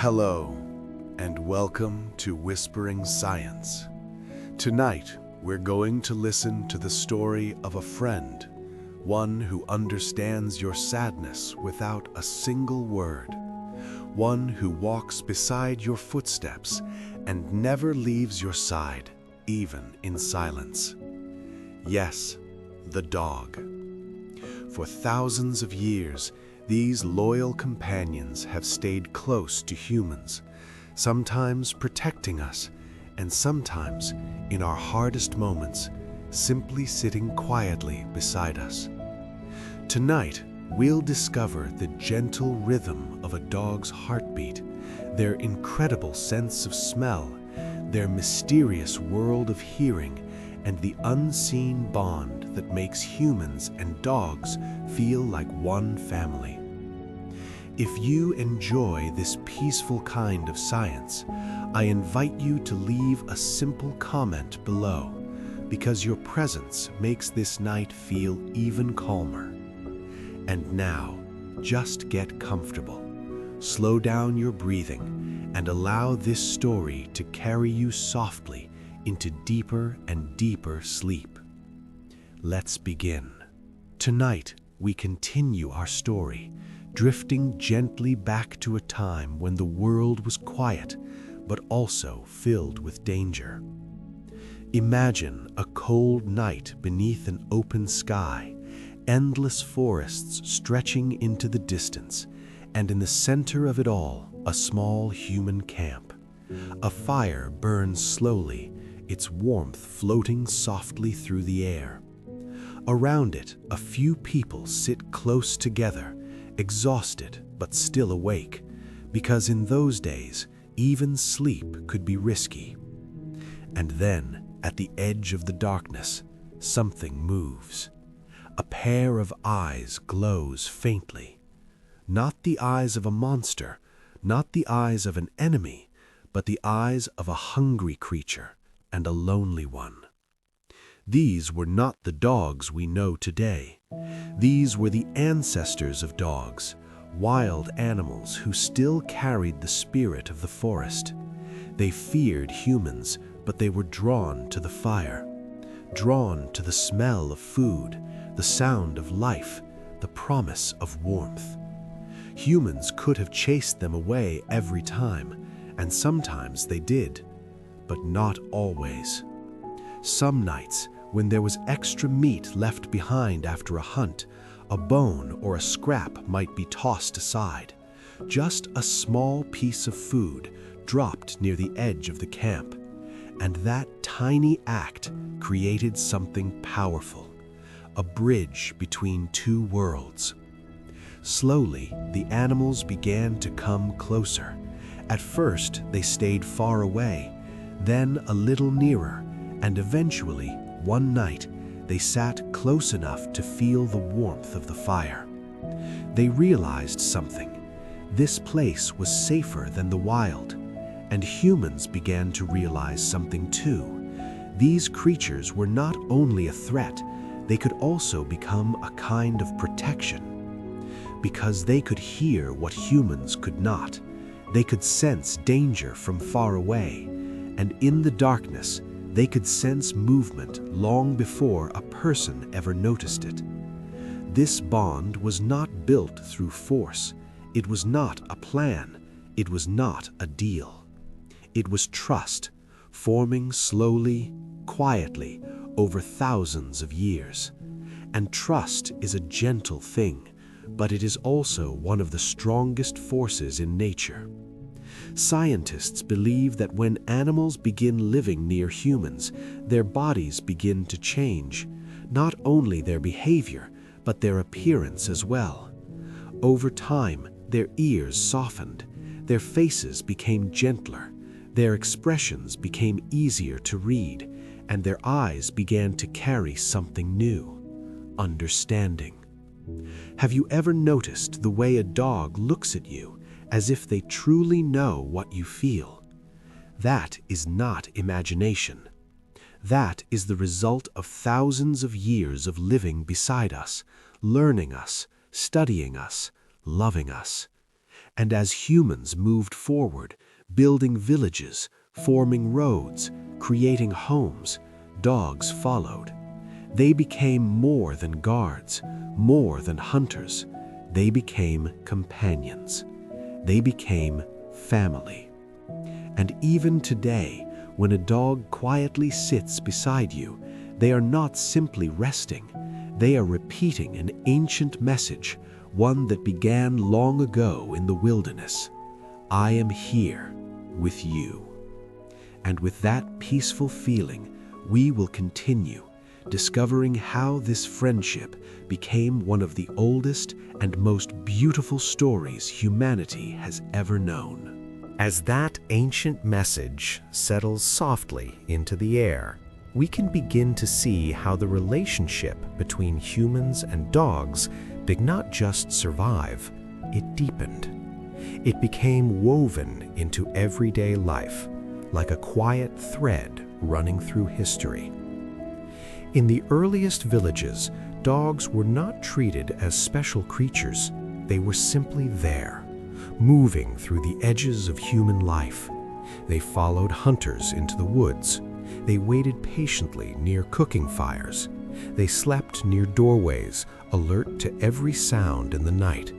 Hello, and welcome to Whispering Science. Tonight, we're going to listen to the story of a friend, one who understands your sadness without a single word, one who walks beside your footsteps and never leaves your side, even in silence. Yes, the dog. For thousands of years, these loyal companions have stayed close to humans, sometimes protecting us, and sometimes, in our hardest moments, simply sitting quietly beside us. Tonight, we'll discover the gentle rhythm of a dog's heartbeat, their incredible sense of smell, their mysterious world of hearing, and the unseen bond that makes humans and dogs feel like one family. If you enjoy this peaceful kind of science, I invite you to leave a simple comment below, because your presence makes this night feel even calmer. And now, just get comfortable. Slow down your breathing and allow this story to carry you softly into deeper and deeper sleep. Let's begin. Tonight, we continue our story, drifting gently back to a time when the world was quiet, but also filled with danger. Imagine a cold night beneath an open sky, endless forests stretching into the distance, and in the center of it all, a small human camp. A fire burns slowly, its warmth floating softly through the air. Around it, a few people sit close together, exhausted but still awake, because in those days, even sleep could be risky. And then, at the edge of the darkness, something moves. A pair of eyes glows faintly. Not the eyes of a monster, not the eyes of an enemy, but the eyes of a hungry creature, and a lonely one. These were not the dogs we know today. These were the ancestors of dogs, wild animals who still carried the spirit of the forest. They feared humans, but they were drawn to the fire, drawn to the smell of food, the sound of life, the promise of warmth. Humans could have chased them away every time, and sometimes they did, but not always. Some nights, when there was extra meat left behind after a hunt, a bone or a scrap might be tossed aside. Just a small piece of food dropped near the edge of the camp, and that tiny act created something powerful, a bridge between two worlds. Slowly, the animals began to come closer. At first, they stayed far away, then a little nearer, and eventually, one night, they sat close enough to feel the warmth of the fire. They realized something. This place was safer than the wild, and humans began to realize something too. These creatures were not only a threat, they could also become a kind of protection. Because they could hear what humans could not. They could sense danger from far away, and in the darkness, they could sense movement long before a person ever noticed it. This bond was not built through force. It was not a plan. It was not a deal. It was trust, forming slowly, quietly, over thousands of years. And trust is a gentle thing, but it is also one of the strongest forces in nature. Scientists believe that when animals begin living near humans, their bodies begin to change, not only their behavior, but their appearance as well. Over time, their ears softened, their faces became gentler, their expressions became easier to read, and their eyes began to carry something new: understanding. Have you ever noticed the way a dog looks at you, as if they truly know what you feel? That is not imagination. That is the result of thousands of years of living beside us, learning us, studying us, loving us. And as humans moved forward, building villages, forming roads, creating homes, dogs followed. They became more than guards, more than hunters. They became companions. They became family. And even today, when a dog quietly sits beside you, they are not simply resting. They are repeating an ancient message, one that began long ago in the wilderness. I am here with you. And with that peaceful feeling, we will continue discovering how this friendship became one of the oldest and most beautiful stories humanity has ever known. As that ancient message settles softly into the air, we can begin to see how the relationship between humans and dogs did not just survive, it deepened. It became woven into everyday life, like a quiet thread running through history. In the earliest villages, dogs were not treated as special creatures. They were simply there, moving through the edges of human life. They followed hunters into the woods. They waited patiently near cooking fires. They slept near doorways, alert to every sound in the night.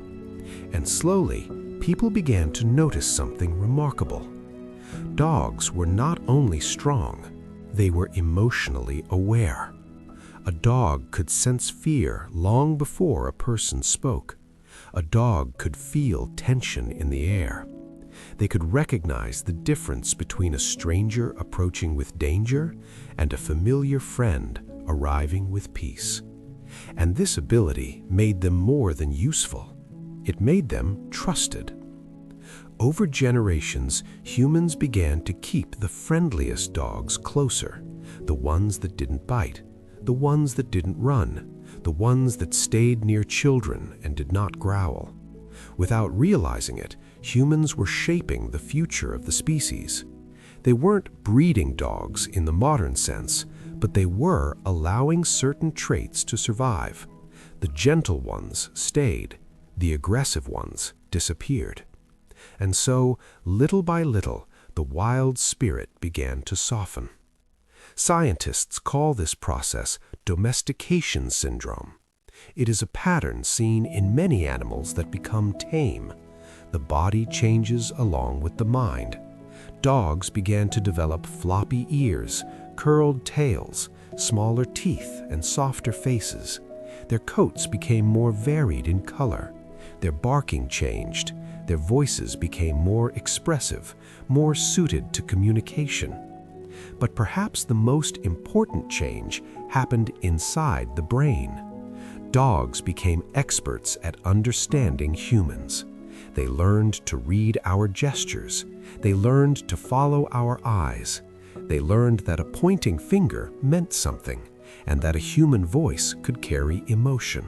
And slowly, people began to notice something remarkable. Dogs were not only strong, they were emotionally aware. A dog could sense fear long before a person spoke. A dog could feel tension in the air. They could recognize the difference between a stranger approaching with danger and a familiar friend arriving with peace. And this ability made them more than useful. It made them trusted. Over generations, humans began to keep the friendliest dogs closer, the ones that didn't bite, the ones that didn't run, the ones that stayed near children and did not growl. Without realizing it, humans were shaping the future of the species. They weren't breeding dogs in the modern sense, but they were allowing certain traits to survive. The gentle ones stayed, the aggressive ones disappeared. And so, little by little, the wild spirit began to soften. Scientists call this process domestication syndrome. It is a pattern seen in many animals that become tame. The body changes along with the mind. Dogs began to develop floppy ears, curled tails, smaller teeth, and softer faces. Their coats became more varied in color. Their barking changed. Their voices became more expressive, more suited to communication. But perhaps the most important change happened inside the brain. Dogs became experts at understanding humans. They learned to read our gestures. They learned to follow our eyes. They learned that a pointing finger meant something, and that a human voice could carry emotion.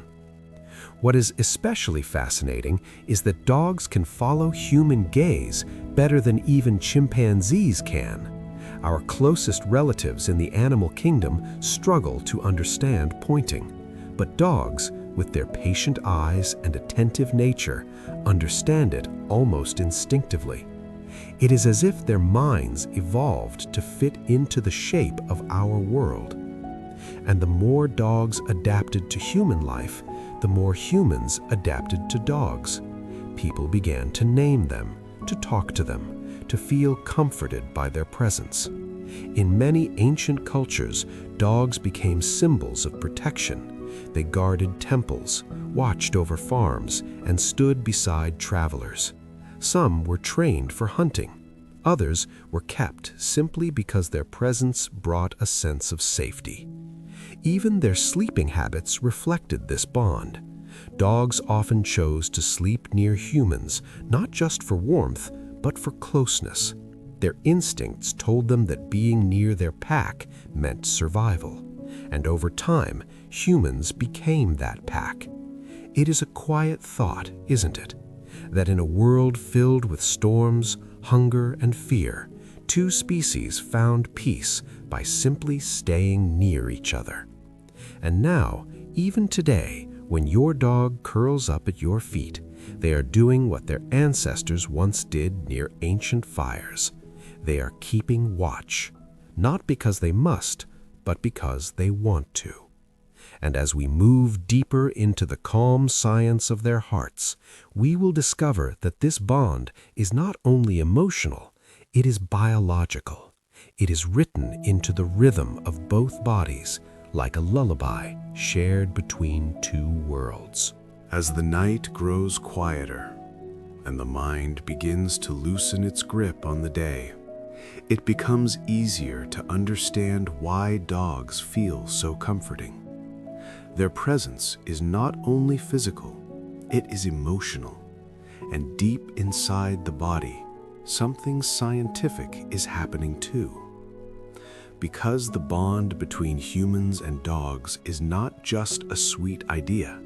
What is especially fascinating is that dogs can follow human gaze better than even chimpanzees can. Our closest relatives in the animal kingdom struggle to understand pointing, but dogs, with their patient eyes and attentive nature, understand it almost instinctively. It is as if their minds evolved to fit into the shape of our world. And the more dogs adapted to human life, the more humans adapted to dogs. People began to name them, to talk to them, to feel comforted by their presence. In many ancient cultures, dogs became symbols of protection. They guarded temples, watched over farms, and stood beside travelers. Some were trained for hunting. Others were kept simply because their presence brought a sense of safety. Even their sleeping habits reflected this bond. Dogs often chose to sleep near humans, not just for warmth, but for closeness. Their instincts told them that being near their pack meant survival. And over time, humans became that pack. It is a quiet thought, isn't it? That in a world filled with storms, hunger, and fear, two species found peace by simply staying near each other. And now, even today, when your dog curls up at your feet, They are doing what their ancestors once did near ancient fires. They are keeping watch, not because they must, but because they want to. And as we move deeper into the calm science of their hearts, we will discover that this bond is not only emotional, it is biological. It is written into the rhythm of both bodies, like a lullaby shared between two worlds. As the night grows quieter and the mind begins to loosen its grip on the day, it becomes easier to understand why dogs feel so comforting. Their presence is not only physical, it is emotional, and deep inside the body, something scientific is happening too. Because the bond between humans and dogs is not just a sweet idea,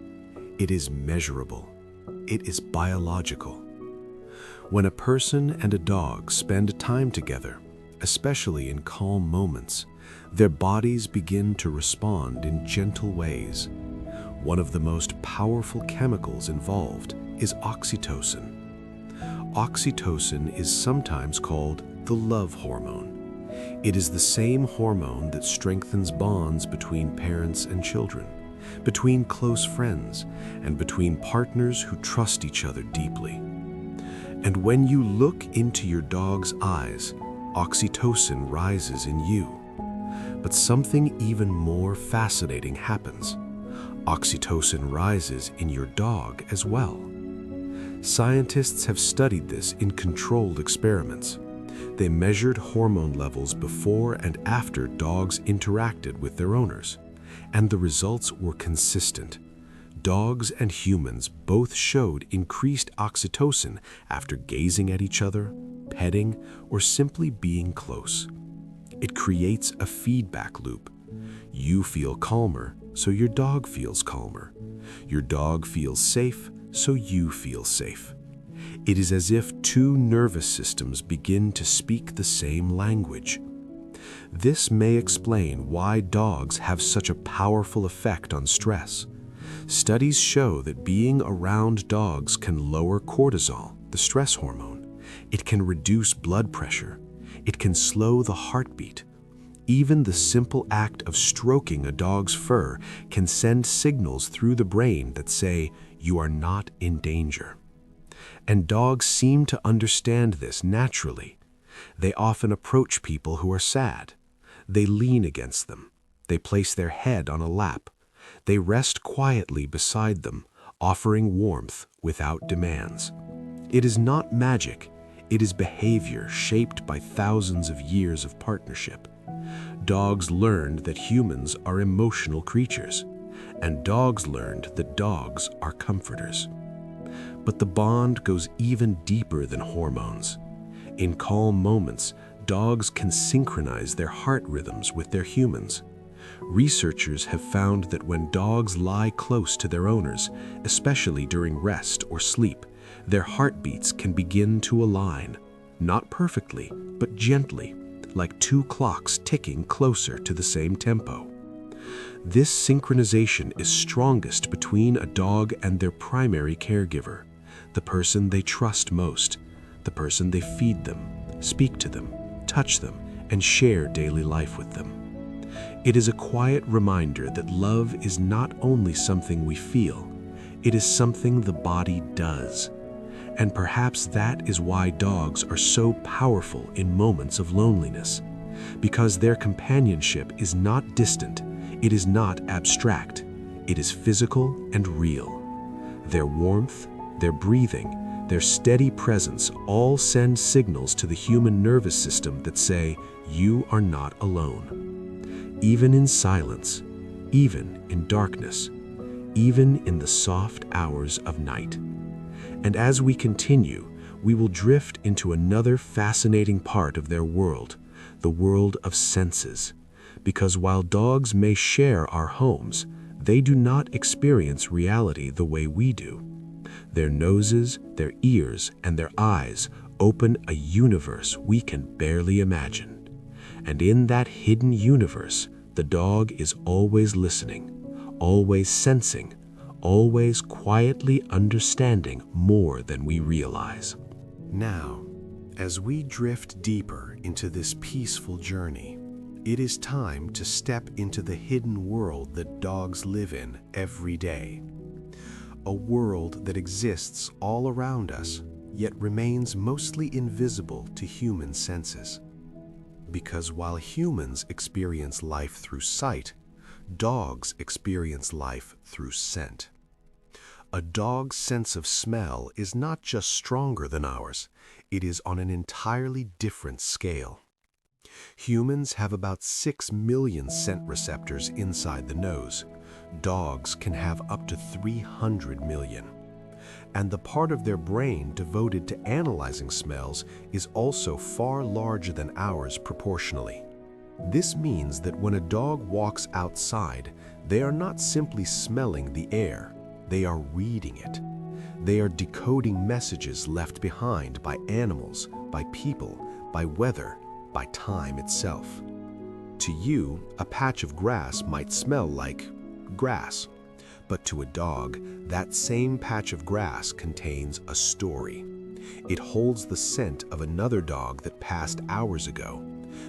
it is measurable, it is biological. When a person and a dog spend time together, especially in calm moments, their bodies begin to respond in gentle ways. One of the most powerful chemicals involved is oxytocin. Oxytocin is sometimes called the love hormone. It is the same hormone that strengthens bonds between parents and children, between close friends, and between partners who trust each other deeply. And when you look into your dog's eyes, oxytocin rises in you. But something even more fascinating happens. Oxytocin rises in your dog as well. Scientists have studied this in controlled experiments. They measured hormone levels before and after dogs interacted with their owners, and the results were consistent. Dogs and humans both showed increased oxytocin after gazing at each other, petting, or simply being close. It creates a feedback loop. You feel calmer, so your dog feels calmer. Your dog feels safe, so you feel safe. It is as if two nervous systems begin to speak the same language. This may explain why dogs have such a powerful effect on stress. Studies show that being around dogs can lower cortisol, the stress hormone. It can reduce blood pressure. It can slow the heartbeat. Even the simple act of stroking a dog's fur can send signals through the brain that say, "You are not in danger." And dogs seem to understand this naturally. They often approach people who are sad. They lean against them. They place their head on a lap. They rest quietly beside them, offering warmth without demands. It is not magic. It is behavior shaped by thousands of years of partnership. Dogs learned that humans are emotional creatures, and dogs learned that dogs are comforters. But the bond goes even deeper than hormones. In calm moments, dogs can synchronize their heart rhythms with their humans. Researchers have found that when dogs lie close to their owners, especially during rest or sleep, their heartbeats can begin to align, not perfectly, but gently, like two clocks ticking closer to the same tempo. This synchronization is strongest between a dog and their primary caregiver, the person they trust most, the person they feed them, speak to them, touch them, and share daily life with them. It is a quiet reminder that love is not only something we feel, it is something the body does. And perhaps that is why dogs are so powerful in moments of loneliness, because their companionship is not distant, it is not abstract, it is physical and real. Their warmth, their breathing, their steady presence all send signals to the human nervous system that say, "You are not alone." Even in silence, even in darkness, even in the soft hours of night. And as we continue, we will drift into another fascinating part of their world, the world of senses. Because while dogs may share our homes, they do not experience reality the way we do. Their noses, their ears, and their eyes open a universe we can barely imagine. And in that hidden universe, the dog is always listening, always sensing, always quietly understanding more than we realize. Now, as we drift deeper into this peaceful journey, it is time to step into the hidden world that dogs live in every day. A world that exists all around us, yet remains mostly invisible to human senses. Because while humans experience life through sight, dogs experience life through scent. A dog's sense of smell is not just stronger than ours, it is on an entirely different scale. Humans have about 6 million scent receptors inside the nose. Dogs can have up to 300 million. And the part of their brain devoted to analyzing smells is also far larger than ours proportionally. This means that when a dog walks outside, they are not simply smelling the air, they are reading it. They are decoding messages left behind by animals, by people, by weather, by time itself. To you, a patch of grass might smell like grass, but to a dog, that same patch of grass contains a story. It holds the scent of another dog that passed hours ago,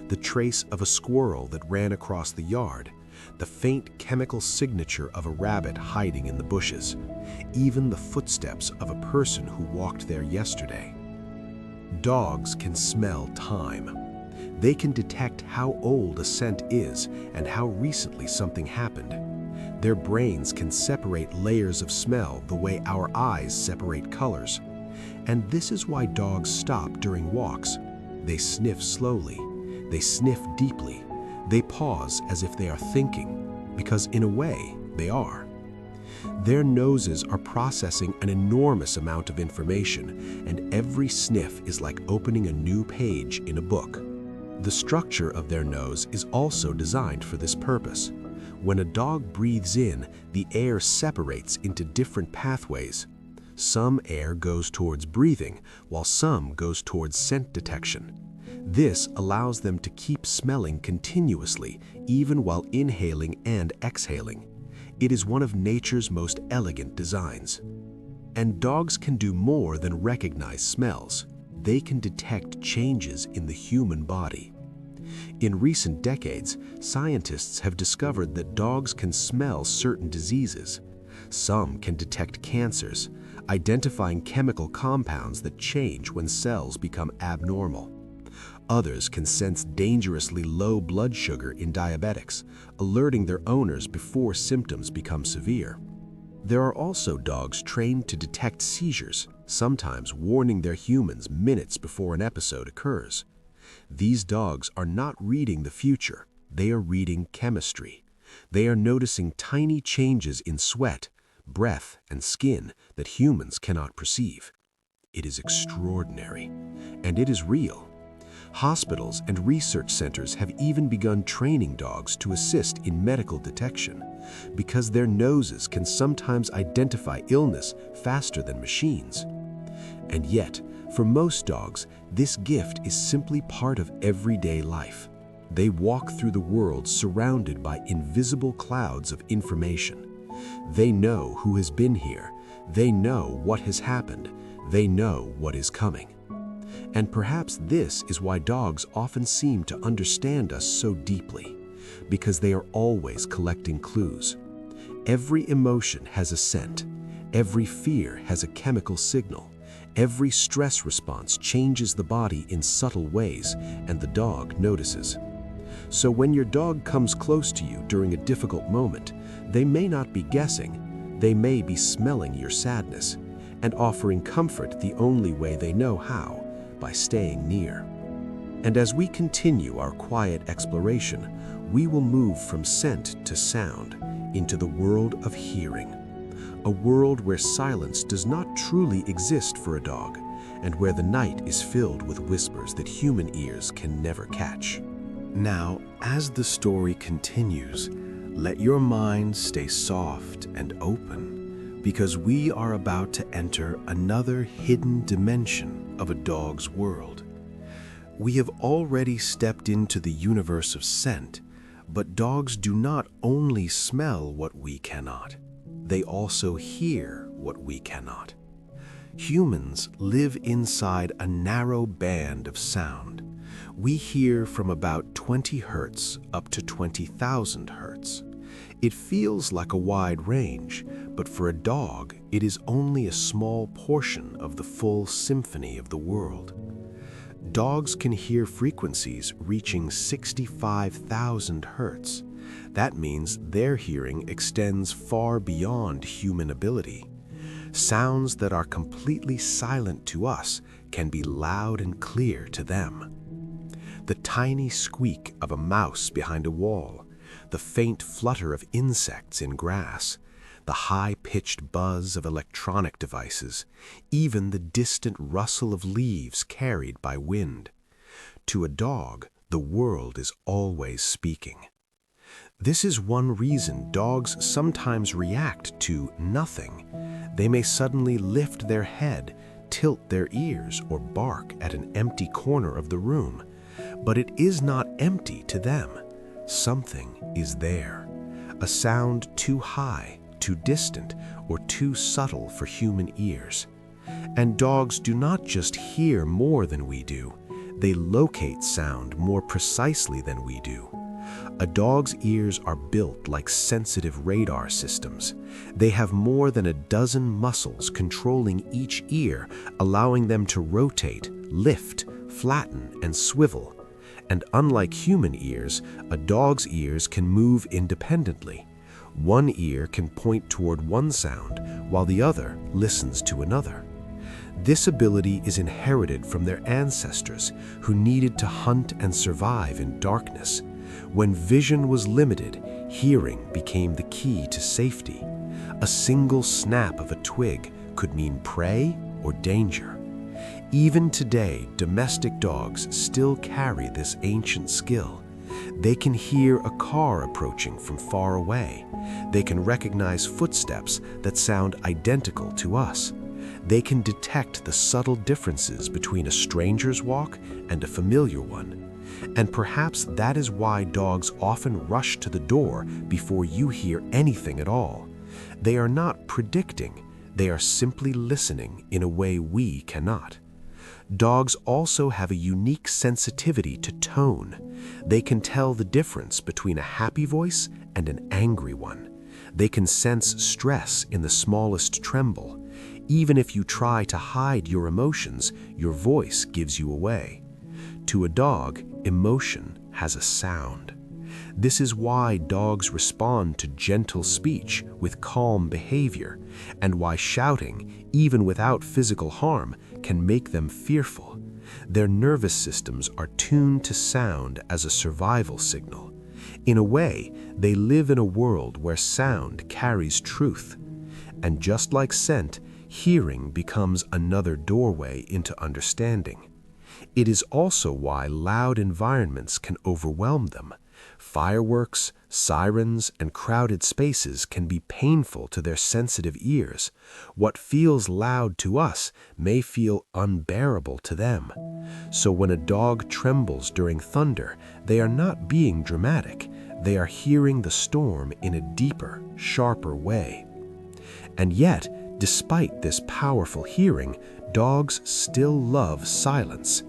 the trace of a squirrel that ran across the yard, the faint chemical signature of a rabbit hiding in the bushes, even the footsteps of a person who walked there yesterday. Dogs can smell time. They can detect how old a scent is and how recently something happened. Their brains can separate layers of smell the way our eyes separate colors. And this is why dogs stop during walks. They sniff slowly. They sniff deeply. They pause as if they are thinking, because in a way, they are. Their noses are processing an enormous amount of information, and every sniff is like opening a new page in a book. The structure of their nose is also designed for this purpose. When a dog breathes in, the air separates into different pathways. Some air goes towards breathing, while some goes towards scent detection. This allows them to keep smelling continuously, even while inhaling and exhaling. It is one of nature's most elegant designs. And dogs can do more than recognize smells. They can detect changes in the human body. In recent decades, scientists have discovered that dogs can smell certain diseases. Some can detect cancers, identifying chemical compounds that change when cells become abnormal. Others can sense dangerously low blood sugar in diabetics, alerting their owners before symptoms become severe. There are also dogs trained to detect seizures, sometimes warning their humans minutes before an episode occurs. These dogs are not reading the future, they are reading chemistry. They are noticing tiny changes in sweat, breath, and skin that humans cannot perceive. It is extraordinary, and it is real. Hospitals and research centers have even begun training dogs to assist in medical detection, because their noses can sometimes identify illness faster than machines. And yet, for most dogs, this gift is simply part of everyday life. They walk through the world surrounded by invisible clouds of information. They know who has been here. They know what has happened. They know what is coming. And perhaps this is why dogs often seem to understand us so deeply, because they are always collecting clues. Every emotion has a scent. Every fear has a chemical signal. Every stress response changes the body in subtle ways, and the dog notices. So when your dog comes close to you during a difficult moment, they may not be guessing, they may be smelling your sadness, and offering comfort the only way they know how, by staying near. And as we continue our quiet exploration, we will move from scent to sound into the world of hearing. A world where silence does not truly exist for a dog, and where the night is filled with whispers that human ears can never catch. Now, as the story continues, let your mind stay soft and open, because we are about to enter another hidden dimension of a dog's world. We have already stepped into the universe of scent, but dogs do not only smell what we cannot. they also hear what we cannot. Humans live inside a narrow band of sound. We hear from about 20 hertz up to 20,000 hertz. It feels like a wide range, but for a dog, it is only a small portion of the full symphony of the world. Dogs can hear frequencies reaching 65,000 hertz. That means their hearing extends far beyond human ability. Sounds that are completely silent to us can be loud and clear to them. The tiny squeak of a mouse behind a wall, the faint flutter of insects in grass, the high-pitched buzz of electronic devices, even the distant rustle of leaves carried by wind. To a dog, the world is always speaking. This is one reason dogs sometimes react to nothing. They may suddenly lift their head, tilt their ears, or bark at an empty corner of the room. But it is not empty to them. Something is there. A sound too high, too distant, or too subtle for human ears. And dogs do not just hear more than we do. They locate sound more precisely than we do. A dog's ears are built like sensitive radar systems. They have more than a dozen muscles controlling each ear, allowing them to rotate, lift, flatten, and swivel. And unlike human ears, a dog's ears can move independently. One ear can point toward one sound, while the other listens to another. This ability is inherited from their ancestors, who needed to hunt and survive in darkness. When vision was limited, hearing became the key to safety. A single snap of a twig could mean prey or danger. Even today, domestic dogs still carry this ancient skill. They can hear a car approaching from far away. They can recognize footsteps that sound identical to us. They can detect the subtle differences between a stranger's walk and a familiar one. And perhaps that is why dogs often rush to the door before you hear anything at all. They are not predicting, they are simply listening in a way we cannot. Dogs also have a unique sensitivity to tone. They can tell the difference between a happy voice and an angry one. They can sense stress in the smallest tremble. Even if you try to hide your emotions, your voice gives you away. To a dog, emotion has a sound. This is why dogs respond to gentle speech with calm behavior, and why shouting, even without physical harm, can make them fearful. Their nervous systems are tuned to sound as a survival signal. In a way, they live in a world where sound carries truth. And just like scent, hearing becomes another doorway into understanding. It is also why loud environments can overwhelm them. Fireworks, sirens, and crowded spaces can be painful to their sensitive ears. What feels loud to us may feel unbearable to them. So when a dog trembles during thunder, they are not being dramatic. They are hearing the storm in a deeper, sharper way. And yet, despite this powerful hearing, dogs still love silence.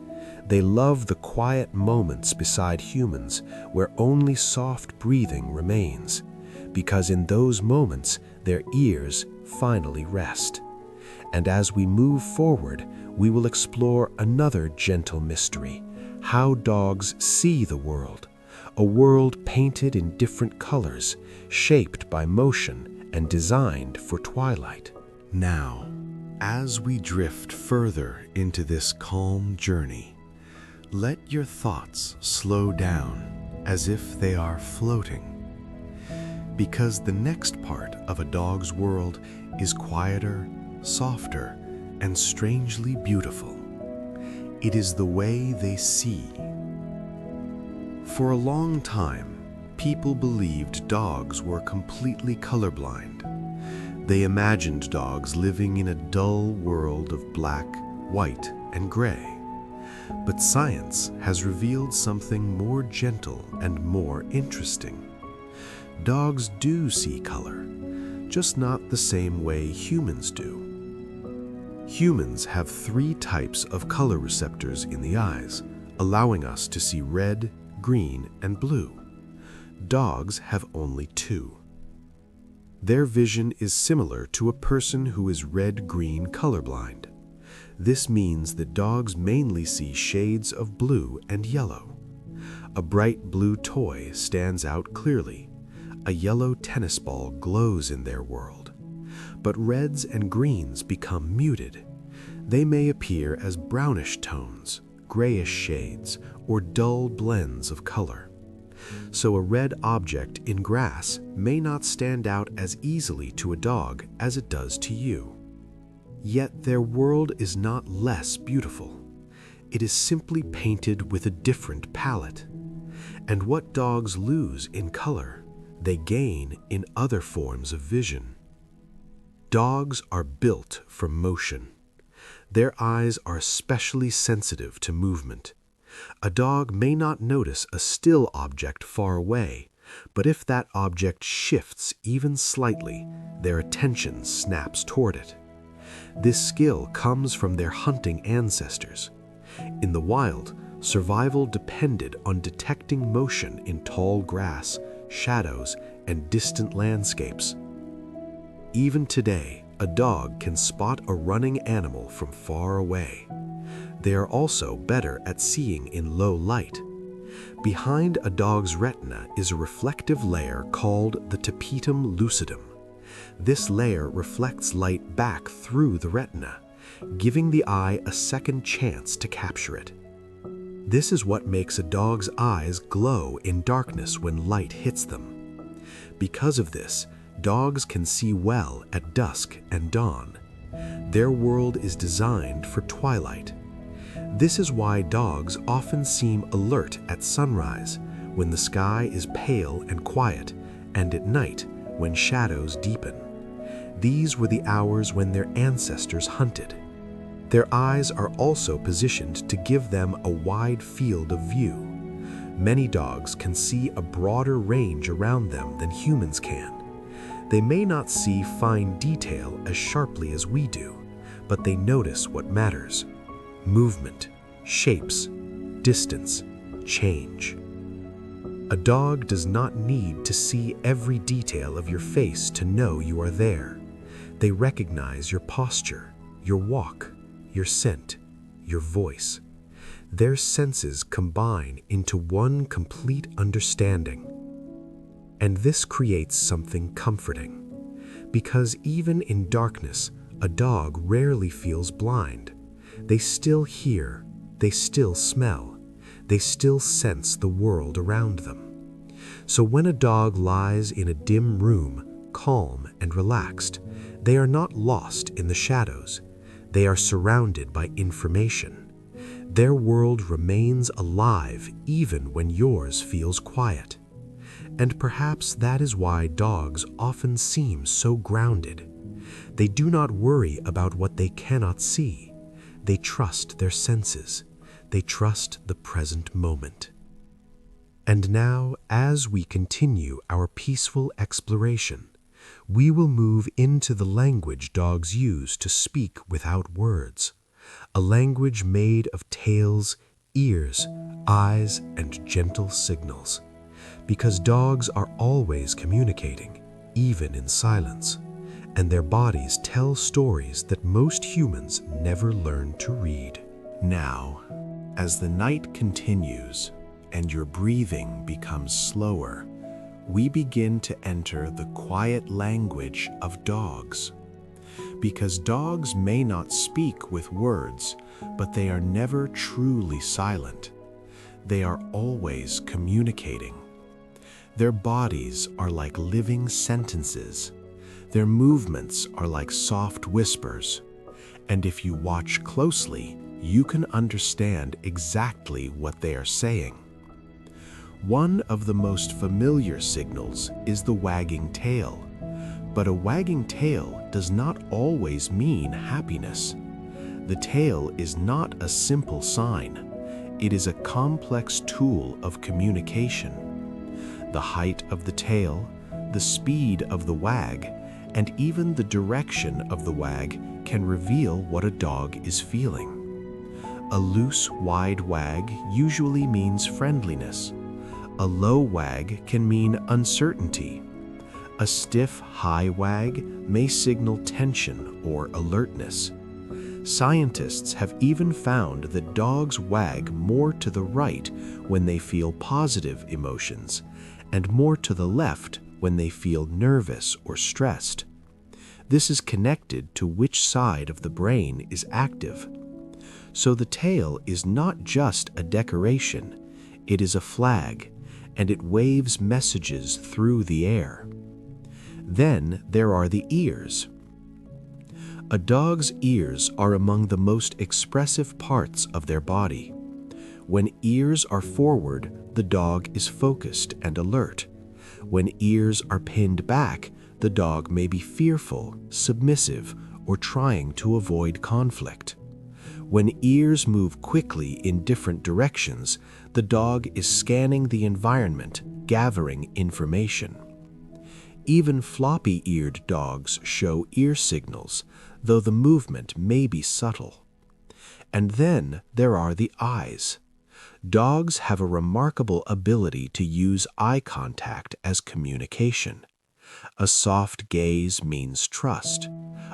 They love the quiet moments beside humans where only soft breathing remains, because in those moments their ears finally rest. And as we move forward, we will explore another gentle mystery: how dogs see the world, a world painted in different colors, shaped by motion and designed for twilight. Now, as we drift further into this calm journey, let your thoughts slow down as if they are floating. Because the next part of a dog's world is quieter, softer, and strangely beautiful. It is the way they see. For a long time, people believed dogs were completely colorblind. They imagined dogs living in a dull world of black, white, and gray. But science has revealed something more gentle and more interesting. Dogs do see color, just not the same way humans do. Humans have 3 types of color receptors in the eyes, allowing us to see red, green, and blue. Dogs have only 2. Their vision is similar to a person who is red-green colorblind. This means that dogs mainly see shades of blue and yellow. A bright blue toy stands out clearly. A yellow tennis ball glows in their world. But reds and greens become muted. They may appear as brownish tones, grayish shades, or dull blends of color. So a red object in grass may not stand out as easily to a dog as it does to you. Yet their world is not less beautiful. It is simply painted with a different palette. And what dogs lose in color, they gain in other forms of vision. Dogs are built for motion. Their eyes are especially sensitive to movement. A dog may not notice a still object far away, but if that object shifts even slightly, their attention snaps toward it. This skill comes from their hunting ancestors. In the wild, survival depended on detecting motion in tall grass, shadows, and distant landscapes. Even today, a dog can spot a running animal from far away. They are also better at seeing in low light. Behind a dog's retina is a reflective layer called the tapetum lucidum. This layer reflects light back through the retina, giving the eye a second chance to capture it. This is what makes a dog's eyes glow in darkness when light hits them. Because of this, dogs can see well at dusk and dawn. Their world is designed for twilight. This is why dogs often seem alert at sunrise, when the sky is pale and quiet, and at night, when shadows deepen. These were the hours when their ancestors hunted. Their eyes are also positioned to give them a wide field of view. Many dogs can see a broader range around them than humans can. They may not see fine detail as sharply as we do, but they notice what matters: movement, shapes, distance, change. A dog does not need to see every detail of your face to know you are there. They recognize your posture, your walk, your scent, your voice. Their senses combine into one complete understanding. And this creates something comforting, because even in darkness, a dog rarely feels blind. They still hear, they still smell, they still sense the world around them. So when a dog lies in a dim room, calm and relaxed, they are not lost in the shadows. They are surrounded by information. Their world remains alive even when yours feels quiet. And perhaps that is why dogs often seem so grounded. They do not worry about what they cannot see. They trust their senses. They trust the present moment. And now, as we continue our peaceful exploration, we will move into the language dogs use to speak without words, a language made of tails, ears, eyes, and gentle signals. Because dogs are always communicating, even in silence, and their bodies tell stories that most humans never learn to read. Now, as the night continues and your breathing becomes slower, we begin to enter the quiet language of dogs. Because dogs may not speak with words, but they are never truly silent. They are always communicating. Their bodies are like living sentences. Their movements are like soft whispers. And if you watch closely, you can understand exactly what they are saying. One of the most familiar signals is the wagging tail. But a wagging tail does not always mean happiness. The tail is not a simple sign. It is a complex tool of communication. The height of the tail, the speed of the wag, and even the direction of the wag can reveal what a dog is feeling. A loose, wide wag usually means friendliness. A low wag can mean uncertainty. A stiff, high wag may signal tension or alertness. Scientists have even found that dogs wag more to the right when they feel positive emotions, and more to the left when they feel nervous or stressed. This is connected to which side of the brain is active. So the tail is not just a decoration, it is a flag, and it waves messages through the air. Then there are the ears. A dog's ears are among the most expressive parts of their body. When ears are forward, the dog is focused and alert. When ears are pinned back, the dog may be fearful, submissive, or trying to avoid conflict. When ears move quickly in different directions, the dog is scanning the environment, gathering information. Even floppy-eared dogs show ear signals, though the movement may be subtle. And then there are the eyes. Dogs have a remarkable ability to use eye contact as communication. A soft gaze means trust.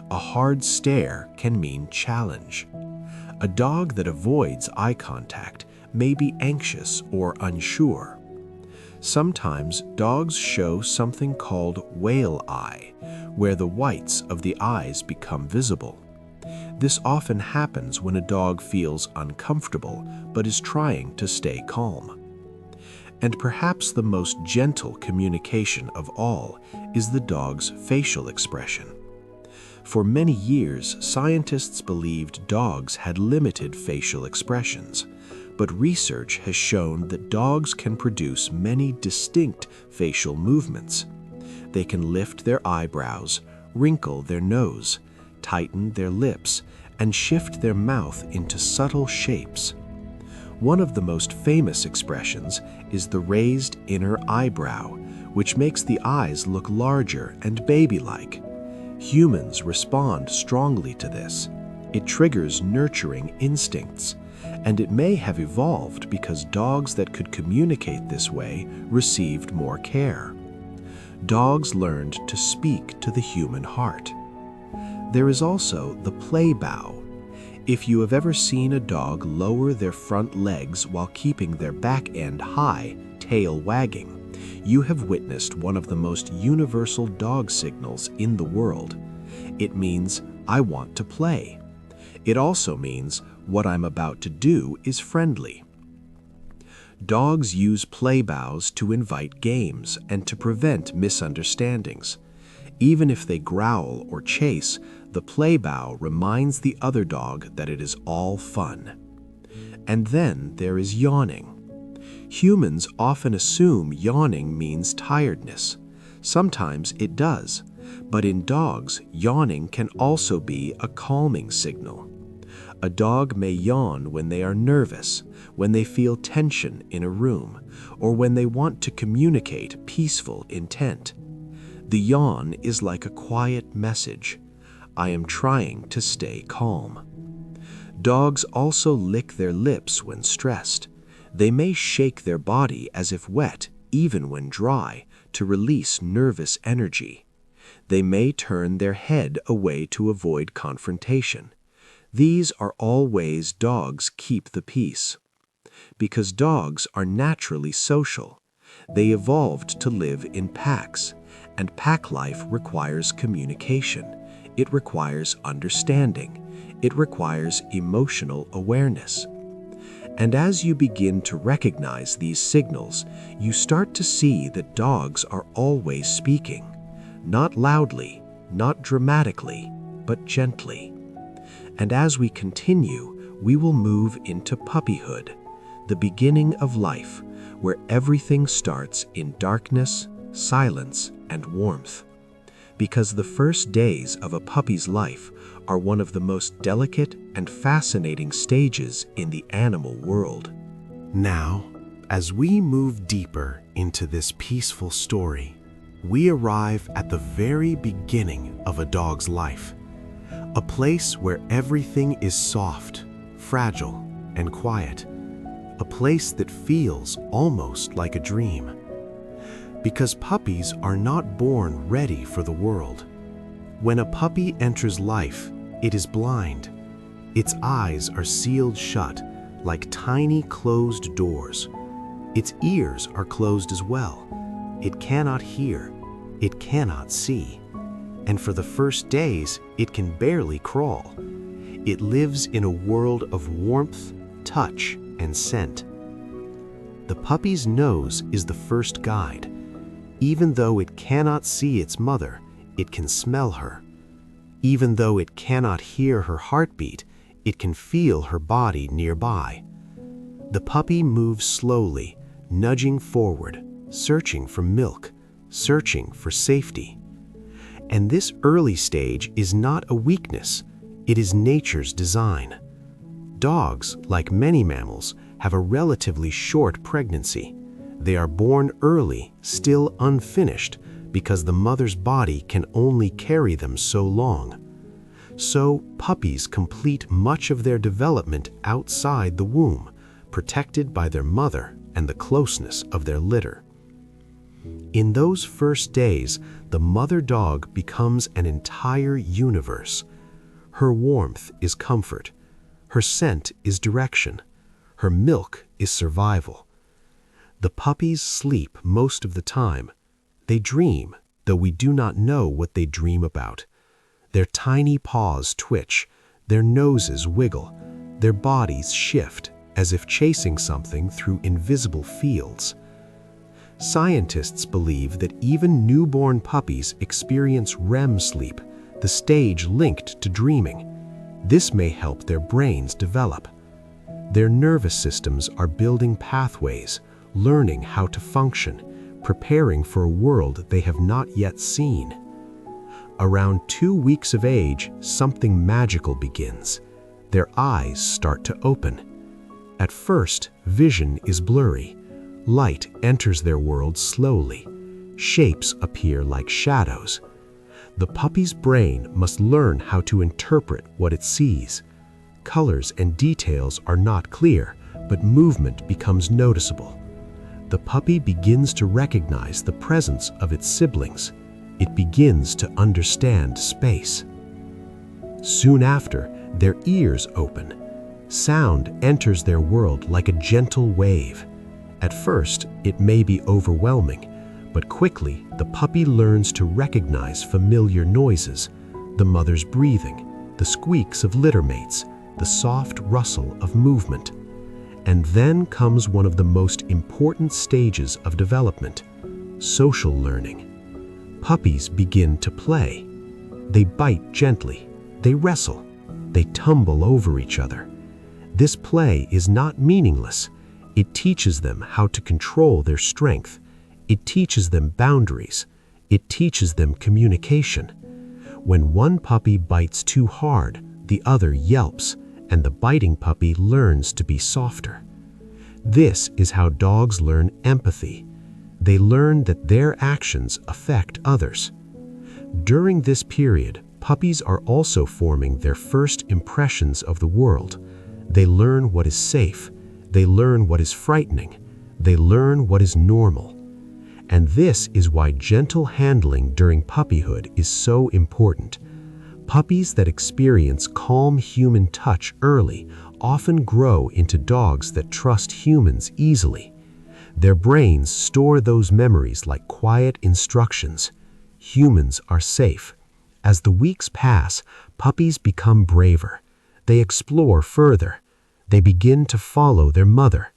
A hard stare can mean challenge. A dog that avoids eye contact may be anxious or unsure. Sometimes dogs show something called whale eye, where the whites of the eyes become visible. This often happens when a dog feels uncomfortable but is trying to stay calm. And perhaps the most gentle communication of all is the dog's facial expression. For many years, scientists believed dogs had limited facial expressions, but research has shown that dogs can produce many distinct facial movements. They can lift their eyebrows, wrinkle their nose, tighten their lips, and shift their mouth into subtle shapes. One of the most famous expressions is the raised inner eyebrow, which makes the eyes look larger and baby-like. Humans respond strongly to this. It triggers nurturing instincts, and it may have evolved because dogs that could communicate this way received more care. Dogs learned to speak to the human heart. There is also the play bow. If you have ever seen a dog lower their front legs while keeping their back end high, tail wagging, you have witnessed one of the most universal dog signals in the world. It means, I want to play. It also means, what I'm about to do is friendly. Dogs use play bows to invite games and to prevent misunderstandings. Even if they growl or chase, the play bow reminds the other dog that it is all fun. And then there is yawning. Humans often assume yawning means tiredness. Sometimes it does, but in dogs, yawning can also be a calming signal. A dog may yawn when they are nervous, when they feel tension in a room, or when they want to communicate peaceful intent. The yawn is like a quiet message. I am trying to stay calm. Dogs also lick their lips when stressed. They may shake their body as if wet, even when dry, to release nervous energy. They may turn their head away to avoid confrontation. These are all ways dogs keep the peace. Because dogs are naturally social, they evolved to live in packs, and pack life requires communication. It requires understanding. It requires emotional awareness. And as you begin to recognize these signals, you start to see that dogs are always speaking, not loudly, not dramatically, but gently. And as we continue, we will move into puppyhood, the beginning of life, where everything starts in darkness, silence, and warmth. Because the first days of a puppy's life are one of the most delicate and fascinating stages in the animal world. Now, as we move deeper into this peaceful story, we arrive at the very beginning of a dog's life. A place where everything is soft, fragile, and quiet. A place that feels almost like a dream. Because puppies are not born ready for the world. When a puppy enters life, it is blind. Its eyes are sealed shut like tiny closed doors. Its ears are closed as well. It cannot hear. It cannot see. And for the first days, it can barely crawl. It lives in a world of warmth, touch, and scent. The puppy's nose is the first guide. Even though it cannot see its mother, it can smell her. Even though it cannot hear her heartbeat, it can feel her body nearby. The puppy moves slowly, nudging forward, searching for milk, searching for safety. And this early stage is not a weakness, it is nature's design. Dogs, like many mammals, have a relatively short pregnancy. They are born early, still unfinished, because the mother's body can only carry them so long. So, puppies complete much of their development outside the womb, protected by their mother and the closeness of their litter. In those first days, the mother dog becomes an entire universe. Her warmth is comfort. Her scent is direction. Her milk is survival. The puppies sleep most of the time. They dream, though we do not know what they dream about. Their tiny paws twitch, their noses wiggle, their bodies shift as if chasing something through invisible fields. Scientists believe that even newborn puppies experience REM sleep, the stage linked to dreaming. This may help their brains develop. Their nervous systems are building pathways, learning how to function, preparing for a world they have not yet seen. Around 2 weeks of age, something magical begins. Their eyes start to open. At first, vision is blurry. Light enters their world slowly. Shapes appear like shadows. The puppy's brain must learn how to interpret what it sees. Colors and details are not clear, but movement becomes noticeable. The puppy begins to recognize the presence of its siblings. It begins to understand space. Soon after, their ears open. Sound enters their world like a gentle wave. At first, it may be overwhelming, but quickly the puppy learns to recognize familiar noises, the mother's breathing, the squeaks of littermates, the soft rustle of movement. And then comes one of the most important stages of development, social learning. Puppies begin to play. They bite gently, they wrestle, they tumble over each other. This play is not meaningless. It teaches them how to control their strength. It teaches them boundaries. It teaches them communication. When one puppy bites too hard, the other yelps, and the biting puppy learns to be softer. This is how dogs learn empathy. They learn that their actions affect others. During this period, puppies are also forming their first impressions of the world. They learn what is safe. They learn what is frightening. They learn what is normal. And this is why gentle handling during puppyhood is so important. Puppies that experience calm human touch early often grow into dogs that trust humans easily. Their brains store those memories like quiet instructions. Humans are safe. As the weeks pass, puppies become braver. They explore further. They begin to follow their mother.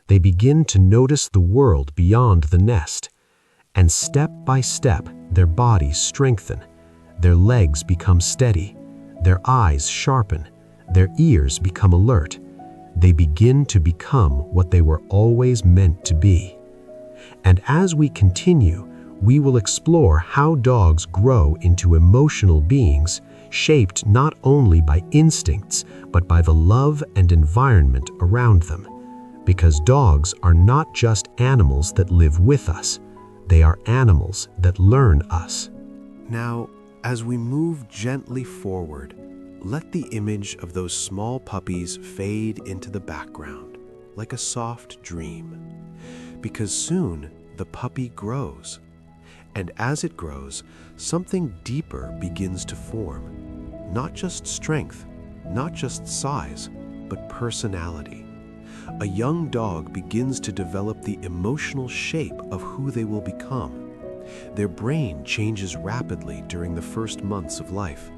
They begin to notice the world beyond the nest. And step by step, their bodies strengthen. Their legs become steady. Their eyes sharpen. Their ears become alert. They begin to become what they were always meant to be. And as we continue, we will explore how dogs grow into emotional beings, shaped not only by instincts, but by the love and environment around them. Because dogs are not just animals that live with us. They are animals that learn us. Now, as we move gently forward, let the image of those small puppies fade into the background, like a soft dream. Because soon the puppy grows. And as it grows, something deeper begins to form. Not just strength, not just size, but personality. A young dog begins to develop the emotional shape of who they will become. Their brain changes rapidly during the first months of life.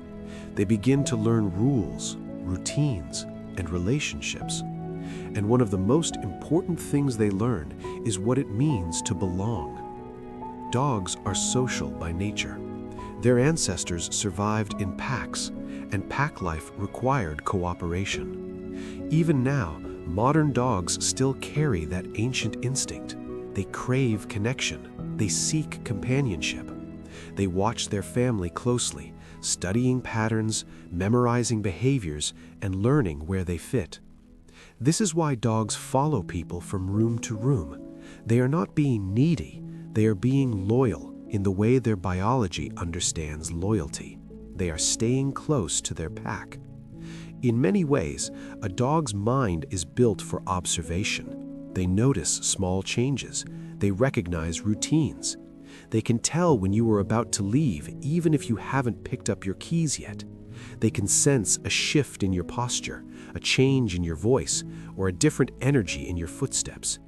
They begin to learn rules, routines, and relationships. And one of the most important things they learn is what it means to belong. Dogs are social by nature. Their ancestors survived in packs, and pack life required cooperation. Even now, modern dogs still carry that ancient instinct. They crave connection. They seek companionship. They watch their family closely, studying patterns, memorizing behaviors, and learning where they fit. This is why dogs follow people from room to room. They are not being needy, they are being loyal in the way their biology understands loyalty. They are staying close to their pack. In many ways, a dog's mind is built for observation. They notice small changes. They recognize routines. They can tell when you are about to leave, even if you haven't picked up your keys yet. They can sense a shift in your posture, a change in your voice, or a different energy in your footsteps.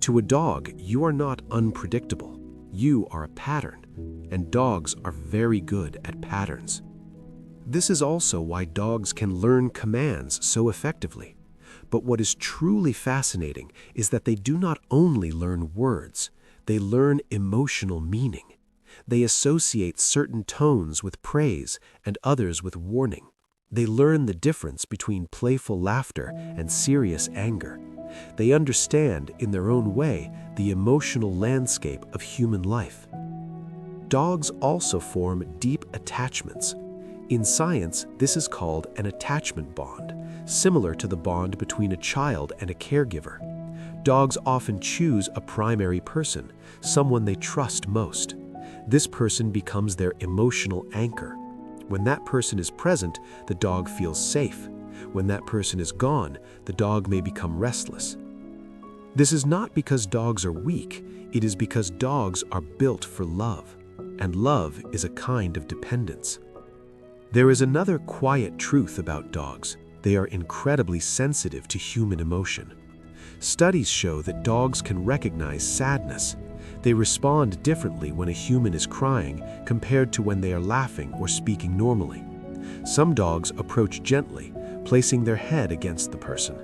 To a dog, you are not unpredictable. You are a pattern, and dogs are very good at patterns. This is also why dogs can learn commands so effectively. But what is truly fascinating is that they do not only learn words, they learn emotional meaning. They associate certain tones with praise and others with warning. They learn the difference between playful laughter and serious anger. They understand, in their own way, the emotional landscape of human life. Dogs also form deep attachments. In science, this is called an attachment bond, similar to the bond between a child and a caregiver. Dogs often choose a primary person, someone they trust most. This person becomes their emotional anchor. When that person is present, the dog feels safe. When that person is gone, the dog may become restless. This is not because dogs are weak, it is because dogs are built for love, and love is a kind of dependence. There is another quiet truth about dogs. They are incredibly sensitive to human emotion. Studies show that dogs can recognize sadness. They respond differently when a human is crying compared to when they are laughing or speaking normally. Some dogs approach gently, placing their head against the person.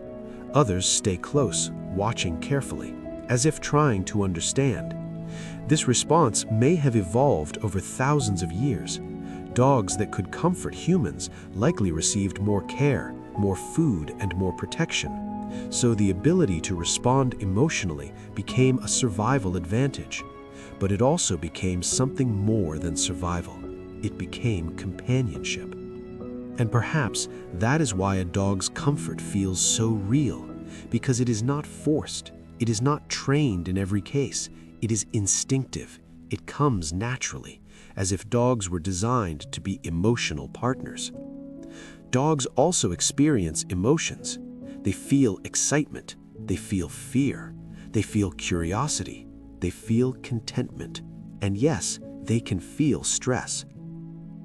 Others stay close, watching carefully, as if trying to understand. This response may have evolved over thousands of years. Dogs that could comfort humans likely received more care, more food, and more protection. So the ability to respond emotionally became a survival advantage. But it also became something more than survival. It became companionship. And perhaps that is why a dog's comfort feels so real, because it is not forced, it is not trained in every case, it is instinctive, it comes naturally, as if dogs were designed to be emotional partners. Dogs also experience emotions. They feel excitement, they feel fear, they feel curiosity, they feel contentment, and yes, they can feel stress.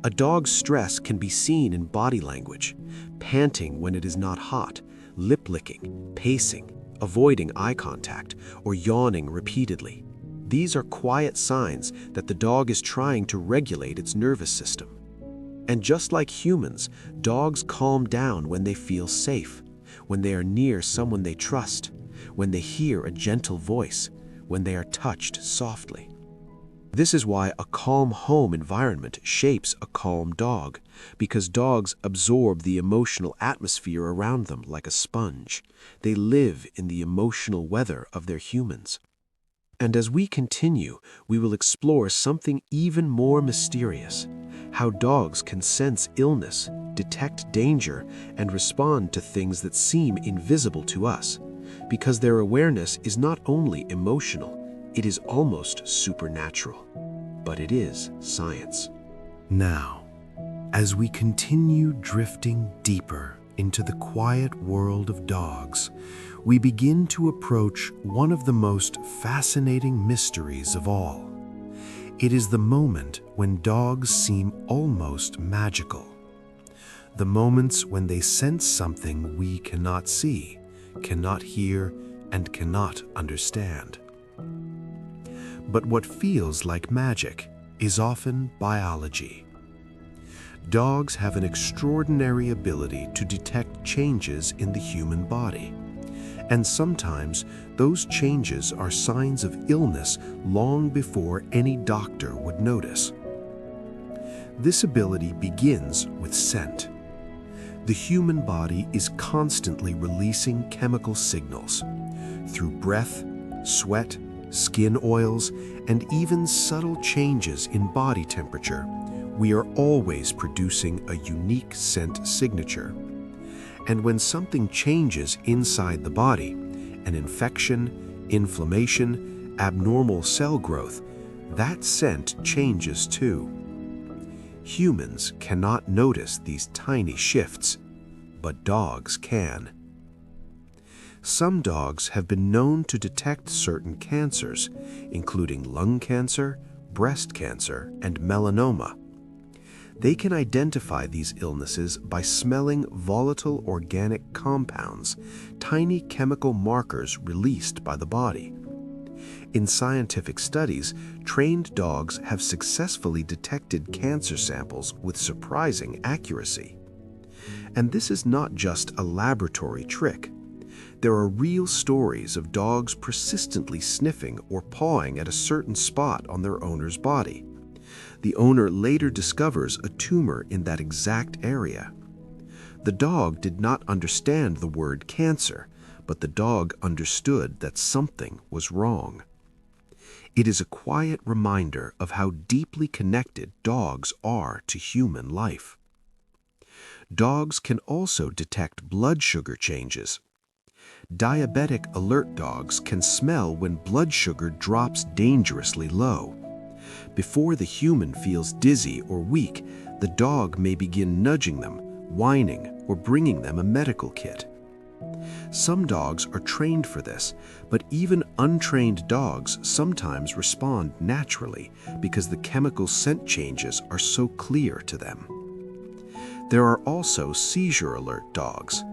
A dog's stress can be seen in body language, panting when it is not hot, lip-licking, pacing, avoiding eye contact, or yawning repeatedly. These are quiet signs that the dog is trying to regulate its nervous system. And just like humans, dogs calm down when they feel safe, when they are near someone they trust, when they hear a gentle voice, when they are touched softly. This is why a calm home environment shapes a calm dog, because dogs absorb the emotional atmosphere around them like a sponge. They live in the emotional weather of their humans. And as we continue, we will explore something even more mysterious: how dogs can sense illness, detect danger, and respond to things that seem invisible to us, because their awareness is not only emotional, It is almost supernatural, but it is science. Now, as we continue drifting deeper into the quiet world of dogs, we begin to approach one of the most fascinating mysteries of all. It is the moment when dogs seem almost magical. The moments when they sense something we cannot see, cannot hear, and cannot understand. But what feels like magic is often biology. Dogs have an extraordinary ability to detect changes in the human body, and sometimes those changes are signs of illness long before any doctor would notice. This ability begins with scent. The human body is constantly releasing chemical signals through breath, sweat, skin oils, and even subtle changes in body temperature. We are always producing a unique scent signature. And when something changes inside the body, an infection, inflammation, abnormal cell growth, that scent changes too. Humans cannot notice these tiny shifts, but dogs can. Some dogs have been known to detect certain cancers, including lung cancer, breast cancer, and melanoma. They can identify these illnesses by smelling volatile organic compounds, tiny chemical markers released by the body. In scientific studies, trained dogs have successfully detected cancer samples with surprising accuracy. And this is not just a laboratory trick. There are real stories of dogs persistently sniffing or pawing at a certain spot on their owner's body. The owner later discovers a tumor in that exact area. The dog did not understand the word cancer, but the dog understood that something was wrong. It is a quiet reminder of how deeply connected dogs are to human life. Dogs can also detect blood sugar changes. Diabetic alert dogs can smell when blood sugar drops dangerously low. Before the human feels dizzy or weak, the dog may begin nudging them, whining, or bringing them a medical kit. Some dogs are trained for this, but even untrained dogs sometimes respond naturally because the chemical scent changes are so clear to them. There are also seizure alert dogs.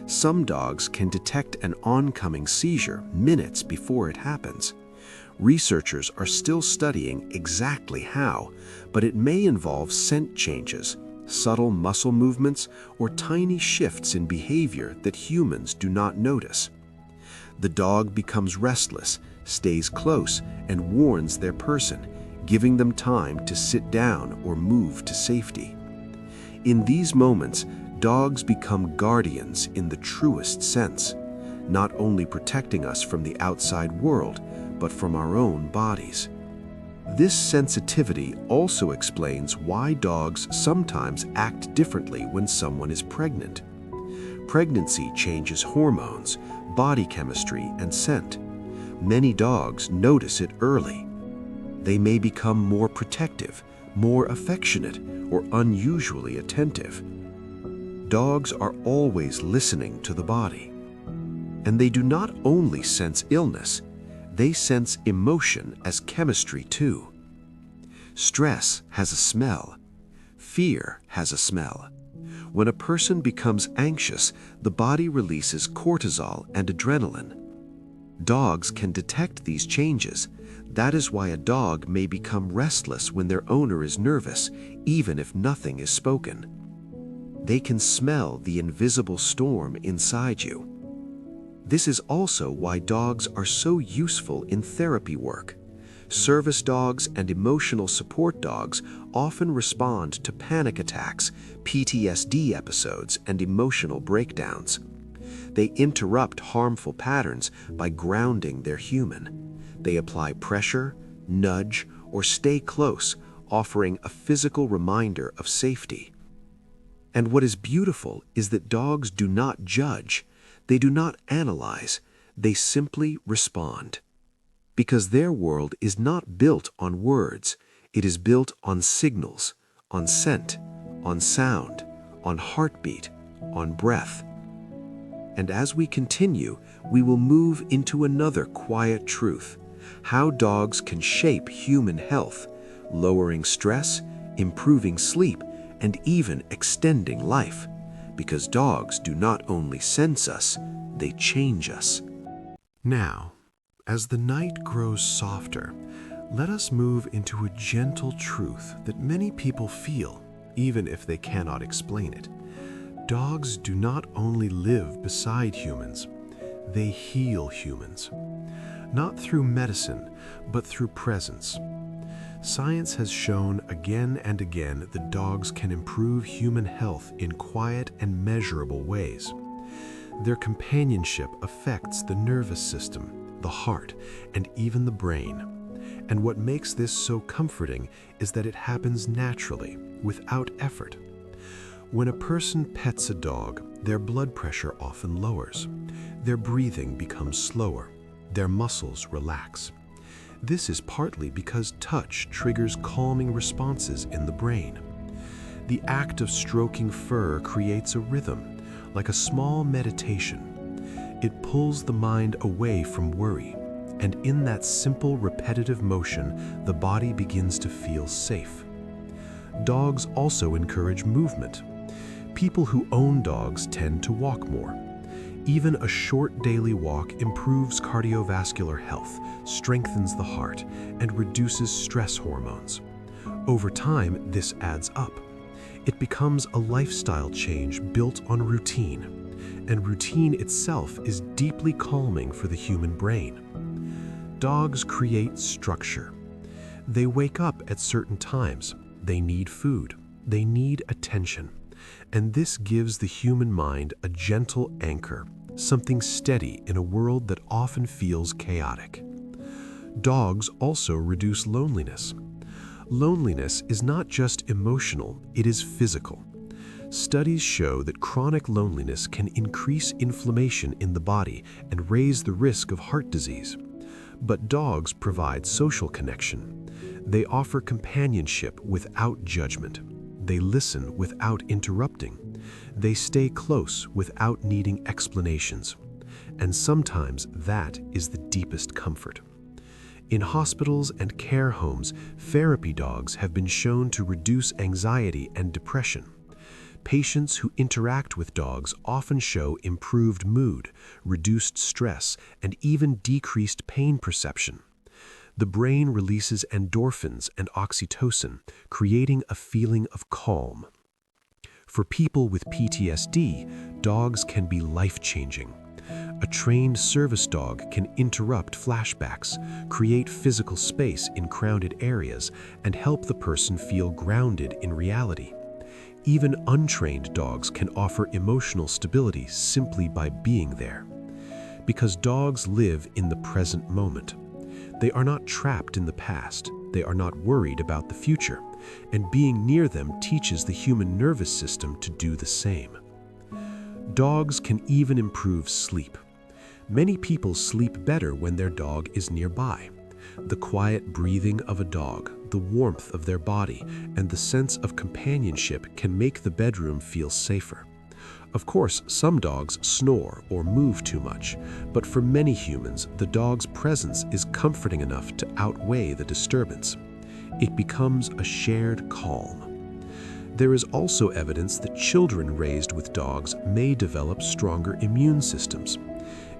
Some dogs can detect an oncoming seizure minutes before it happens. Researchers are still studying exactly how, but it may involve scent changes, subtle muscle movements, or tiny shifts in behavior that humans do not notice. The dog becomes restless, stays close, and warns their person, giving them time to sit down or move to safety. In these moments, dogs become guardians in the truest sense, not only protecting us from the outside world, but from our own bodies. This sensitivity also explains why dogs sometimes act differently when someone is pregnant. Pregnancy changes hormones, body chemistry, and scent. Many dogs notice it early. They may become more protective, more affectionate, or unusually attentive. Dogs are always listening to the body. And they do not only sense illness, they sense emotion as chemistry too. Stress has a smell. Fear has a smell. When a person becomes anxious, the body releases cortisol and adrenaline. Dogs can detect these changes. That is why a dog may become restless when their owner is nervous, even if nothing is spoken. They can smell the invisible storm inside you. This is also why dogs are so useful in therapy work. Service dogs and emotional support dogs often respond to panic attacks, PTSD episodes, and emotional breakdowns. They interrupt harmful patterns by grounding their human. They apply pressure, nudge, or stay close, offering a physical reminder of safety. And what is beautiful is that dogs do not judge. They do not analyze, they simply respond. because their world is not built on words. It is built on signals, on scent, on sound, on heartbeat, on breath. And as we continue, we will move into another quiet truth: how dogs can shape human health, lowering stress, improving sleep, and even extending life. Because dogs do not only sense us, they change us. Now, as the night grows softer, let us move into a gentle truth that many people feel, even if they cannot explain it. Dogs do not only live beside humans, they heal humans. Not through medicine, but through presence. Science has shown again and again that dogs can improve human health in quiet and measurable ways. Their companionship affects the nervous system, the heart, and even the brain. And what makes this so comforting is that it happens naturally, without effort. When a person pets a dog, their blood pressure often lowers. Their breathing becomes slower. Their muscles relax. This is partly because touch triggers calming responses in the brain. The act of stroking fur creates a rhythm, like a small meditation. It pulls the mind away from worry, and in that simple, repetitive motion, the body begins to feel safe. Dogs also encourage movement. People who own dogs tend to walk more. Even a short daily walk improves cardiovascular health, strengthens the heart, and reduces stress hormones. Over time, this adds up. It becomes a lifestyle change built on routine, and routine itself is deeply calming for the human brain. Dogs create structure. They wake up at certain times. They need food. They need attention. And this gives the human mind a gentle anchor, something steady in a world that often feels chaotic. Dogs also reduce loneliness. Loneliness is not just emotional, it is physical. Studies show that chronic loneliness can increase inflammation in the body and raise the risk of heart disease. But dogs provide social connection. They offer companionship without judgment. They listen without interrupting. They stay close without needing explanations. And sometimes that is the deepest comfort. In hospitals and care homes, therapy dogs have been shown to reduce anxiety and depression. Patients who interact with dogs often show improved mood, reduced stress, and even decreased pain perception. The brain releases endorphins and oxytocin, creating a feeling of calm. For people with PTSD, dogs can be life-changing. A trained service dog can interrupt flashbacks, create physical space in crowded areas, and help the person feel grounded in reality. Even untrained dogs can offer emotional stability simply by being there. Because dogs live in the present moment. They are not trapped in the past. They are not worried about the future. And being near them teaches the human nervous system to do the same. Dogs can even improve sleep. Many people sleep better when their dog is nearby. The quiet breathing of a dog, the warmth of their body, and the sense of companionship can make the bedroom feel safer. Of course, some dogs snore or move too much, but for many humans, the dog's presence is comforting enough to outweigh the disturbance. It becomes a shared calm. There is also evidence that children raised with dogs may develop stronger immune systems.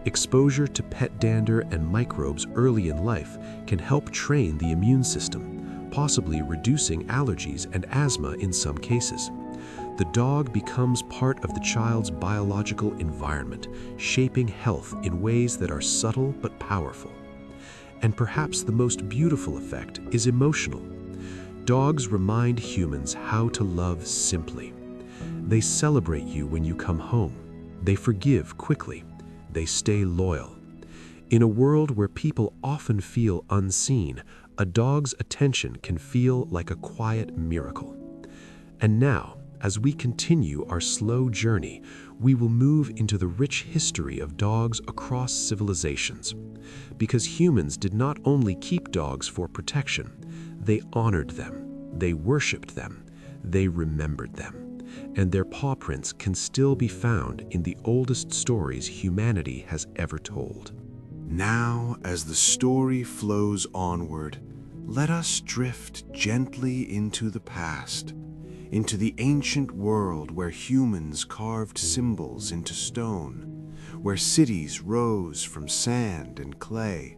Exposure to pet dander and microbes early in life can help train the immune system, possibly reducing allergies and asthma in some cases. The dog becomes part of the child's biological environment, shaping health in ways that are subtle but powerful. And perhaps the most beautiful effect is emotional. Dogs remind humans how to love simply. They celebrate you when you come home. They forgive quickly. They stay loyal. In a world where people often feel unseen, a dog's attention can feel like a quiet miracle. And now, as we continue our slow journey, we will move into the rich history of dogs across civilizations. Because humans did not only keep dogs for protection, they honored them, they worshipped them, they remembered them, and their paw prints can still be found in the oldest stories humanity has ever told. Now, as the story flows onward, let us drift gently into the past, into the ancient world where humans carved symbols into stone, where cities rose from sand and clay,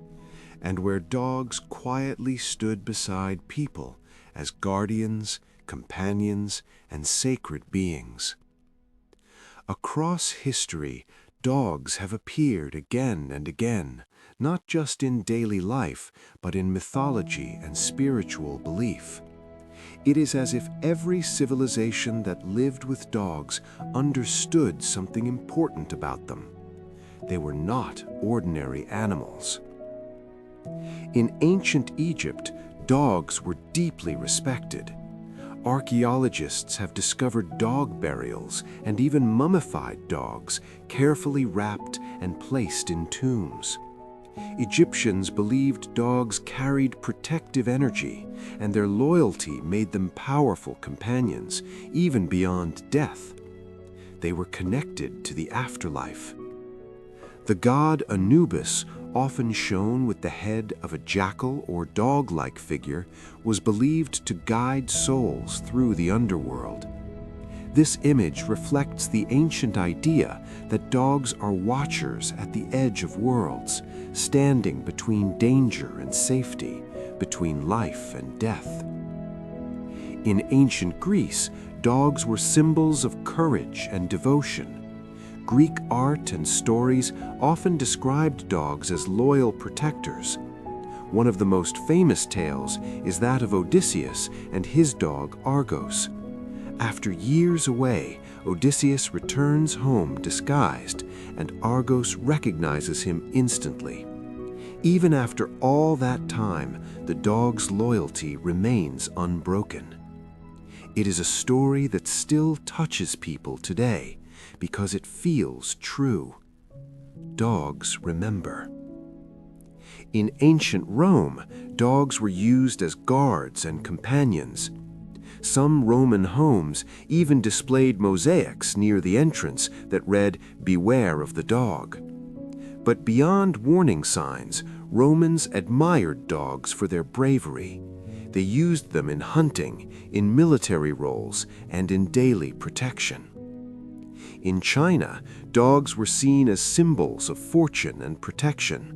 and where dogs quietly stood beside people as guardians, companions, and sacred beings. Across history, dogs have appeared again and again, not just in daily life, but in mythology and spiritual belief. It is as if every civilization that lived with dogs understood something important about them. They were not ordinary animals. In ancient Egypt, dogs were deeply respected. Archaeologists have discovered dog burials and even mummified dogs, carefully wrapped and placed in tombs. Egyptians believed dogs carried protective energy, and their loyalty made them powerful companions, even beyond death. They were connected to the afterlife. The god Anubis, often shown with the head of a jackal or dog-like figure, was believed to guide souls through the underworld. This image reflects the ancient idea that dogs are watchers at the edge of worlds, standing between danger and safety, between life and death. In ancient Greece, dogs were symbols of courage and devotion. Greek art and stories often described dogs as loyal protectors. One of the most famous tales is that of Odysseus and his dog Argos. After years away, Odysseus returns home disguised, and Argos recognizes him instantly. Even after all that time, the dog's loyalty remains unbroken. It is a story that still touches people today because it feels true. Dogs remember. In ancient Rome, dogs were used as guards and companions. Some Roman homes even displayed mosaics near the entrance that read, "Beware of the dog." But beyond warning signs, Romans admired dogs for their bravery. They used them in hunting, in military roles, and in daily protection. In China, dogs were seen as symbols of fortune and protection.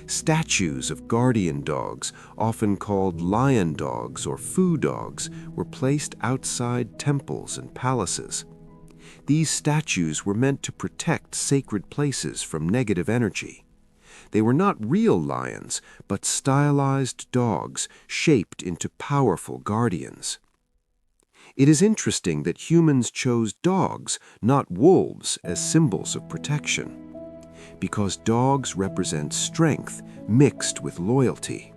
Statues of guardian dogs, often called lion dogs or fu dogs, were placed outside temples and palaces. These statues were meant to protect sacred places from negative energy. They were not real lions, but stylized dogs shaped into powerful guardians. It is interesting that humans chose dogs, not wolves, as symbols of protection, because dogs represent strength mixed with loyalty.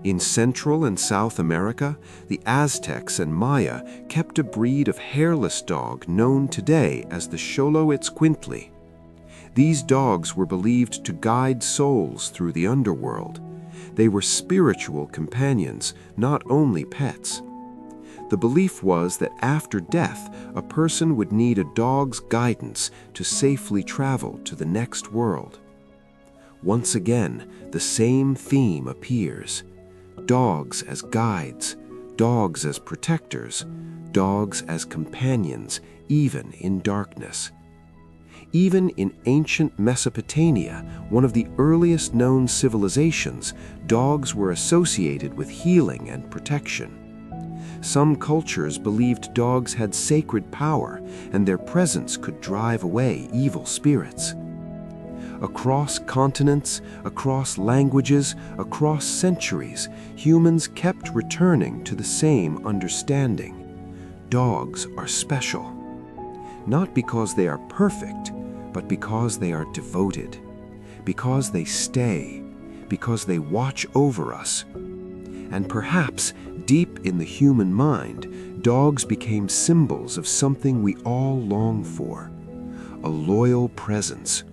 In Central and South America, the Aztecs and Maya kept a breed of hairless dog known today as the Xoloitzcuintli. These dogs were believed to guide souls through the underworld. They were spiritual companions, not only pets. The belief was that after death, a person would need a dog's guidance to safely travel to the next world. Once again, the same theme appears. Dogs as guides, dogs as protectors, dogs as companions, even in darkness. Even in ancient Mesopotamia, one of the earliest known civilizations, dogs were associated with healing and protection. Some cultures believed dogs had sacred power, and their presence could drive away evil spirits. Across continents, across languages, across centuries, humans kept returning to the same understanding. Dogs are special. Not because they are perfect, but because they are devoted, because they stay, because they watch over us. And perhaps, deep in the human mind, dogs became symbols of something we all long for: a loyal presence,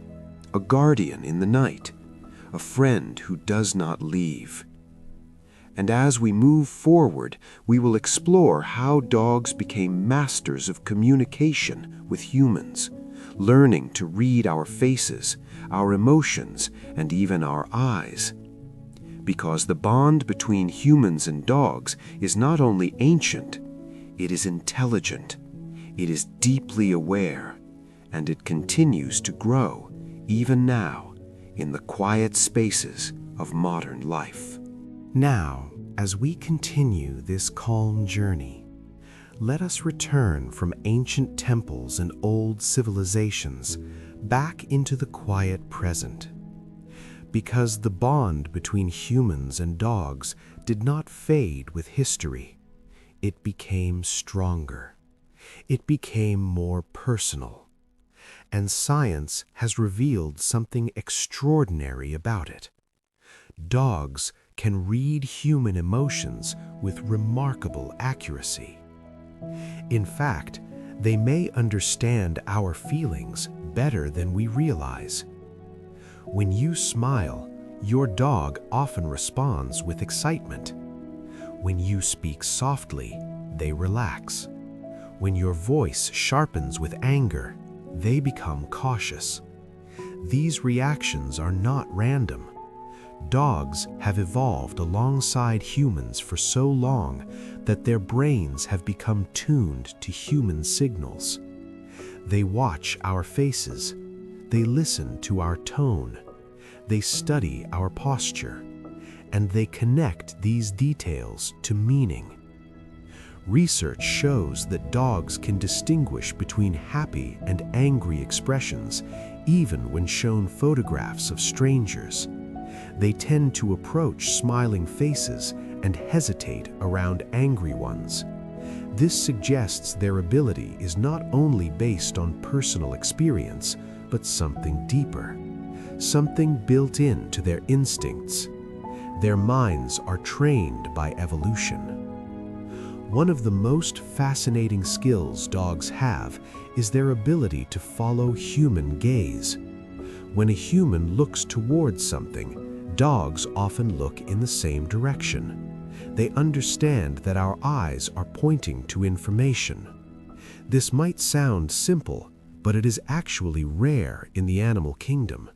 a guardian in the night, a friend who does not leave. And as we move forward, we will explore how dogs became masters of communication with humans, learning to read our faces, our emotions, and even our eyes. Because the bond between humans and dogs is not only ancient, it is intelligent, it is deeply aware, and it continues to grow, even now, in the quiet spaces of modern life. Now, as we continue this calm journey, let us return from ancient temples and old civilizations back into the quiet present. Because the bond between humans and dogs did not fade with history, it became stronger. It became more personal. And science has revealed something extraordinary about it. Dogs can read human emotions with remarkable accuracy. In fact, they may understand our feelings better than we realize. When you smile, your dog often responds with excitement. When you speak softly, they relax. When your voice sharpens with anger, they become cautious. These reactions are not random. Dogs have evolved alongside humans for so long that their brains have become tuned to human signals. They watch our faces. They listen to our tone. They study our posture. And they connect these details to meaning. Research shows that dogs can distinguish between happy and angry expressions, even when shown photographs of strangers. They tend to approach smiling faces and hesitate around angry ones. This suggests their ability is not only based on personal experience, but something deeper, something built into their instincts. Their minds are trained by evolution. One of the most fascinating skills dogs have is their ability to follow human gaze. When a human looks towards something, dogs often look in the same direction. They understand that our eyes are pointing to information. This might sound simple, but it is actually rare in the animal kingdom.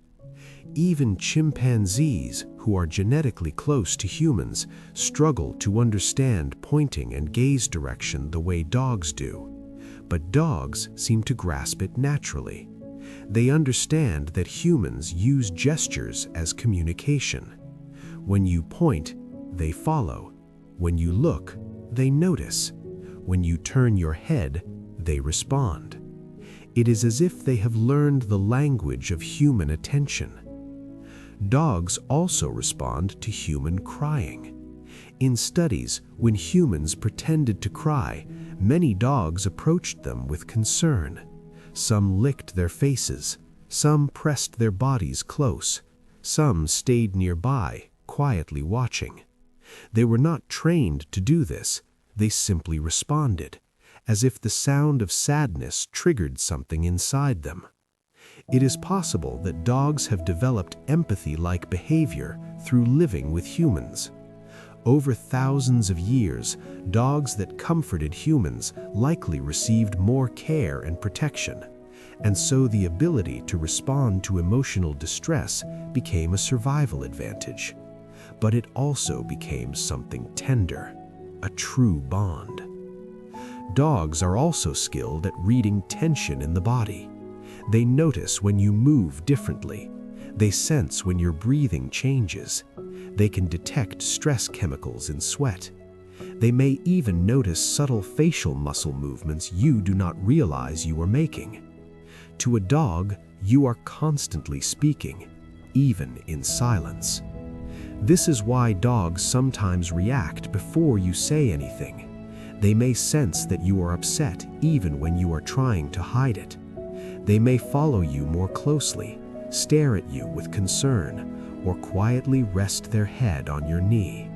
Even chimpanzees, who are genetically close to humans, struggle to understand pointing and gaze direction the way dogs do. But dogs seem to grasp it naturally. They understand that humans use gestures as communication. When you point, they follow. When you look, they notice. When you turn your head, they respond. It is as if they have learned the language of human attention. Dogs also respond to human crying. In studies, when humans pretended to cry, many dogs approached them with concern. Some licked their faces, some pressed their bodies close, some stayed nearby, quietly watching. They were not trained to do this, they simply responded, as if the sound of sadness triggered something inside them. It is possible that dogs have developed empathy-like behavior through living with humans. Over thousands of years, dogs that comforted humans likely received more care and protection, and so the ability to respond to emotional distress became a survival advantage. But it also became something tender, a true bond. Dogs are also skilled at reading tension in the body. They notice when you move differently. They sense when your breathing changes. They can detect stress chemicals in sweat. They may even notice subtle facial muscle movements you do not realize you are making. To a dog, you are constantly speaking, even in silence. This is why dogs sometimes react before you say anything. They may sense that you are upset even when you are trying to hide it. They may follow you more closely, stare at you with concern, or quietly rest their head on your knee.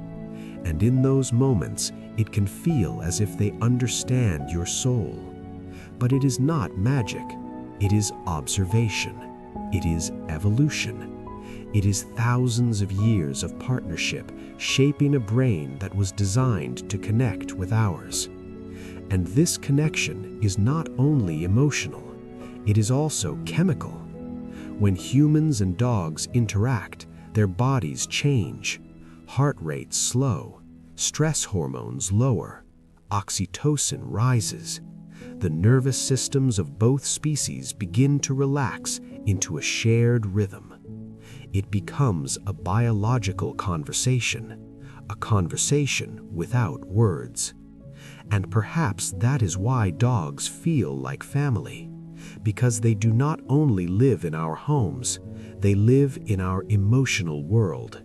And in those moments, it can feel as if they understand your soul. But it is not magic. It is observation. It is evolution. It is thousands of years of partnership shaping a brain that was designed to connect with ours. And this connection is not only emotional, it is also chemical. When humans and dogs interact, their bodies change. Heart rates slow, stress hormones lower, oxytocin rises. The nervous systems of both species begin to relax into a shared rhythm. It becomes a biological conversation, a conversation without words. And perhaps that is why dogs feel like family, because they do not only live in our homes, they live in our emotional world.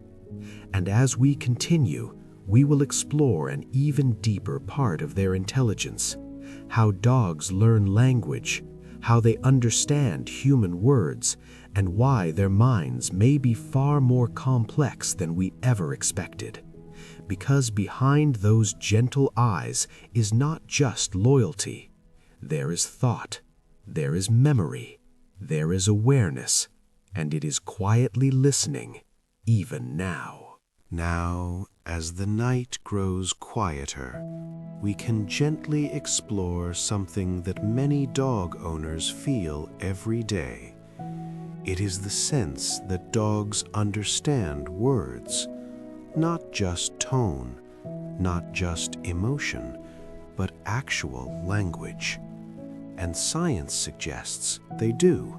And as we continue, we will explore an even deeper part of their intelligence, how dogs learn language, how they understand human words, and why their minds may be far more complex than we ever expected. Because behind those gentle eyes is not just loyalty. There is thought, there is memory, there is awareness, and it is quietly listening, even now. Now, as the night grows quieter, we can gently explore something that many dog owners feel every day. It is the sense that dogs understand words, not just tone, not just emotion, but actual language. And science suggests they do.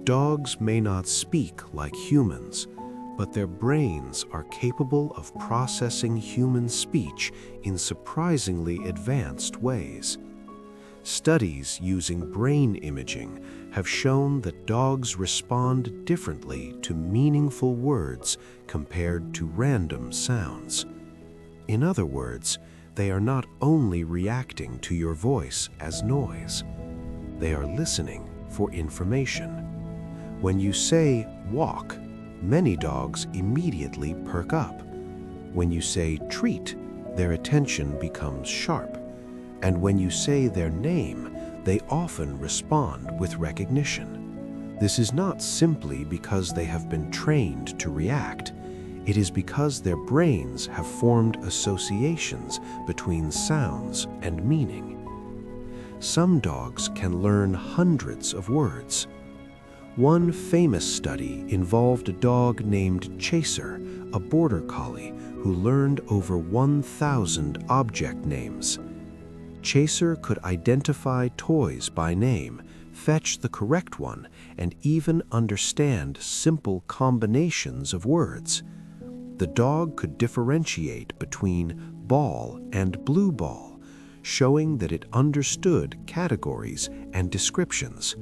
Dogs may not speak like humans, but their brains are capable of processing human speech in surprisingly advanced ways. Studies using brain imaging have shown that dogs respond differently to meaningful words compared to random sounds. In other words, they are not only reacting to your voice as noise, they are listening for information. When you say walk, many dogs immediately perk up. When you say treat, their attention becomes sharp. And when you say their name, they often respond with recognition. This is not simply because they have been trained to react. It is because their brains have formed associations between sounds and meaning. Some dogs can learn hundreds of words. One famous study involved a dog named Chaser, a border collie who learned over 1,000 object names. Chaser could identify toys by name, fetch the correct one, and even understand simple combinations of words. The dog could differentiate between ball and blue ball, showing that it understood categories and descriptions.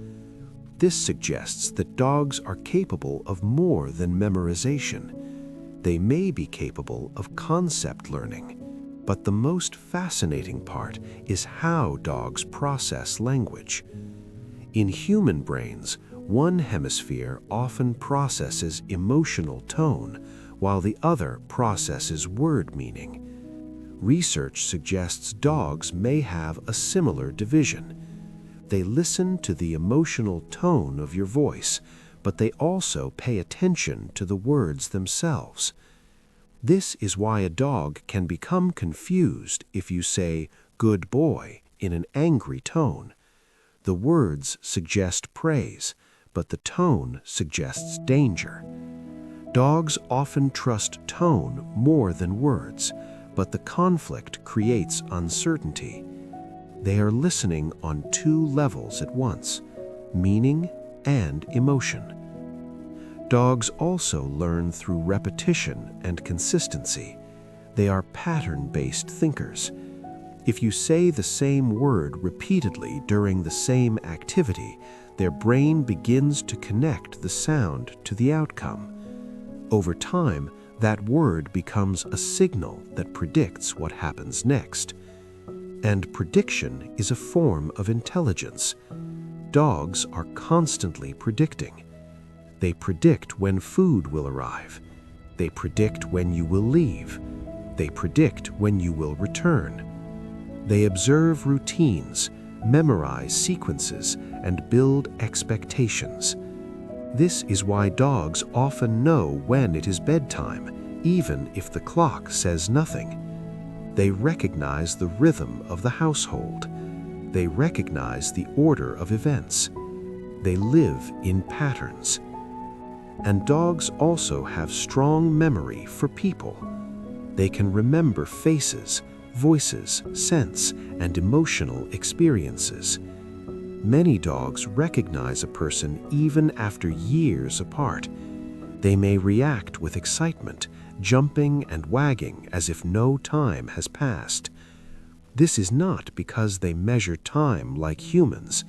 This suggests that dogs are capable of more than memorization. They may be capable of concept learning. But the most fascinating part is how dogs process language. In human brains, one hemisphere often processes emotional tone, while the other processes word meaning. Research suggests dogs may have a similar division. They listen to the emotional tone of your voice, but they also pay attention to the words themselves. This is why a dog can become confused if you say, "good boy," in an angry tone. The words suggest praise, but the tone suggests danger. Dogs often trust tone more than words, but the conflict creates uncertainty. They are listening on two levels at once, meaning and emotion. Dogs also learn through repetition and consistency. They are pattern-based thinkers. If you say the same word repeatedly during the same activity, their brain begins to connect the sound to the outcome. Over time, that word becomes a signal that predicts what happens next. And prediction is a form of intelligence. Dogs are constantly predicting. They predict when food will arrive. They predict when you will leave. They predict when you will return. They observe routines. memorize sequences, and build expectations. This is why dogs often know when it is bedtime, even if the clock says nothing. They recognize the rhythm of the household. They recognize the order of events. They live in patterns. And dogs also have strong memory for people. They can remember faces, voices, scents, and emotional experiences. Many dogs recognize a person even after years apart. They may react with excitement, jumping and wagging as if no time has passed. This is not because they measure time like humans.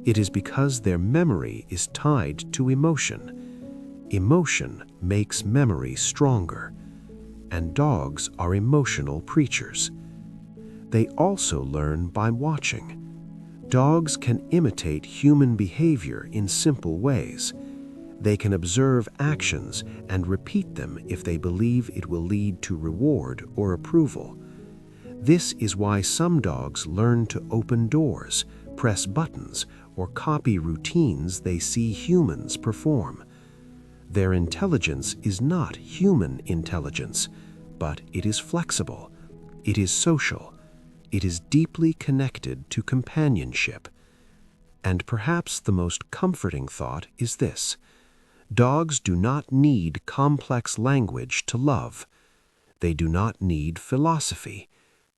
It is because their memory is tied to emotion. Emotion makes memory stronger, and dogs are emotional creatures. They also learn by watching. Dogs can imitate human behavior in simple ways. They can observe actions and repeat them if they believe it will lead to reward or approval. This is why some dogs learn to open doors, press buttons, or copy routines they see humans perform. Their intelligence is not human intelligence, but it is flexible, it is social, it is deeply connected to companionship. And perhaps the most comforting thought is this: dogs do not need complex language to love. They do not need philosophy.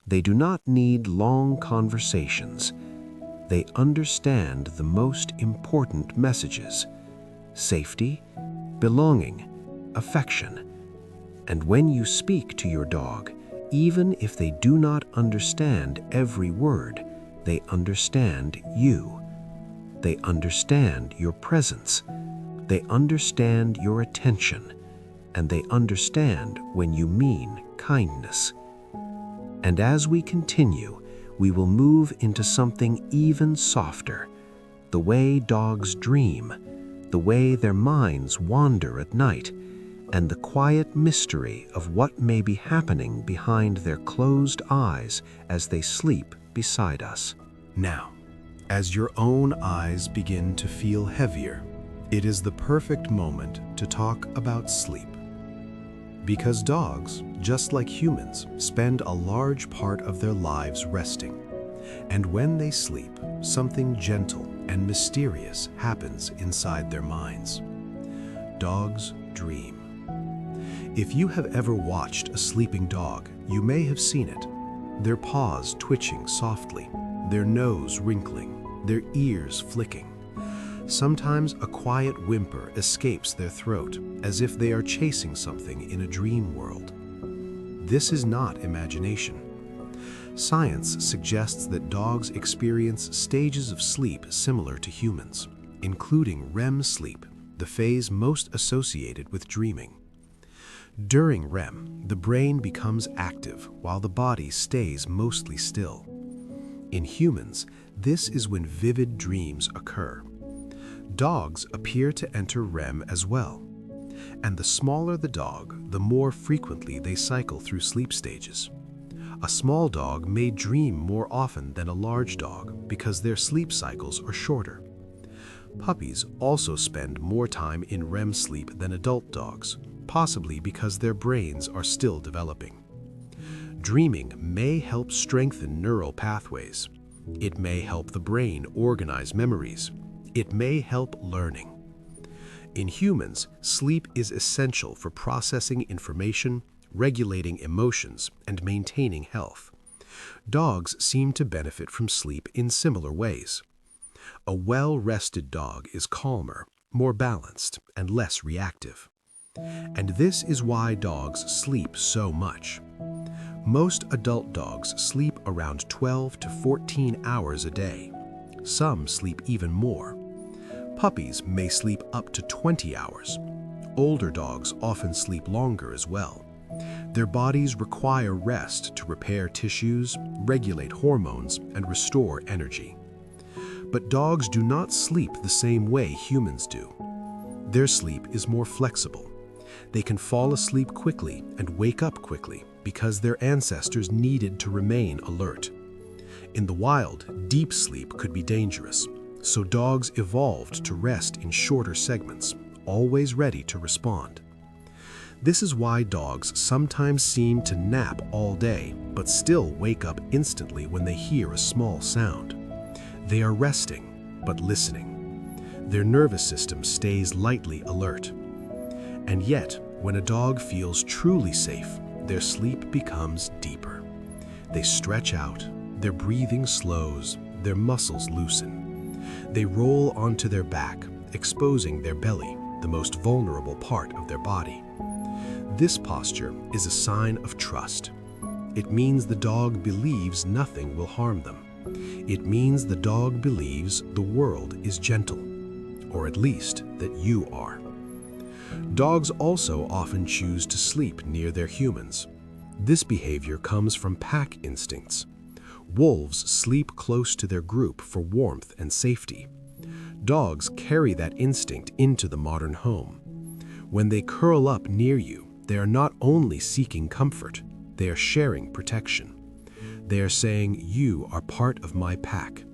They do not need long conversations. They understand the most important messages: safety, belonging, affection. And when you speak to your dog, even if they do not understand every word, they understand you. They understand your presence. They understand your attention. And they understand when you mean kindness. And as we continue, we will move into something even softer: the way dogs dream, the way their minds wander at night, and the quiet mystery of what may be happening behind their closed eyes as they sleep beside us. Now, as your own eyes begin to feel heavier, it is the perfect moment to talk about sleep. Because dogs, just like humans, spend a large part of their lives resting. And when they sleep, something gentle and mysterious happens inside their minds. Dogs dream. If you have ever watched a sleeping dog, you may have seen it. Their paws twitching softly, their nose wrinkling, their ears flicking. Sometimes a quiet whimper escapes their throat, as if they are chasing something in a dream world. This is not imagination. Science suggests that dogs experience stages of sleep similar to humans, including REM sleep, the phase most associated with dreaming. During REM, the brain becomes active while the body stays mostly still. In humans, this is when vivid dreams occur. Dogs appear to enter REM as well. And the smaller the dog, the more frequently they cycle through sleep stages. A small dog may dream more often than a large dog because their sleep cycles are shorter. Puppies also spend more time in REM sleep than adult dogs, possibly because their brains are still developing. Dreaming may help strengthen neural pathways. It may help the brain organize memories. It may help learning. In humans, sleep is essential for processing information, regulating emotions, and maintaining health. Dogs seem to benefit from sleep in similar ways. A well-rested dog is calmer, more balanced, and less reactive. And this is why dogs sleep so much. Most adult dogs sleep around 12 to 14 hours a day. Some sleep even more. Puppies may sleep up to 20 hours. Older dogs often sleep longer as well. Their bodies require rest to repair tissues, regulate hormones, and restore energy. But dogs do not sleep the same way humans do. Their sleep is more flexible. They can fall asleep quickly and wake up quickly because their ancestors needed to remain alert. In the wild, deep sleep could be dangerous, so dogs evolved to rest in shorter segments, always ready to respond. This is why dogs sometimes seem to nap all day, but still wake up instantly when they hear a small sound. They are resting, but listening. Their nervous system stays lightly alert. And yet, when a dog feels truly safe, their sleep becomes deeper. They stretch out, their breathing slows, their muscles loosen. They roll onto their back, exposing their belly, the most vulnerable part of their body. This posture is a sign of trust. It means the dog believes nothing will harm them. It means the dog believes the world is gentle, or at least that you are. Dogs also often choose to sleep near their humans. This behavior comes from pack instincts. Wolves sleep close to their group for warmth and safety. Dogs carry that instinct into the modern home. When they curl up near you, they are not only seeking comfort, they are sharing protection. They are saying, "You are part of my pack."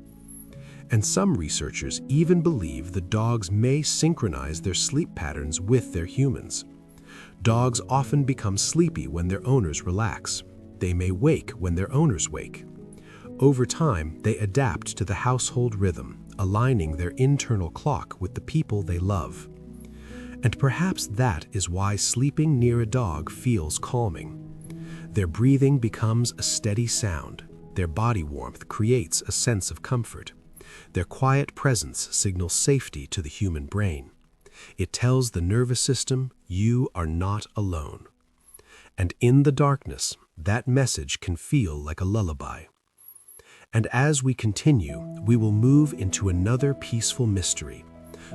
And some researchers even believe the dogs may synchronize their sleep patterns with their humans. Dogs often become sleepy when their owners relax. They may wake when their owners wake. Over time, they adapt to the household rhythm, aligning their internal clock with the people they love. And perhaps that is why sleeping near a dog feels calming. Their breathing becomes a steady sound. Their body warmth creates a sense of comfort. Their quiet presence signals safety to the human brain. It tells the nervous system, you are not alone. And in the darkness, that message can feel like a lullaby. And as we continue, we will move into another peaceful mystery,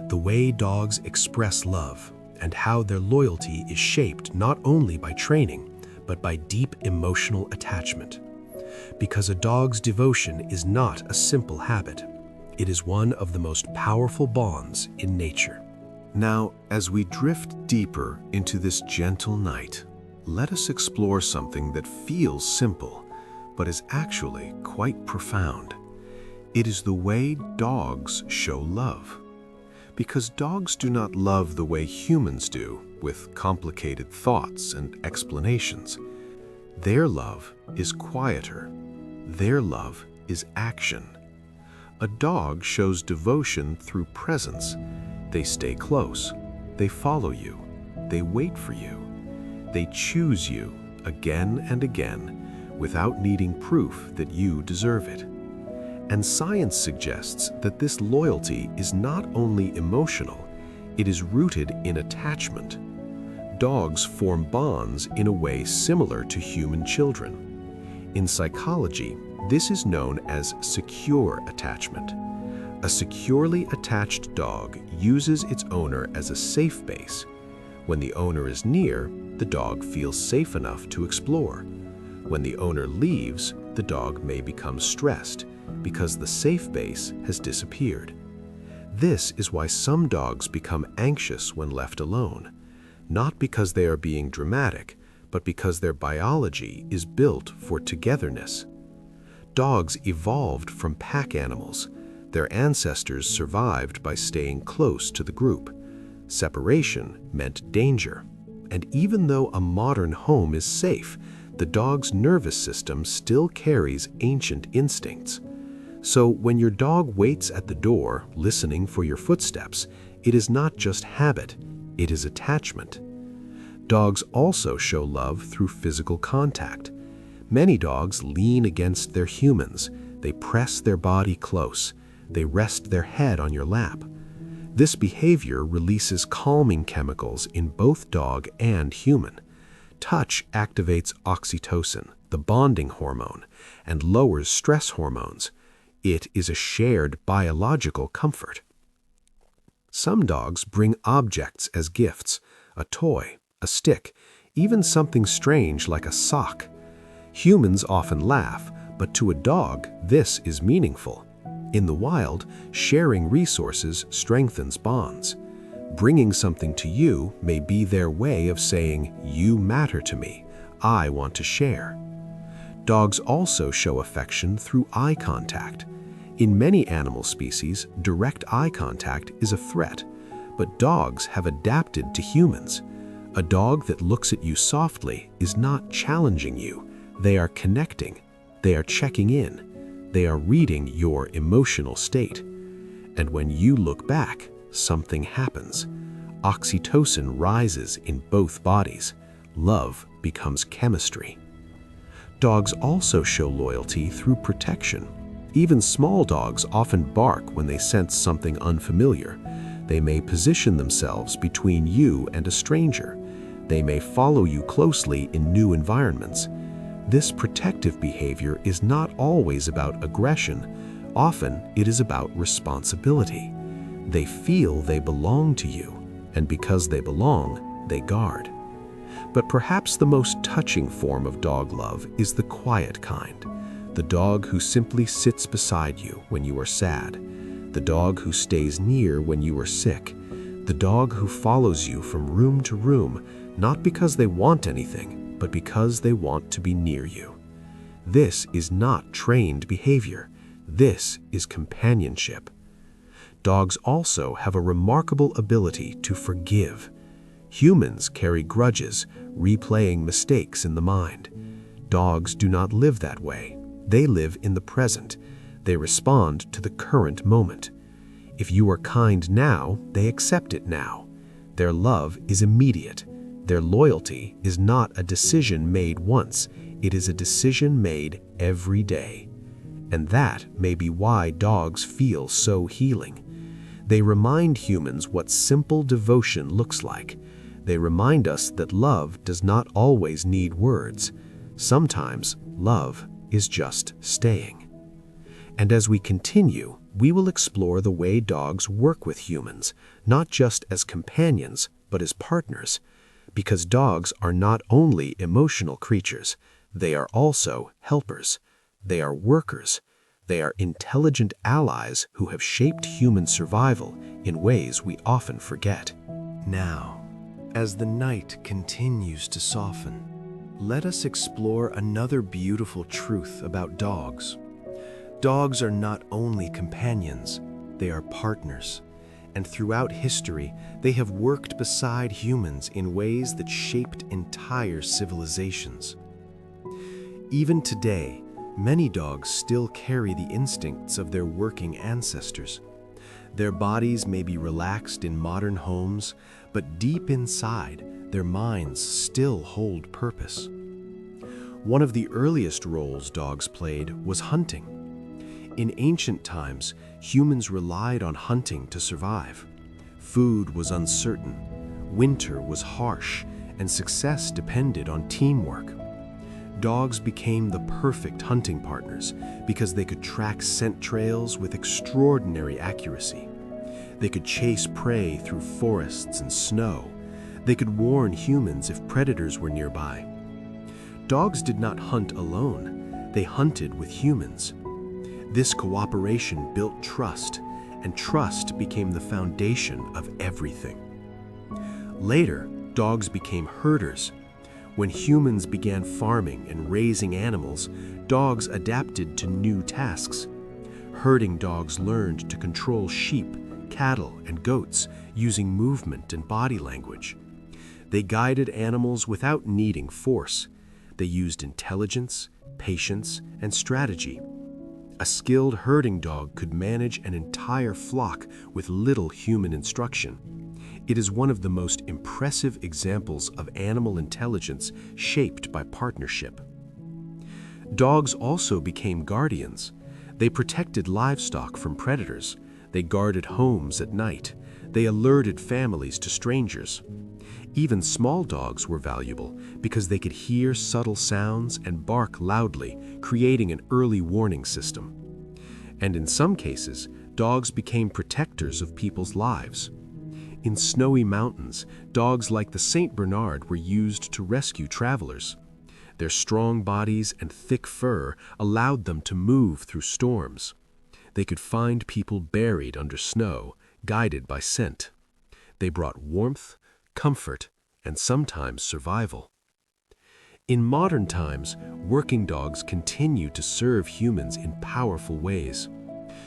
the way dogs express love, and how their loyalty is shaped not only by training, but by deep emotional attachment. Because a dog's devotion is not a simple habit. It is one of the most powerful bonds in nature. Now, as we drift deeper into this gentle night, let us explore something that feels simple, but is actually quite profound. It is the way dogs show love. Because dogs do not love the way humans do, with complicated thoughts and explanations. Their love is quieter. Their love is action. A dog shows devotion through presence. They stay close. They follow you. They wait for you. They choose you again and again without needing proof that you deserve it. And science suggests that this loyalty is not only emotional, it is rooted in attachment. Dogs form bonds in a way similar to human children. In psychology, this is known as secure attachment. A securely attached dog uses its owner as a safe base. When the owner is near, the dog feels safe enough to explore. When the owner leaves, the dog may become stressed because the safe base has disappeared. This is why some dogs become anxious when left alone, not because they are being dramatic, but because their biology is built for togetherness. Dogs evolved from pack animals. Their ancestors survived by staying close to the group. Separation meant danger. And even though a modern home is safe, the dog's nervous system still carries ancient instincts. So when your dog waits at the door, listening for your footsteps, it is not just habit, it is attachment. Dogs also show love through physical contact. Many dogs lean against their humans. They press their body close. They rest their head on your lap. This behavior releases calming chemicals in both dog and human. Touch activates oxytocin, the bonding hormone, and lowers stress hormones. It is a shared biological comfort. Some dogs bring objects as gifts, a toy, a stick, even something strange like a sock. Humans often laugh, but to a dog, this is meaningful. In the wild, sharing resources strengthens bonds. Bringing something to you may be their way of saying, "You matter to me. I want to share." Dogs also show affection through eye contact. In many animal species, direct eye contact is a threat, but dogs have adapted to humans. A dog that looks at you softly is not challenging you. They are connecting. They are checking in. They are reading your emotional state. And when you look back, something happens. Oxytocin rises in both bodies. Love becomes chemistry. Dogs also show loyalty through protection. Even small dogs often bark when they sense something unfamiliar. They may position themselves between you and a stranger. They may follow you closely in new environments. This protective behavior is not always about aggression. Often it is about responsibility. They feel they belong to you, and because they belong, they guard. But perhaps the most touching form of dog love is the quiet kind. The dog who simply sits beside you when you are sad. The dog who stays near when you are sick. The dog who follows you from room to room, not because they want anything, but because they want to be near you. This is not trained behavior. This is companionship. Dogs also have a remarkable ability to forgive. Humans carry grudges, replaying mistakes in the mind. Dogs do not live that way. They live in the present. They respond to the current moment. If you are kind now, they accept it now. Their love is immediate. Their loyalty is not a decision made once. It is a decision made every day. And that may be why dogs feel so healing. They remind humans what simple devotion looks like. They remind us that love does not always need words. Sometimes love is just staying. And as we continue, we will explore the way dogs work with humans, not just as companions, but as partners. Because dogs are not only emotional creatures, they are also helpers. They are workers. They are intelligent allies who have shaped human survival in ways we often forget. Now, as the night continues to soften, let us explore another beautiful truth about dogs. Dogs are not only companions, they are partners. And throughout history, they have worked beside humans in ways that shaped entire civilizations. Even today, many dogs still carry the instincts of their working ancestors. Their bodies may be relaxed in modern homes, but deep inside, their minds still hold purpose. One of the earliest roles dogs played was hunting. In ancient times, humans relied on hunting to survive. Food was uncertain, winter was harsh, and success depended on teamwork. Dogs became the perfect hunting partners because they could track scent trails with extraordinary accuracy. They could chase prey through forests and snow. They could warn humans if predators were nearby. Dogs did not hunt alone. They hunted with humans. This cooperation built trust, and trust became the foundation of everything. Later, dogs became herders. When humans began farming and raising animals, dogs adapted to new tasks. Herding dogs learned to control sheep, cattle, and goats using movement and body language. They guided animals without needing force. They used intelligence, patience, and strategy. A skilled herding dog could manage an entire flock with little human instruction. It is one of the most impressive examples of animal intelligence shaped by partnership. Dogs also became guardians. They protected livestock from predators. They guarded homes at night. They alerted families to strangers. Even small dogs were valuable because they could hear subtle sounds and bark loudly, creating an early warning system. And in some cases, dogs became protectors of people's lives. In snowy mountains, dogs like the Saint Bernard were used to rescue travelers. Their strong bodies and thick fur allowed them to move through storms. They could find people buried under snow, guided by scent. They brought warmth, comfort, and sometimes survival. In modern times, working dogs continue to serve humans in powerful ways.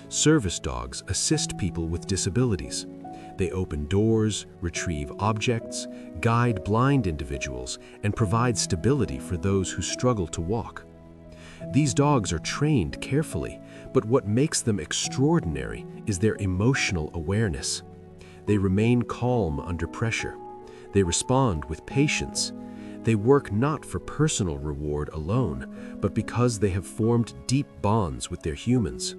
Service dogs assist people with disabilities. They open doors, retrieve objects, guide blind individuals, and provide stability for those who struggle to walk. These dogs are trained carefully, but what makes them extraordinary is their emotional awareness. They remain calm under pressure. They respond with patience. They work not for personal reward alone, but because they have formed deep bonds with their humans.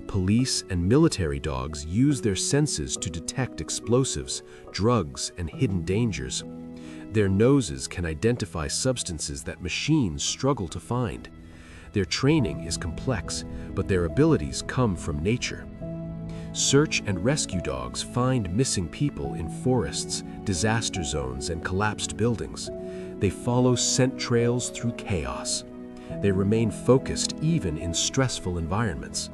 Police and military dogs use their senses to detect explosives, drugs, and hidden dangers. Their noses can identify substances that machines struggle to find. Their training is complex, but their abilities come from nature. Search and rescue dogs find missing people in forests, disaster zones, and collapsed buildings. They follow scent trails through chaos. They remain focused even in stressful environments.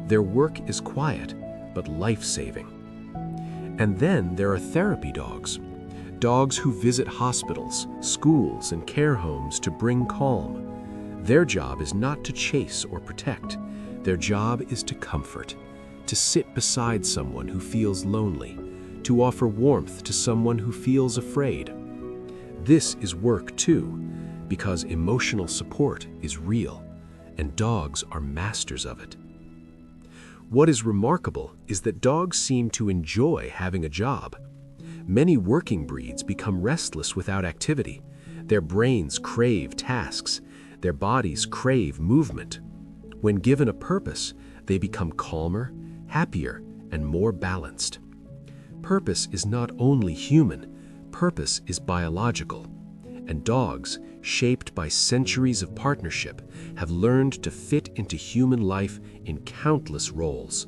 Their work is quiet, but life-saving. And then there are therapy dogs. Dogs who visit hospitals, schools, and care homes to bring calm. Their job is not to chase or protect. Their job is to comfort, to sit beside someone who feels lonely, to offer warmth to someone who feels afraid. This is work too, because emotional support is real, and dogs are masters of it. What is remarkable is that dogs seem to enjoy having a job. Many working breeds become restless without activity. Their brains crave tasks. Their bodies crave movement. When given a purpose, they become calmer, happier, and more balanced. Purpose is not only human, purpose is biological. And dogs, shaped by centuries of partnership, have learned to fit into human life in countless roles.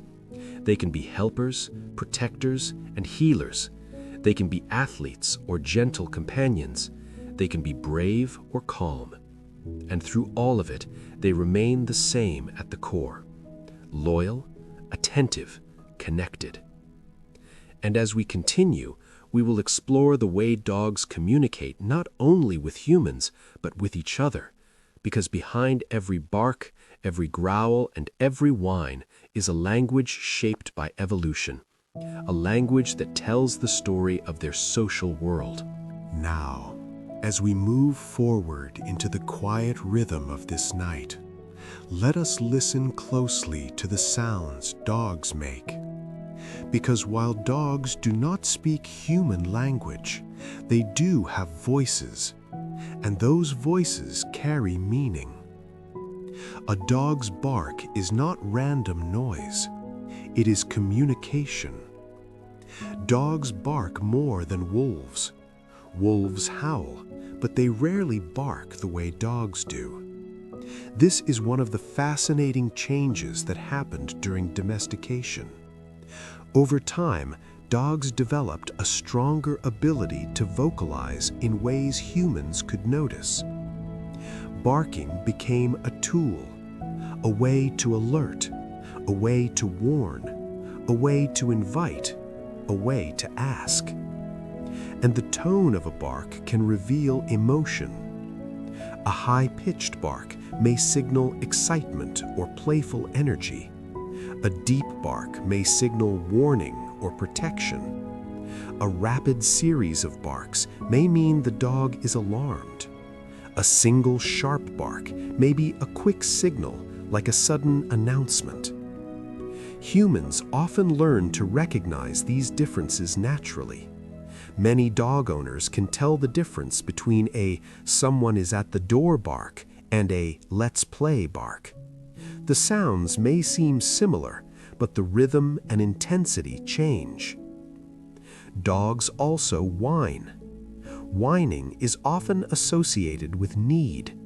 They can be helpers, protectors, and healers. They can be athletes or gentle companions. They can be brave or calm. And through all of it, they remain the same at the core: loyal, attentive, connected. And as we continue, we will explore the way dogs communicate not only with humans, but with each other, because behind every bark, every growl, and every whine is a language shaped by evolution, a language that tells the story of their social world. Now, as we move forward into the quiet rhythm of this night, let us listen closely to the sounds dogs make. Because while dogs do not speak human language, they do have voices, and those voices carry meaning. A dog's bark is not random noise, it is communication. Dogs bark more than wolves. Wolves howl, but they rarely bark the way dogs do. This is one of the fascinating changes that happened during domestication. Over time, dogs developed a stronger ability to vocalize in ways humans could notice. Barking became a tool, a way to alert, a way to warn, a way to invite, a way to ask. And the tone of a bark can reveal emotion. A high-pitched bark may signal excitement or playful energy. A deep bark may signal warning or protection. A rapid series of barks may mean the dog is alarmed. A single sharp bark may be a quick signal, like a sudden announcement. Humans often learn to recognize these differences naturally. Many dog owners can tell the difference between a "someone is at the door" bark and a "let's play" bark. The sounds may seem similar, but the rhythm and intensity change. Dogs also whine. Whining is often associated with need.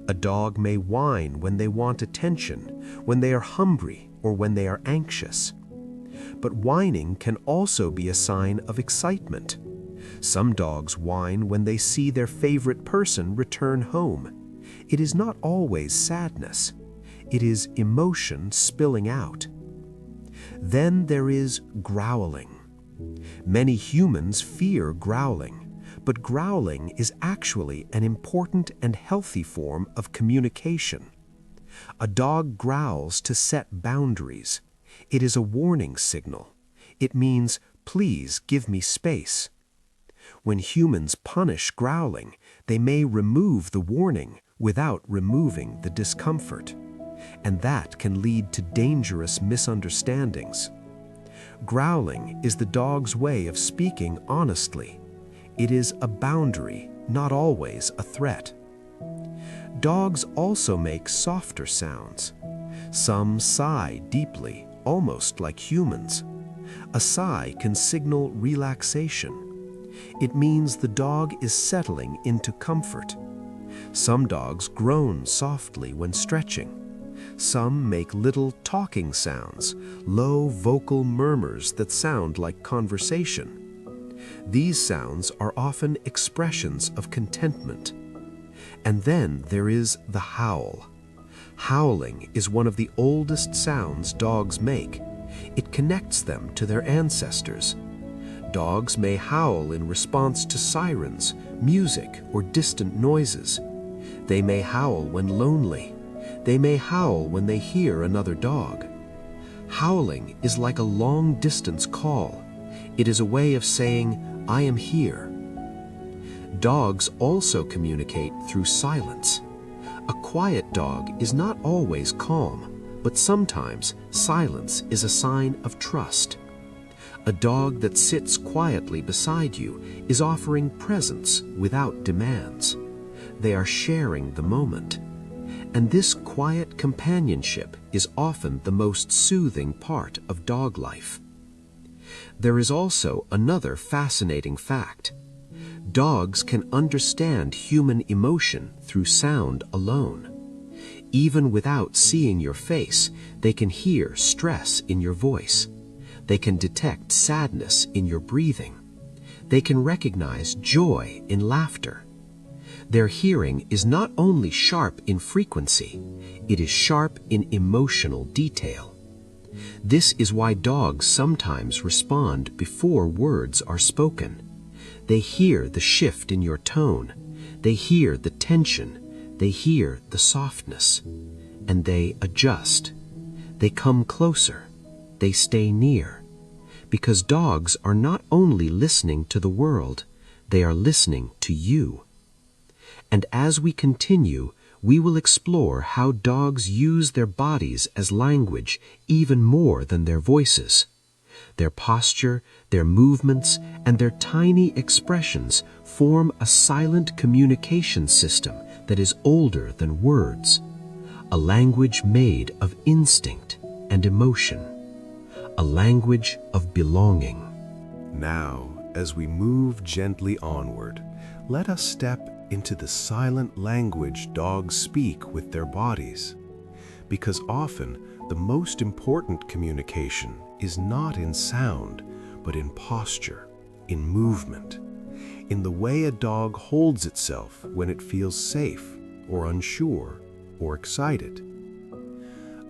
A dog may whine when they want attention, when they are hungry, or when they are anxious. But whining can also be a sign of excitement. Some dogs whine when they see their favorite person return home. It is not always sadness. It is emotion spilling out. Then there is growling. Many humans fear growling, but growling is actually an important and healthy form of communication. A dog growls to set boundaries. It is a warning signal. It means, "Please give me space." When humans punish growling, they may remove the warning without removing the discomfort, and that can lead to dangerous misunderstandings. Growling is the dog's way of speaking honestly. It is a boundary, not always a threat. Dogs also make softer sounds. Some sigh deeply, almost like humans. A sigh can signal relaxation. It means the dog is settling into comfort. Some dogs groan softly when stretching. Some make little talking sounds, low vocal murmurs that sound like conversation. These sounds are often expressions of contentment. And then there is the howl. Howling is one of the oldest sounds dogs make. It connects them to their ancestors. Dogs may howl in response to sirens, music, or distant noises. They may howl when lonely. They may howl when they hear another dog. Howling is like a long-distance call. It is a way of saying, "I am here." Dogs also communicate through silence. A quiet dog is not always calm, but sometimes silence is a sign of trust. A dog that sits quietly beside you is offering presence without demands. They are sharing the moment. And this quiet companionship is often the most soothing part of dog life. There is also another fascinating fact. Dogs can understand human emotion through sound alone. Even without seeing your face, they can hear stress in your voice. They can detect sadness in your breathing. They can recognize joy in laughter. Their hearing is not only sharp in frequency, it is sharp in emotional detail. This is why dogs sometimes respond before words are spoken. They hear the shift in your tone. They hear the tension. They hear the softness. And they adjust. They come closer. They stay near. Because dogs are not only listening to the world, they are listening to you. And as we continue, we will explore how dogs use their bodies as language even more than their voices. Their posture, their movements, and their tiny expressions form a silent communication system that is older than words, a language made of instinct and emotion, a language of belonging. Now, as we move gently onward, let us step into the silent language dogs speak with their bodies. Because often, the most important communication is not in sound, but in posture, in movement, in the way a dog holds itself when it feels safe or unsure or excited.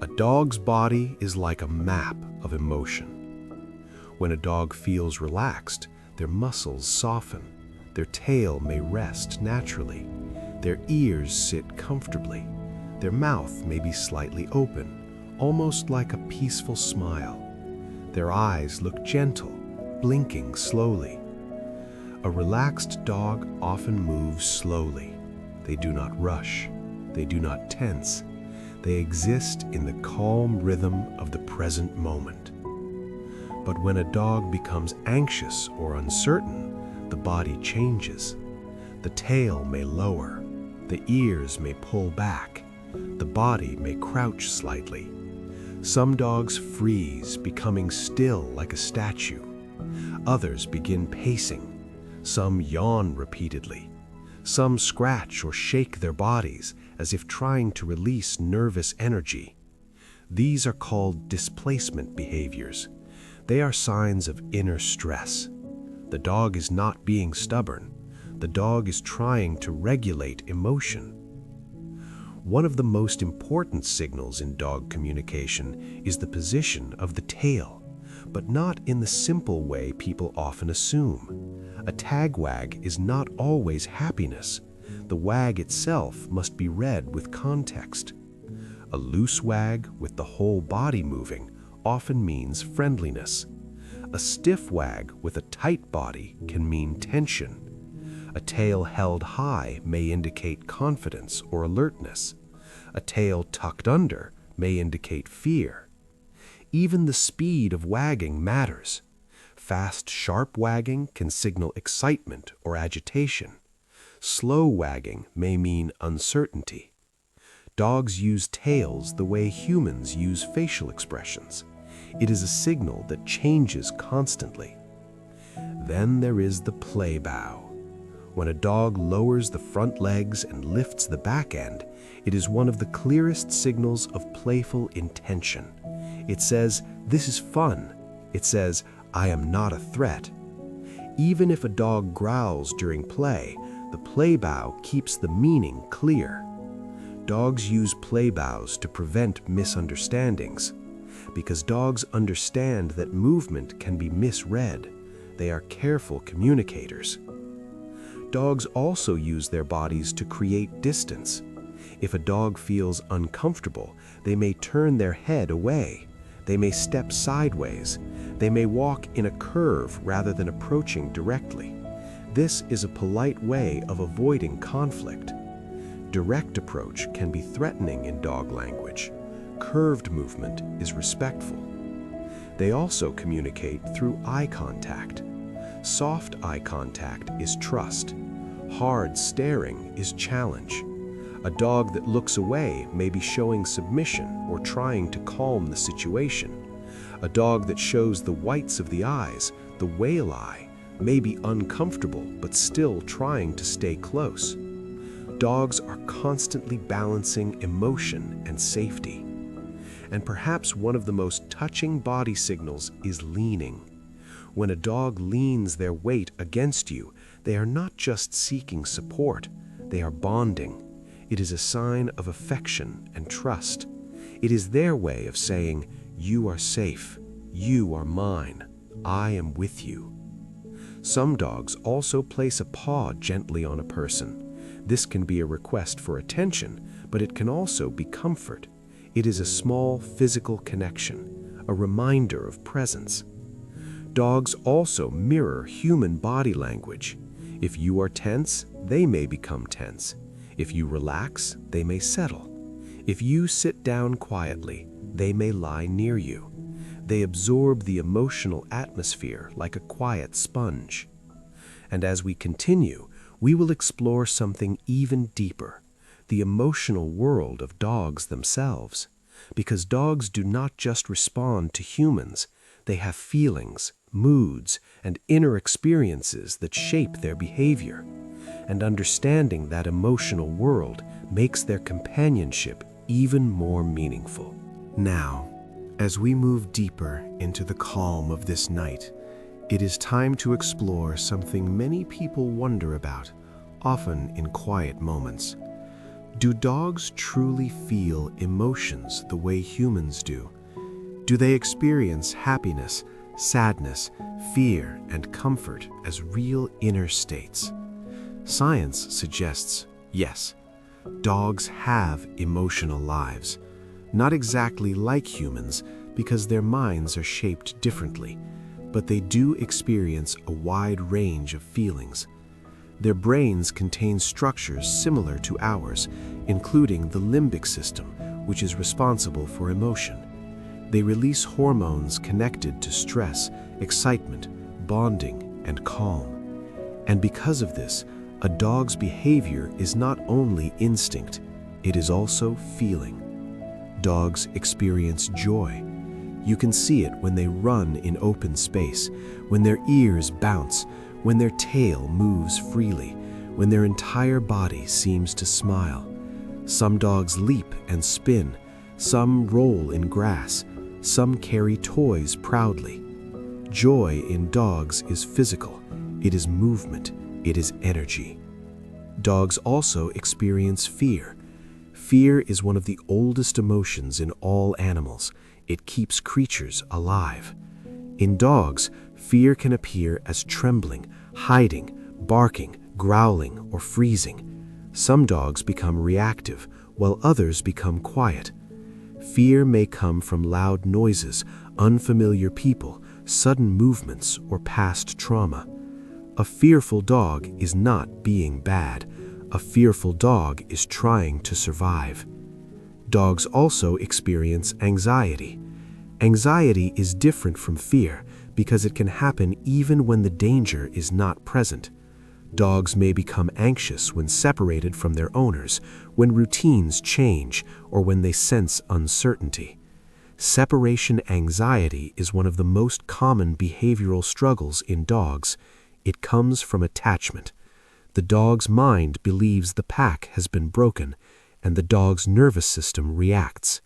A dog's body is like a map of emotion. When a dog feels relaxed, their muscles soften, their tail may rest naturally, their ears sit comfortably, their mouth may be slightly open, almost like a peaceful smile. Their eyes look gentle, blinking slowly. A relaxed dog often moves slowly. They do not rush. They do not tense. They exist in the calm rhythm of the present moment. But when a dog becomes anxious or uncertain, the body changes. The tail may lower. The ears may pull back. The body may crouch slightly. Some dogs freeze, becoming still like a statue. Others begin pacing. Some yawn repeatedly. Some scratch or shake their bodies as if trying to release nervous energy. These are called displacement behaviors. They are signs of inner stress. The dog is not being stubborn. The dog is trying to regulate emotion. One of the most important signals in dog communication is the position of the tail, but not in the simple way people often assume. A tag wag is not always happiness. The wag itself must be read with context. A loose wag with the whole body moving often means friendliness. A stiff wag with a tight body can mean tension. A tail held high may indicate confidence or alertness. A tail tucked under may indicate fear. Even the speed of wagging matters. Fast, sharp wagging can signal excitement or agitation. Slow wagging may mean uncertainty. Dogs use tails the way humans use facial expressions. It is a signal that changes constantly. Then there is the play bow. When a dog lowers the front legs and lifts the back end, it is one of the clearest signals of playful intention. It says, "This is fun." It says, "I am not a threat." Even if a dog growls during play, the play bow keeps the meaning clear. Dogs use play bows to prevent misunderstandings. Because dogs understand that movement can be misread, they are careful communicators. Dogs also use their bodies to create distance. If a dog feels uncomfortable, they may turn their head away. They may step sideways. They may walk in a curve rather than approaching directly. This is a polite way of avoiding conflict. Direct approach can be threatening in dog language. Curved movement is respectful. They also communicate through eye contact. Soft eye contact is trust. Hard staring is challenge. A dog that looks away may be showing submission or trying to calm the situation. A dog that shows the whites of the eyes, the whale eye, may be uncomfortable but still trying to stay close. Dogs are constantly balancing emotion and safety. And perhaps one of the most touching body signals is leaning. When a dog leans their weight against you, they are not just seeking support, they are bonding. It is a sign of affection and trust. It is their way of saying, "You are safe, you are mine, I am with you." Some dogs also place a paw gently on a person. This can be a request for attention, but it can also be comfort. It is a small physical connection, a reminder of presence. Dogs also mirror human body language. If you are tense, they may become tense. If you relax, they may settle. If you sit down quietly, they may lie near you. They absorb the emotional atmosphere like a quiet sponge. And as we continue, we will explore something even deeper, the emotional world of dogs themselves. Because dogs do not just respond to humans, they have feelings, moods, and inner experiences that shape their behavior. And understanding that emotional world makes their companionship even more meaningful. Now, as we move deeper into the calm of this night, it is time to explore something many people wonder about, often in quiet moments. Do dogs truly feel emotions the way humans do? Do they experience happiness, sadness, fear, and comfort as real inner states? Science suggests yes, dogs have emotional lives. Not exactly like humans because their minds are shaped differently, but they do experience a wide range of feelings. Their brains contain structures similar to ours, including the limbic system, which is responsible for emotion. They release hormones connected to stress, excitement, bonding, and calm. And because of this, a dog's behavior is not only instinct, it is also feeling. Dogs experience joy. You can see it when they run in open space, when their ears bounce, when their tail moves freely, when their entire body seems to smile. Some dogs leap and spin, some roll in grass, some carry toys proudly. Joy in dogs is physical, it is movement, it is energy. Dogs also experience fear. Fear is one of the oldest emotions in all animals. It keeps creatures alive. In dogs, fear can appear as trembling, hiding, barking, growling, or freezing. Some dogs become reactive, while others become quiet. Fear may come from loud noises, unfamiliar people, sudden movements, or past trauma. A fearful dog is not being bad. A fearful dog is trying to survive. Dogs also experience anxiety. Anxiety is different from fear because it can happen even when the danger is not present. Dogs may become anxious when separated from their owners, when routines change, or when they sense uncertainty. Separation anxiety is one of the most common behavioral struggles in dogs. It comes from attachment. The dog's mind believes the pack has been broken, and the dog's nervous system reacts.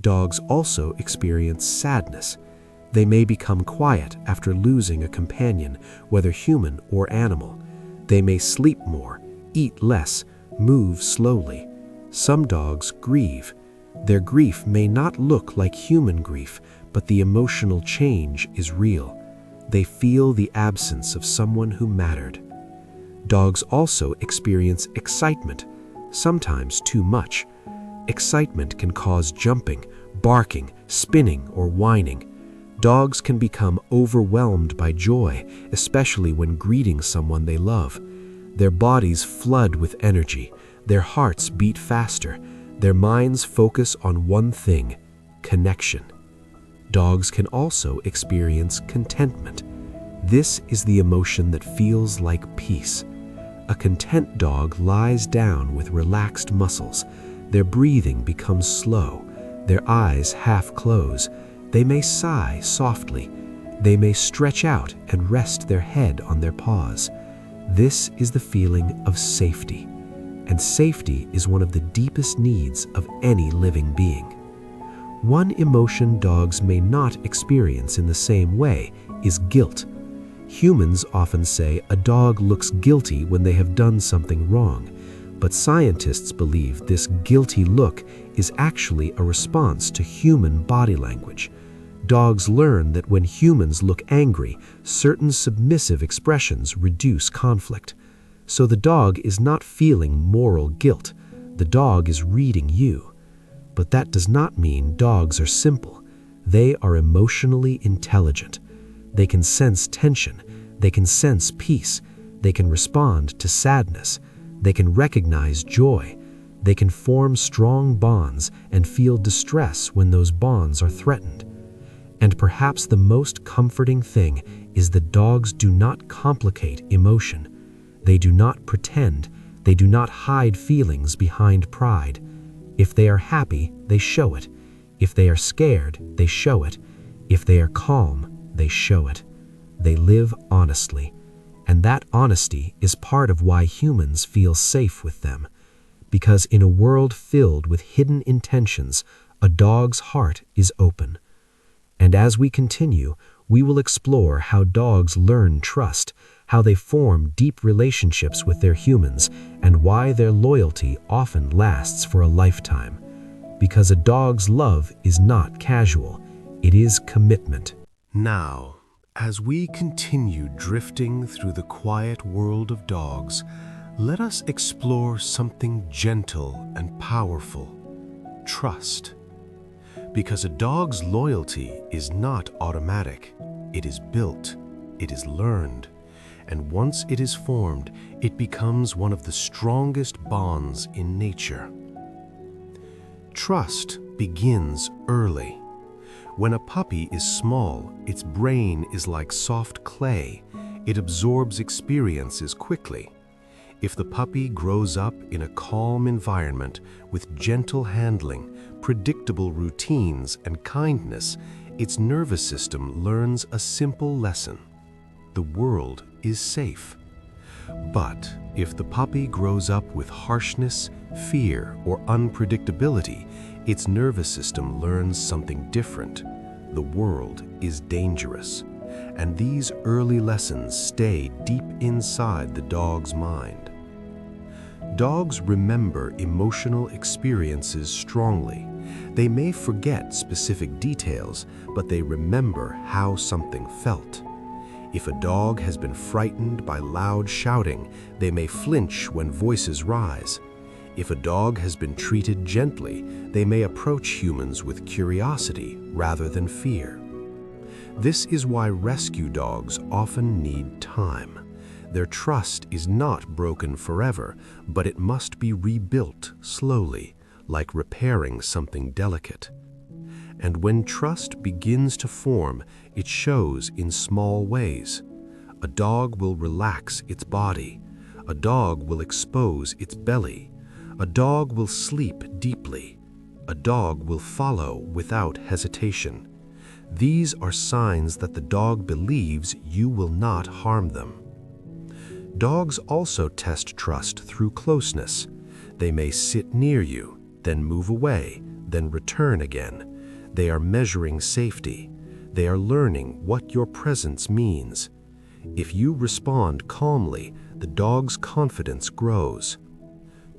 Dogs also experience sadness. They may become quiet after losing a companion, whether human or animal. They may sleep more, eat less, move slowly. Some dogs grieve. Their grief may not look like human grief, but the emotional change is real. They feel the absence of someone who mattered. Dogs also experience excitement, sometimes too much. Excitement can cause jumping, barking, spinning, or whining. Dogs can become overwhelmed by joy, especially when greeting someone they love. Their bodies flood with energy, their hearts beat faster, their minds focus on one thing: connection. Dogs can also experience contentment. This is the emotion that feels like peace. A content dog lies down with relaxed muscles. Their breathing becomes slow. Their eyes half close. They may sigh softly. They may stretch out and rest their head on their paws. This is the feeling of safety. And safety is one of the deepest needs of any living being. One emotion dogs may not experience in the same way is guilt. Humans often say a dog looks guilty when they have done something wrong, but scientists believe this guilty look is actually a response to human body language. Dogs learn that when humans look angry, certain submissive expressions reduce conflict. So the dog is not feeling moral guilt. The dog is reading you. But that does not mean dogs are simple. They are emotionally intelligent. They can sense tension. They can sense peace. They can respond to sadness. They can recognize joy. They can form strong bonds and feel distress when those bonds are threatened. And perhaps the most comforting thing is that dogs do not complicate emotion. They do not pretend. They do not hide feelings behind pride. If they are happy, they show it. If they are scared, they show it. If they are calm, they show it. They live honestly. And that honesty is part of why humans feel safe with them. Because in a world filled with hidden intentions, a dog's heart is open. And as we continue, we will explore how dogs learn trust, how they form deep relationships with their humans, and why their loyalty often lasts for a lifetime. Because a dog's love is not casual, it is commitment. Now, as we continue drifting through the quiet world of dogs, let us explore something gentle and powerful: trust. Because a dog's loyalty is not automatic. It is built, it is learned, and once it is formed, it becomes one of the strongest bonds in nature. Trust begins early. When a puppy is small, its brain is like soft clay. It absorbs experiences quickly. If the puppy grows up in a calm environment with gentle handling, predictable routines, and kindness, its nervous system learns a simple lesson: the world is safe. But if the puppy grows up with harshness, fear, or unpredictability, its nervous system learns something different: the world is dangerous. And these early lessons stay deep inside the dog's mind. Dogs remember emotional experiences strongly. They may forget specific details, but they remember how something felt. If a dog has been frightened by loud shouting, they may flinch when voices rise. If a dog has been treated gently, they may approach humans with curiosity rather than fear. This is why rescue dogs often need time. Their trust is not broken forever, but it must be rebuilt slowly, like repairing something delicate. And when trust begins to form, it shows in small ways. A dog will relax its body. A dog will expose its belly. A dog will sleep deeply. A dog will follow without hesitation. These are signs that the dog believes you will not harm them. Dogs also test trust through closeness. They may sit near you, then move away, then return again. They are measuring safety. They are learning what your presence means. If you respond calmly, the dog's confidence grows.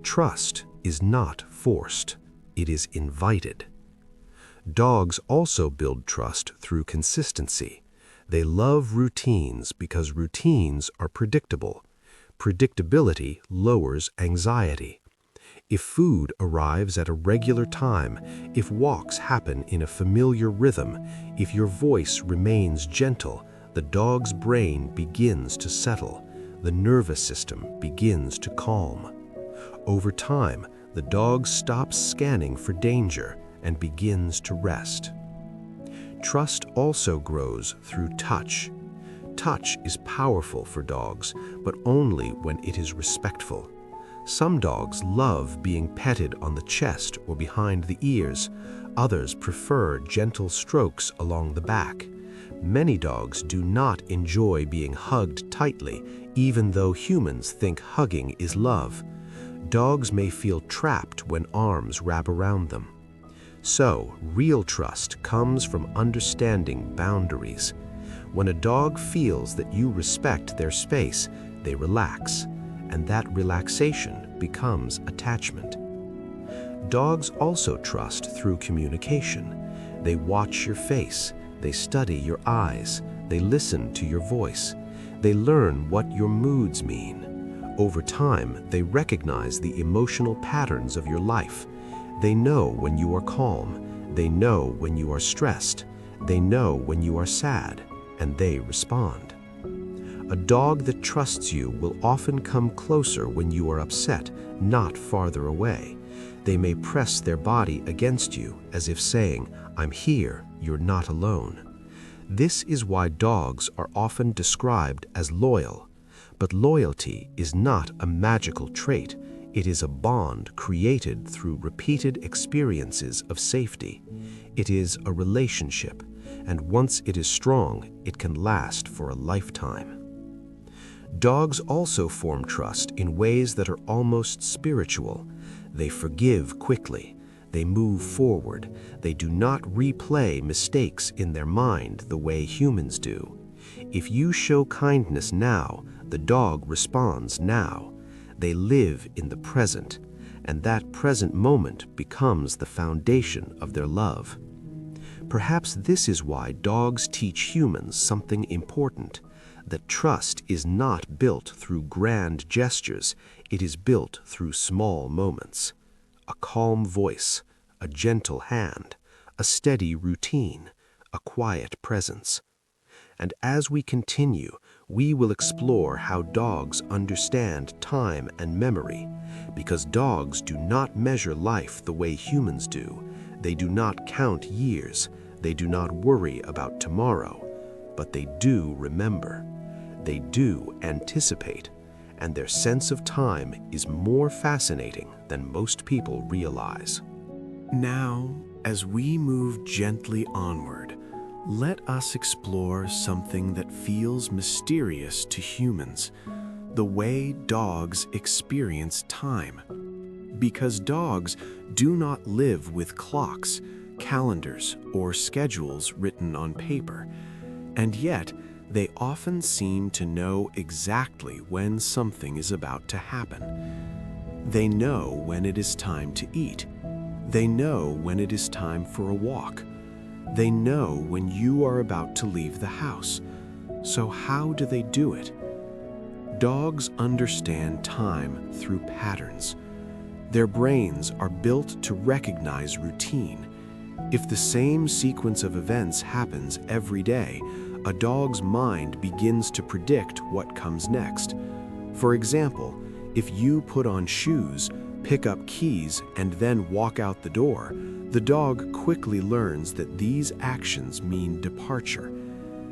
Trust is not forced. It is invited. Dogs also build trust through consistency. They love routines because routines are predictable. Predictability lowers anxiety. If food arrives at a regular time, if walks happen in a familiar rhythm, if your voice remains gentle, the dog's brain begins to settle. The nervous system begins to calm. Over time, the dog stops scanning for danger and begins to rest. Trust also grows through touch. Touch is powerful for dogs, but only when it is respectful. Some dogs love being petted on the chest or behind the ears. Others prefer gentle strokes along the back. Many dogs do not enjoy being hugged tightly, even though humans think hugging is love. Dogs may feel trapped when arms wrap around them. So, real trust comes from understanding boundaries. When a dog feels that you respect their space, they relax, and that relaxation becomes attachment. Dogs also trust through communication. They watch your face, they study your eyes, they listen to your voice. They learn what your moods mean. Over time, they recognize the emotional patterns of your life. They know when you are calm. They know when you are stressed. They know when you are sad, and they respond. A dog that trusts you will often come closer when you are upset, not farther away. They may press their body against you as if saying, "I'm here, you're not alone." This is why dogs are often described as loyal. But loyalty is not a magical trait. It is a bond created through repeated experiences of safety. It is a relationship, and once it is strong, it can last for a lifetime. Dogs also form trust in ways that are almost spiritual. They forgive quickly. They move forward. They do not replay mistakes in their mind the way humans do. If you show kindness now, the dog responds now. They live in the present, and that present moment becomes the foundation of their love. Perhaps this is why dogs teach humans something important, that trust is not built through grand gestures, it is built through small moments. A calm voice, a gentle hand, a steady routine, a quiet presence. And as we continue, we will explore how dogs understand time and memory, because dogs do not measure life the way humans do. They do not count years. They do not worry about tomorrow, but they do remember. They do anticipate, and their sense of time is more fascinating than most people realize. Now, as we move gently onward, let us explore something that feels mysterious to humans, the way dogs experience time. Because dogs do not live with clocks, calendars, or schedules written on paper, and yet they often seem to know exactly when something is about to happen. They know when it is time to eat. They know when it is time for a walk. They know when you are about to leave the house. So how do they do it? Dogs understand time through patterns. Their brains are built to recognize routine. If the same sequence of events happens every day, a dog's mind begins to predict what comes next. For example, if you put on shoes, pick up keys, and then walk out the door, the dog quickly learns that these actions mean departure.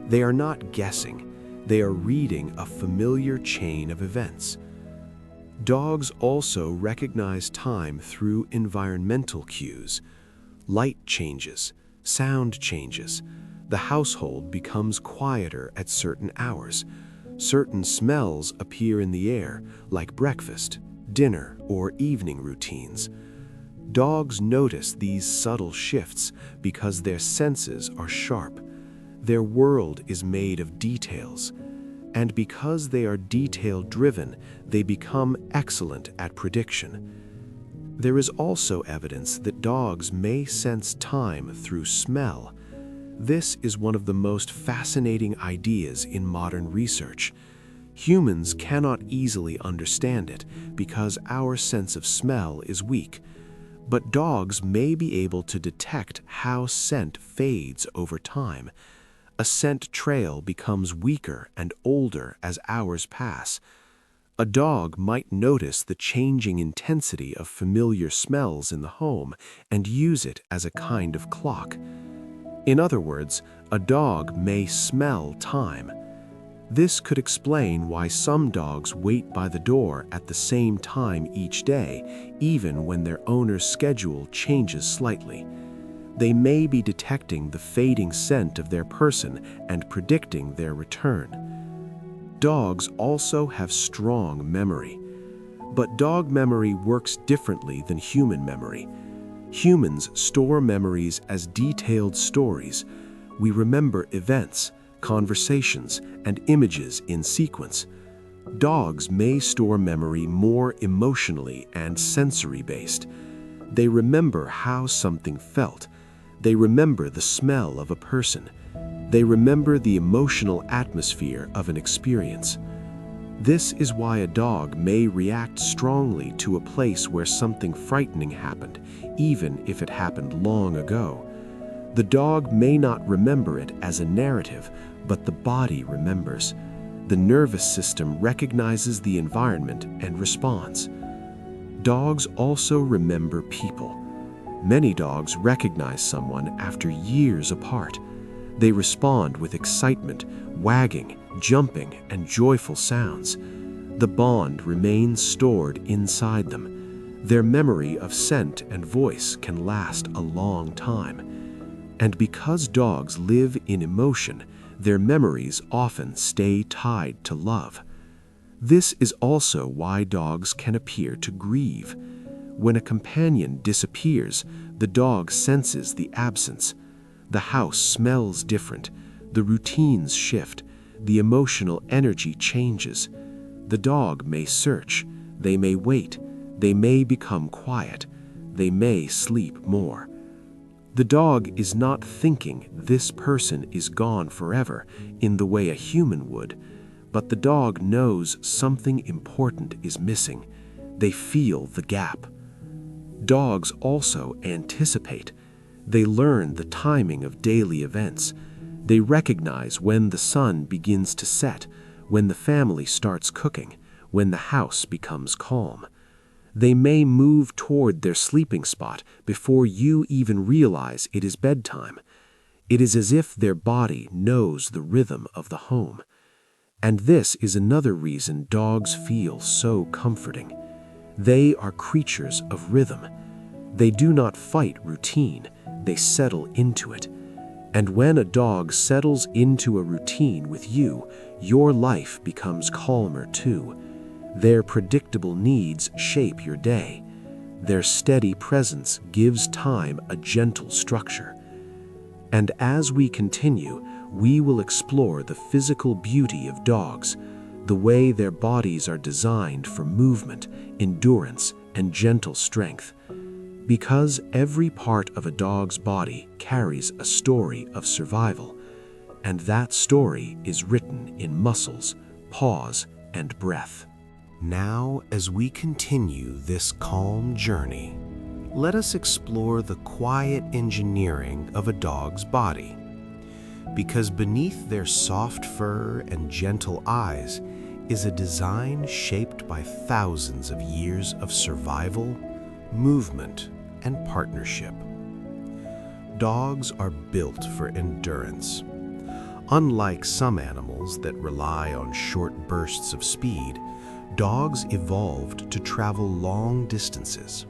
They are not guessing. They are reading a familiar chain of events. Dogs also recognize time through environmental cues. Light changes, sound changes. The household becomes quieter at certain hours. Certain smells appear in the air, like breakfast, dinner, or evening routines. Dogs notice these subtle shifts because their senses are sharp. Their world is made of details. And because they are detail-driven, they become excellent at prediction. There is also evidence that dogs may sense time through smell. This is one of the most fascinating ideas in modern research. Humans cannot easily understand it because our sense of smell is weak. But dogs may be able to detect how scent fades over time. A scent trail becomes weaker and older as hours pass. A dog might notice the changing intensity of familiar smells in the home and use it as a kind of clock. In other words, a dog may smell time. This could explain why some dogs wait by the door at the same time each day, even when their owner's schedule changes slightly. They may be detecting the fading scent of their person and predicting their return. Dogs also have strong memory. But dog memory works differently than human memory. Humans store memories as detailed stories. We remember events, conversations, and images in sequence. Dogs may store memory more emotionally and sensory-based. They remember how something felt. They remember the smell of a person. They remember the emotional atmosphere of an experience. This is why a dog may react strongly to a place where something frightening happened, even if it happened long ago. The dog may not remember it as a narrative, but the body remembers. The nervous system recognizes the environment and responds. Dogs also remember people. Many dogs recognize someone after years apart. They respond with excitement, wagging, jumping, and joyful sounds. The bond remains stored inside them. Their memory of scent and voice can last a long time. And because dogs live in emotion, their memories often stay tied to love. This is also why dogs can appear to grieve. When a companion disappears, the dog senses the absence. The house smells different, the routines shift, the emotional energy changes. The dog may search, they may wait, they may become quiet, they may sleep more. The dog is not thinking this person is gone forever in the way a human would, but the dog knows something important is missing. They feel the gap. Dogs also anticipate. They learn the timing of daily events. They recognize when the sun begins to set, when the family starts cooking, when the house becomes calm. They may move toward their sleeping spot before you even realize it is bedtime. It is as if their body knows the rhythm of the home. And this is another reason dogs feel so comforting. They are creatures of rhythm. They do not fight routine, they settle into it. And when a dog settles into a routine with you, your life becomes calmer too. Their predictable needs shape your day. Their steady presence gives time a gentle structure. And as we continue, we will explore the physical beauty of dogs, the way their bodies are designed for movement, endurance, and gentle strength. Because every part of a dog's body carries a story of survival. And that story is written in muscles, paws, and breath. Now, as we continue this calm journey, let us explore the quiet engineering of a dog's body. Because beneath their soft fur and gentle eyes is a design shaped by thousands of years of survival, movement, and partnership. Dogs are built for endurance. Unlike some animals that rely on short bursts of speed, dogs evolved to travel long distances.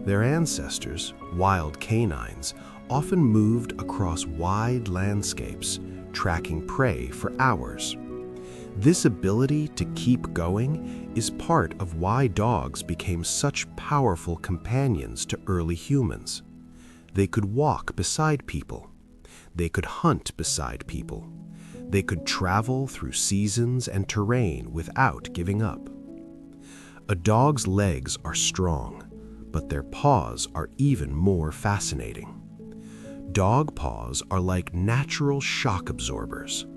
Their ancestors, wild canines, often moved across wide landscapes, tracking prey for hours. This ability to keep going is part of why dogs became such powerful companions to early humans. They could walk beside people. They could hunt beside people. They could travel through seasons and terrain without giving up. A dog's legs are strong, but their paws are even more fascinating. Dog paws are like natural shock absorbers.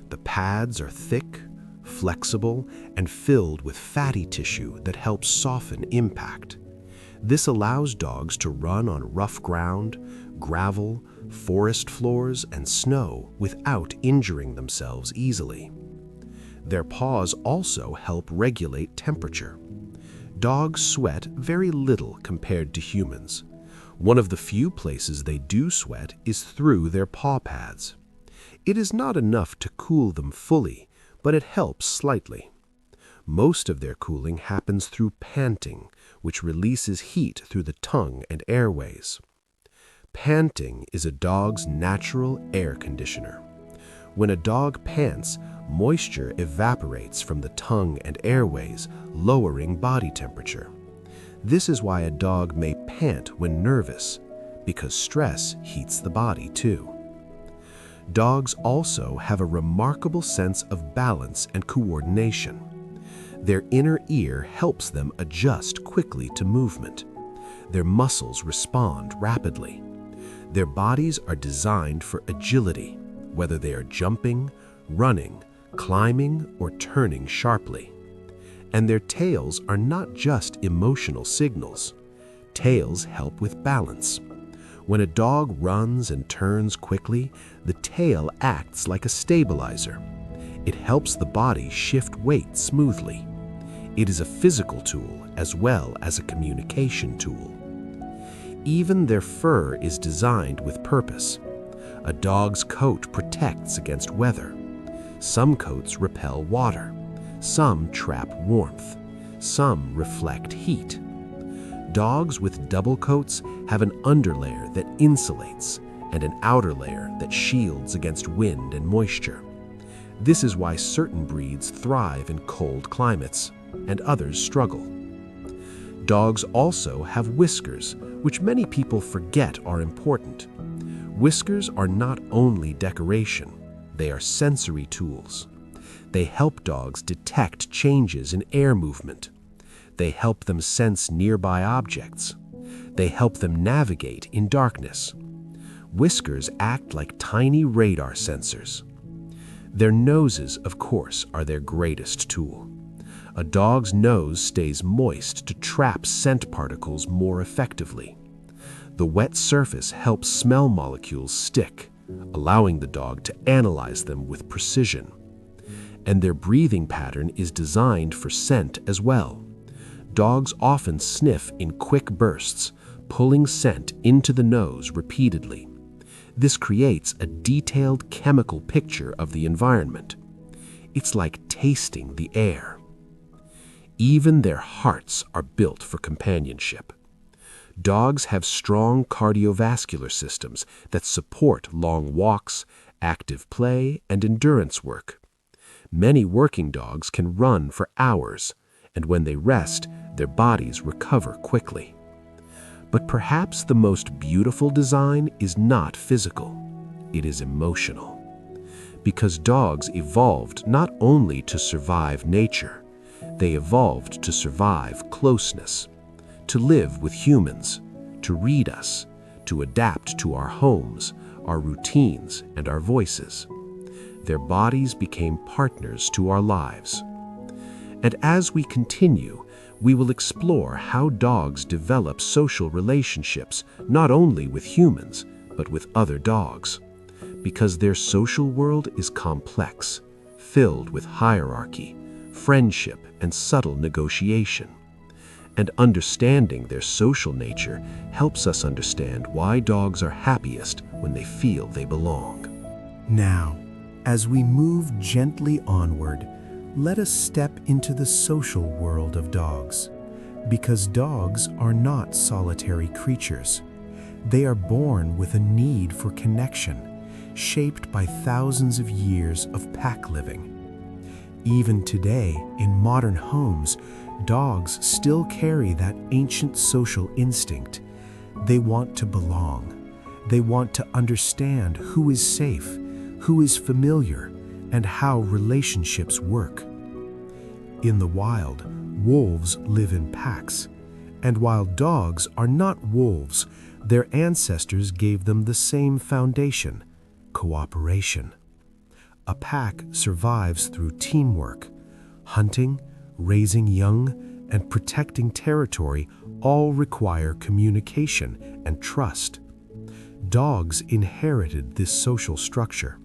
The pads are thick, flexible, and filled with fatty tissue that helps soften impact. This allows dogs to run on rough ground, gravel, forest floors, and snow without injuring themselves easily. Their paws also help regulate temperature. Dogs sweat very little compared to humans. One of the few places they do sweat is through their paw pads. It is not enough to cool them fully, but it helps slightly. Most of their cooling happens through panting, which releases heat through the tongue and airways. Panting is a dog's natural air conditioner. When a dog pants, moisture evaporates from the tongue and airways, lowering body temperature. This is why a dog may pant when nervous, because stress heats the body too. Dogs also have a remarkable sense of balance and coordination. Their inner ear helps them adjust quickly to movement. Their muscles respond rapidly. Their bodies are designed for agility, whether they are jumping, running, climbing, or turning sharply. And their tails are not just emotional signals. Tails help with balance. When a dog runs and turns quickly, the tail acts like a stabilizer. It helps the body shift weight smoothly. It is a physical tool as well as a communication tool. Even their fur is designed with purpose. A dog's coat protects against weather. Some coats repel water. Some trap warmth. Some reflect heat. Dogs with double coats have an underlayer that insulates and an outer layer that shields against wind and moisture. This is why certain breeds thrive in cold climates and others struggle. Dogs also have whiskers, which many people forget are important. Whiskers are not only decoration, they are sensory tools. They help dogs detect changes in air movement. They help them sense nearby objects. They help them navigate in darkness. Whiskers act like tiny radar sensors. Their noses, of course, are their greatest tool. A dog's nose stays moist to trap scent particles more effectively. The wet surface helps smell molecules stick, allowing the dog to analyze them with precision. And their breathing pattern is designed for scent as well. Dogs often sniff in quick bursts, pulling scent into the nose repeatedly. This creates a detailed chemical picture of the environment. It's like tasting the air. Even their hearts are built for companionship. Dogs have strong cardiovascular systems that support long walks, active play, and endurance work. Many working dogs can run for hours, and when they rest, their bodies recover quickly. But perhaps the most beautiful design is not physical, it is emotional. Because dogs evolved not only to survive nature, they evolved to survive closeness, to live with humans, to read us, to adapt to our homes, our routines, and our voices. their bodies became partners to our lives. And as we continue, we will explore how dogs develop social relationships, not only with humans, but with other dogs. Because their social world is complex, filled with hierarchy, friendship, and subtle negotiation. And understanding their social nature helps us understand why dogs are happiest when they feel they belong. Now, as we move gently onward, let us step into the social world of dogs. Because dogs are not solitary creatures. They are born with a need for connection, shaped by thousands of years of pack living. Even today, in modern homes, dogs still carry that ancient social instinct. They want to belong. They want to understand who is safe, who is familiar, and how relationships work. In the wild, wolves live in packs, and while dogs are not wolves, their ancestors gave them the same foundation: cooperation. A pack survives through teamwork. Hunting, raising young, and protecting territory all require communication and trust. Dogs inherited this social structure.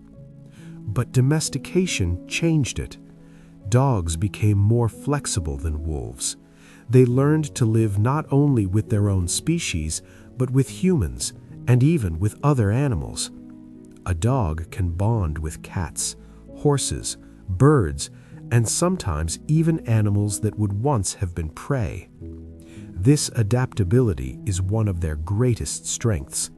But domestication changed it. Dogs became more flexible than wolves. They learned to live not only with their own species, but with humans, and even with other animals. A dog can bond with cats, horses, birds, and sometimes even animals that would once have been prey. This adaptability is one of their greatest strengths.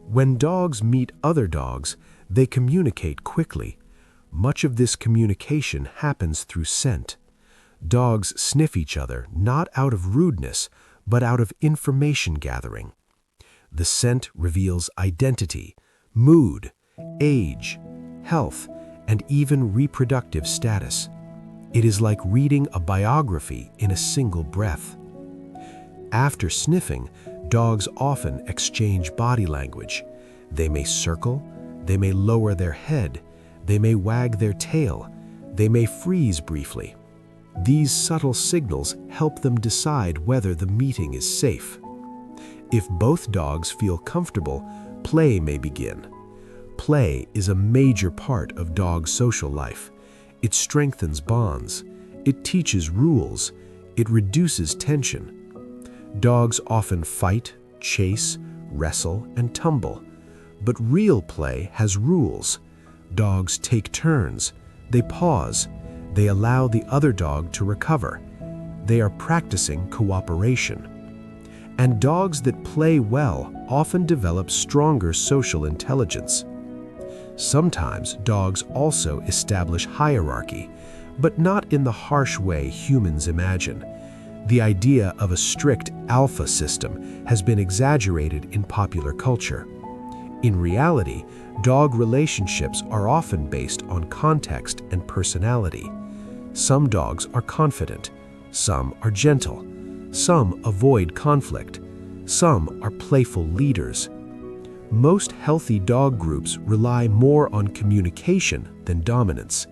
When dogs meet other dogs, they communicate quickly. Much of this communication happens through scent. Dogs sniff each other not out of rudeness, but out of information gathering. The scent reveals identity, mood, age, health, and even reproductive status. It is like reading a biography in a single breath. After sniffing, dogs often exchange body language. They may circle, they may lower their head, they may wag their tail, they may freeze briefly. These subtle signals help them decide whether the meeting is safe. If both dogs feel comfortable, play may begin. Play is a major part of dog social life. It strengthens bonds. It teaches rules. It reduces tension. Dogs often fight, chase, wrestle, and tumble. But real play has rules. Dogs take turns. They pause. They allow the other dog to recover. They are practicing cooperation. And dogs that play well often develop stronger social intelligence. Sometimes dogs also establish hierarchy, but not in the harsh way humans imagine. The idea of a strict alpha system has been exaggerated in popular culture. In reality, dog relationships are often based on context and personality. Some dogs are confident, some are gentle, some avoid conflict, some are playful leaders. Most healthy dog groups rely more on communication than dominance.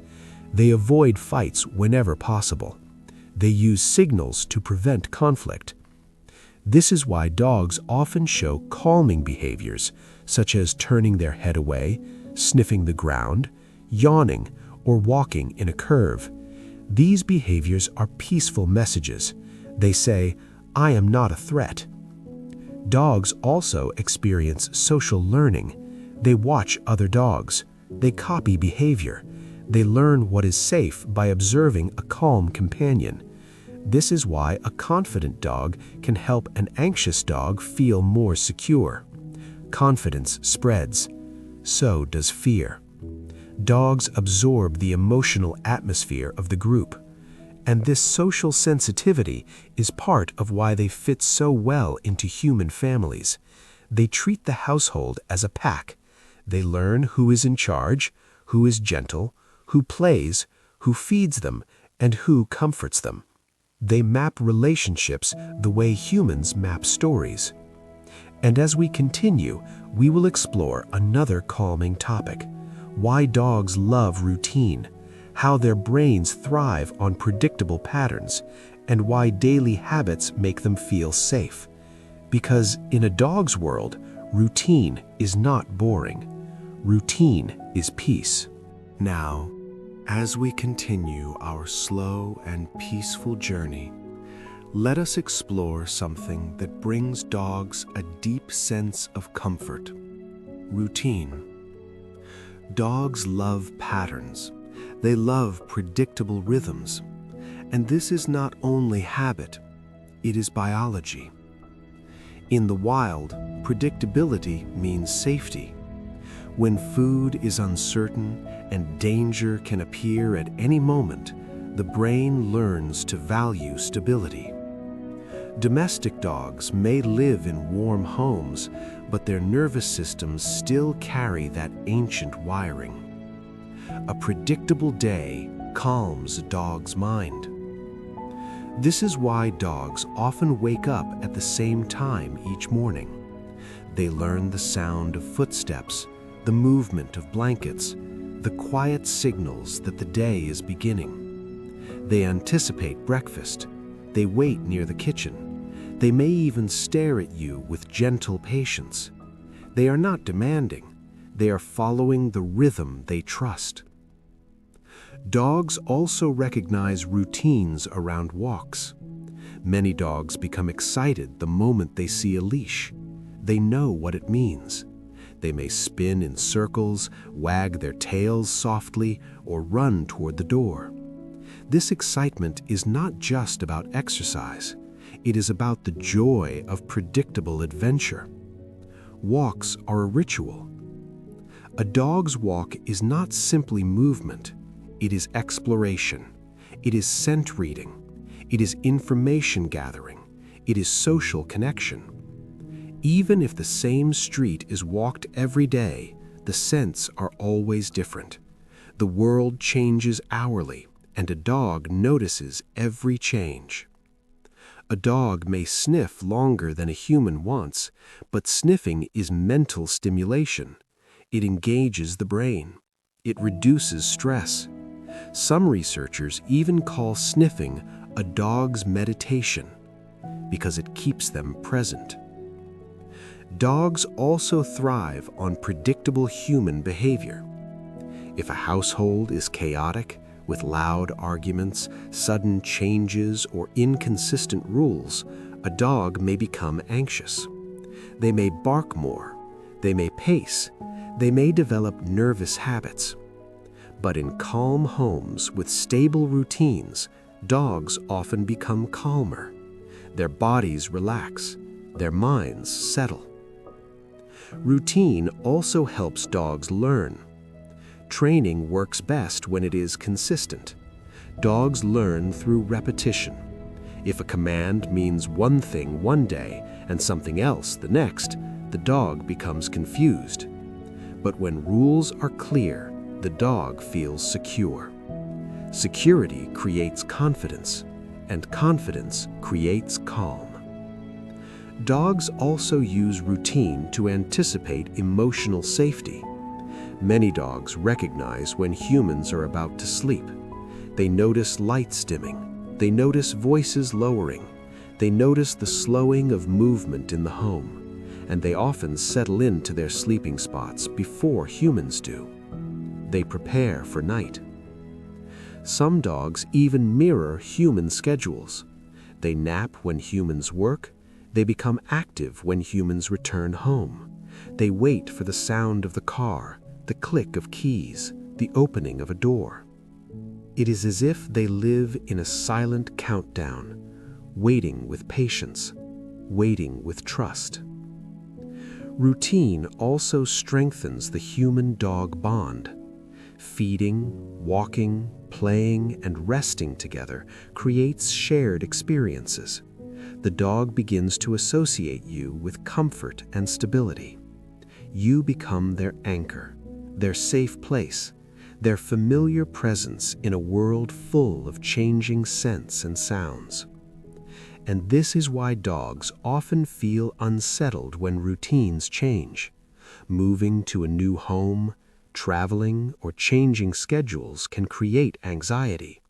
They avoid fights whenever possible. They use signals to prevent conflict. This is why dogs often show calming behaviors, such as turning their head away, sniffing the ground, yawning, or walking in a curve. These behaviors are peaceful messages. They say, "I am not a threat." Dogs also experience social learning. They watch other dogs. They copy behavior. They learn what is safe by observing a calm companion. This is why a confident dog can help an anxious dog feel more secure. Confidence spreads. So does fear. Dogs absorb the emotional atmosphere of the group. And this social sensitivity is part of why they fit so well into human families. They treat the household as a pack. They learn who is in charge, who is gentle, who plays, who feeds them, and who comforts them. They map relationships the way humans map stories. And as we continue, we will explore another calming topic, why dogs love routine, how their brains thrive on predictable patterns, and why daily habits make them feel safe. Because in a dog's world, routine is not boring. Routine is peace. Now, as we continue our slow and peaceful journey, let us explore something that brings dogs a deep sense of comfort: routine. Dogs love patterns. They love predictable rhythms. And this is not only habit, it is biology. In the wild, predictability means safety. When food is uncertain and danger can appear at any moment, the brain learns to value stability. Domestic dogs may live in warm homes, but their nervous systems still carry that ancient wiring. A predictable day calms a dog's mind. This is why dogs often wake up at the same time each morning. They learn the sound of footsteps, the movement of blankets, the quiet signals that the day is beginning. They anticipate breakfast. They wait near the kitchen. They may even stare at you with gentle patience. They are not demanding. They are following the rhythm they trust. Dogs also recognize routines around walks. Many dogs become excited the moment they see a leash. They know what it means. They may spin in circles, wag their tails softly, or run toward the door. This excitement is not just about exercise. It is about the joy of predictable adventure. Walks are a ritual. A dog's walk is not simply movement. It is exploration. It is scent reading. It is information gathering. It is social connection. Even if the same street is walked every day, the scents are always different. The world changes hourly, and a dog notices every change. A dog may sniff longer than a human wants, but sniffing is mental stimulation. It engages the brain. It reduces stress. Some researchers even call sniffing a dog's meditation because it keeps them present. Dogs also thrive on predictable human behavior. If a household is chaotic, with loud arguments, sudden changes, or inconsistent rules, a dog may become anxious. They may bark more. They may pace. They may develop nervous habits. But in calm homes with stable routines, dogs often become calmer. Their bodies relax. Their minds settle. Routine also helps dogs learn. Training works best when it is consistent. Dogs learn through repetition. If a command means one thing one day and something else the next, the dog becomes confused. But when rules are clear, the dog feels secure. Security creates confidence, and confidence creates calm. Dogs also use routine to anticipate emotional safety. Many dogs recognize when humans are about to sleep. They notice lights dimming. They notice voices lowering. They notice the slowing of movement in the home. And they often settle into their sleeping spots before humans do. They prepare for night. Some dogs even mirror human schedules. They nap when humans work. They become active when humans return home. They wait for the sound of the car, the click of keys, the opening of a door. It is as if they live in a silent countdown, waiting with patience, waiting with trust. Routine also strengthens the human-dog bond. Feeding, walking, playing, and resting together creates shared experiences. The dog begins to associate you with comfort and stability. You become their anchor, their safe place, their familiar presence in a world full of changing scents and sounds. And this is why dogs often feel unsettled when routines change. Moving to a new home, Traveling or changing schedules can create anxiety.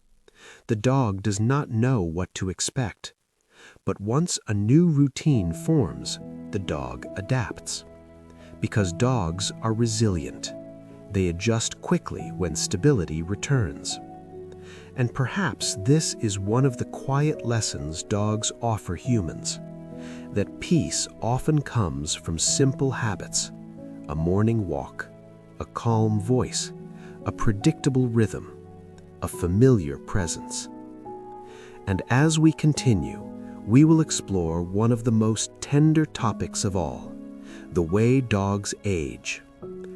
The dog does not know what to expect. But once a new routine forms, the dog adapts. Because dogs are resilient, they adjust quickly when stability returns. And perhaps this is one of the quiet lessons dogs offer humans, that peace often comes from simple habits: a morning walk, a calm voice, a predictable rhythm, a familiar presence. And as we continue, we will explore one of the most tender topics of all: the way dogs age,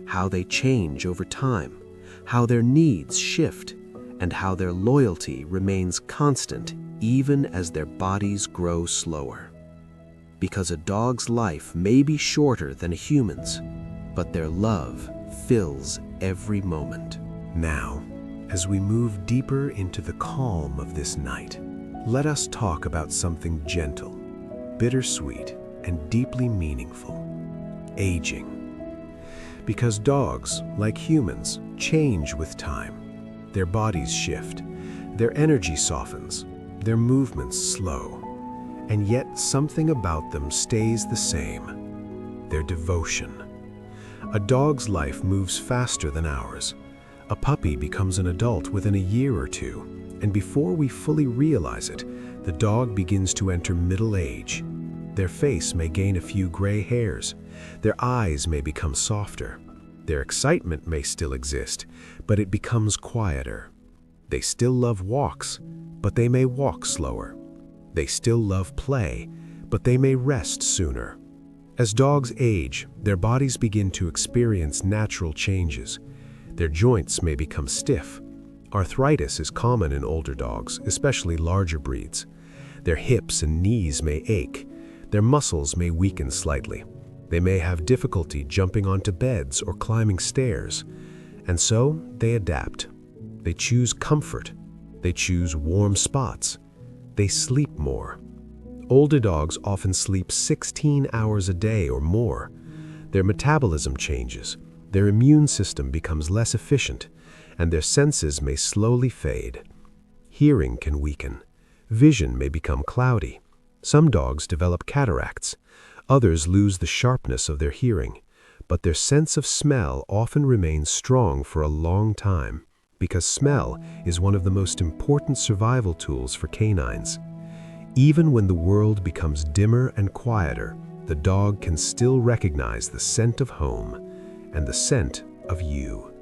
how they change over time, how their needs shift, and how their loyalty remains constant even as their bodies grow slower. Because a dog's life may be shorter than a human's, but their love fills every moment. Now, as we move deeper into the calm of this night, let us talk about something gentle, bittersweet, and deeply meaningful: aging. Because dogs, like humans, change with time. Their bodies shift, their energy softens, their movements slow, and yet something about them stays the same: their devotion. A dog's life moves faster than ours. A puppy becomes an adult within a year or two, and before we fully realize it, the dog begins to enter middle age. Their face may gain a few gray hairs, their eyes may become softer, their excitement may still exist, but it becomes quieter. They still love walks, but they may walk slower. They still love play, but they may rest sooner. As dogs age, their bodies begin to experience natural changes. Their joints may become stiff. Arthritis is common in older dogs, especially larger breeds. Their hips and knees may ache. Their muscles may weaken slightly. They may have difficulty jumping onto beds or climbing stairs. And so they adapt. They choose comfort. They choose warm spots. They sleep more. Older dogs often sleep 16 hours a day or more. Their metabolism changes. Their immune system becomes less efficient, and their senses may slowly fade. Hearing can weaken. Vision may become cloudy. Some dogs develop cataracts. Others lose the sharpness of their hearing, but their sense of smell often remains strong for a long time, because smell is one of the most important survival tools for canines. Even when the world becomes dimmer and quieter, the dog can still recognize the scent of home and the scent of you.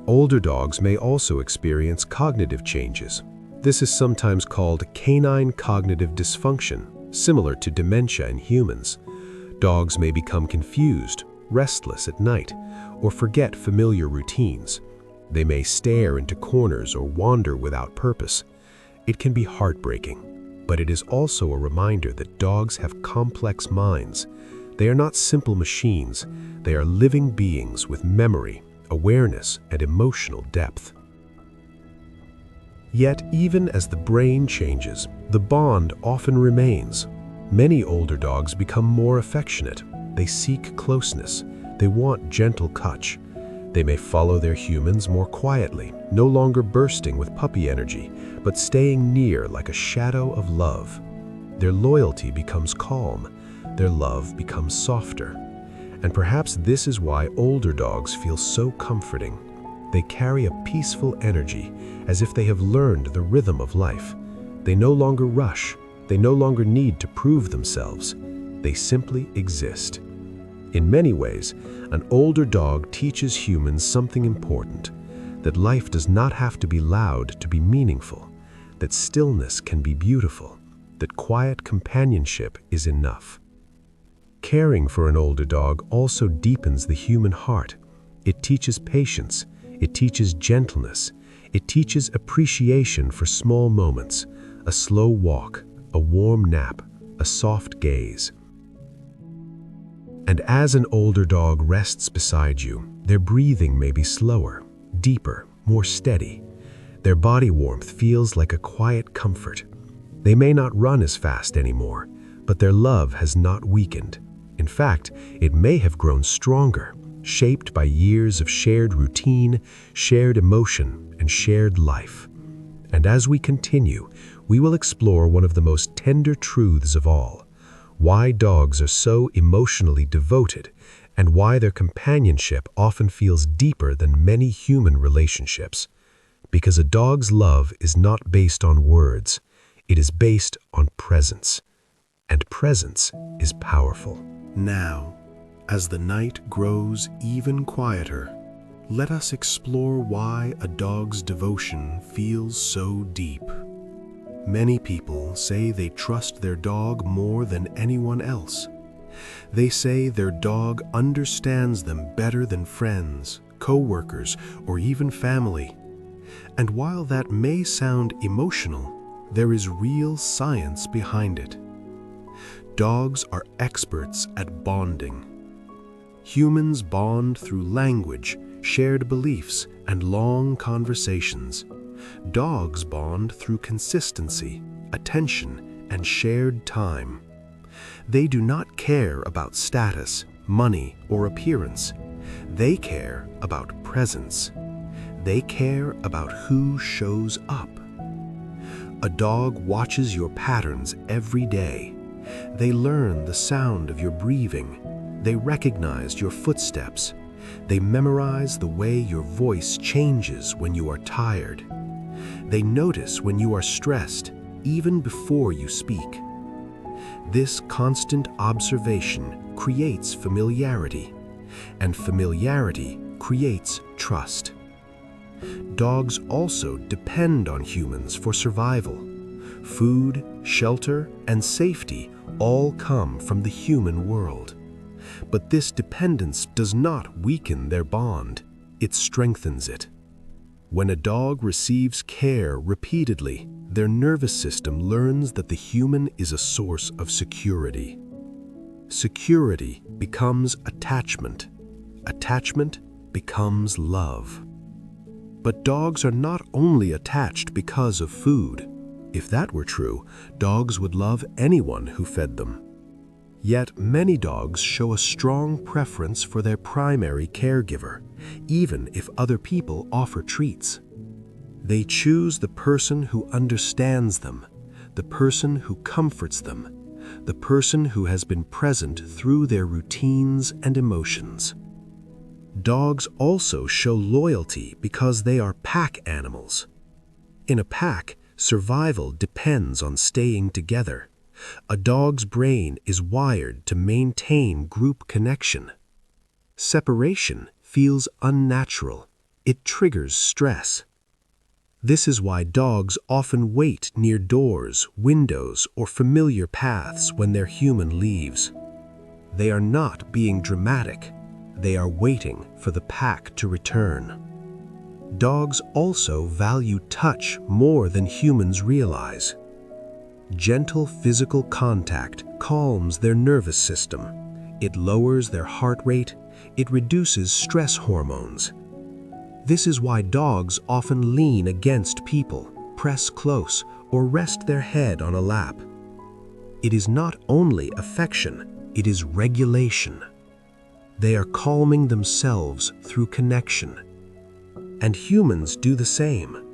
Older dogs may also experience cognitive changes. This is sometimes called canine cognitive dysfunction, similar to dementia in humans. Dogs may become confused, restless at night, or forget familiar routines. They may stare into corners or wander without purpose. It can be heartbreaking, but it is also a reminder that dogs have complex minds. They are not simple machines. They are living beings with memory, awareness, and emotional depth. Yet, even as the brain changes, the bond often remains. Many older dogs become more affectionate. They seek closeness. They want gentle touch. They may follow their humans more quietly, no longer bursting with puppy energy, but staying near like a shadow of love. Their loyalty becomes calm. Their love becomes softer. And perhaps this is why older dogs feel so comforting. They carry a peaceful energy, as if they have learned the rhythm of life. They no longer rush. They no longer need to prove themselves. They simply exist. In many ways, an older dog teaches humans something important: that life does not have to be loud to be meaningful, that stillness can be beautiful, that quiet companionship is enough. Caring for an older dog also deepens the human heart. It teaches patience. It teaches gentleness. It teaches appreciation for small moments: a slow walk, a warm nap, a soft gaze. And as an older dog rests beside you, their breathing may be slower, deeper, more steady. Their body warmth feels like a quiet comfort. They may not run as fast anymore, but their love has not weakened. In fact, it may have grown stronger, shaped by years of shared routine, shared emotion, and shared life. And as we continue, we will explore one of the most tender truths of all: why dogs are so emotionally devoted, and why their companionship often feels deeper than many human relationships. Because a dog's love is not based on words, it is based on presence. And presence is powerful. Now, as the night grows even quieter, let us explore why a dog's devotion feels so deep. Many people say they trust their dog more than anyone else. They say their dog understands them better than friends, co-workers, or even family. And while that may sound emotional, there is real science behind it. Dogs are experts at bonding. Humans bond through language, shared beliefs, and long conversations. Dogs bond through consistency, attention, and shared time. They do not care about status, money, or appearance. They care about presence. They care about who shows up. A dog watches your patterns every day. They learn the sound of your breathing. They recognize your footsteps. They memorize the way your voice changes when you are tired. They notice when you are stressed, even before you speak. This constant observation creates familiarity, and familiarity creates trust. Dogs also depend on humans for survival. Food, shelter, and safety all come from the human world. But this dependence does not weaken their bond, it strengthens it. When a dog receives care repeatedly, their nervous system learns that the human is a source of security. Security becomes attachment. Attachment becomes love. But dogs are not only attached because of food. If that were true, dogs would love anyone who fed them. Yet many dogs show a strong preference for their primary caregiver, even if other people offer treats. They choose the person who understands them, the person who comforts them, the person who has been present through their routines and emotions. Dogs also show loyalty because they are pack animals. In a pack, survival depends on staying together. A dog's brain is wired to maintain group connection. Separation feels unnatural. It triggers stress. This is why dogs often wait near doors, windows, or familiar paths when their human leaves. They are not being dramatic. They are waiting for the pack to return. Dogs also value touch more than humans realize. Gentle physical contact calms their nervous system. It lowers their heart rate. It reduces stress hormones. This is why dogs often lean against people, press close, or rest their head on a lap. It is not only affection, it is regulation. They are calming themselves through connection. And humans do the same.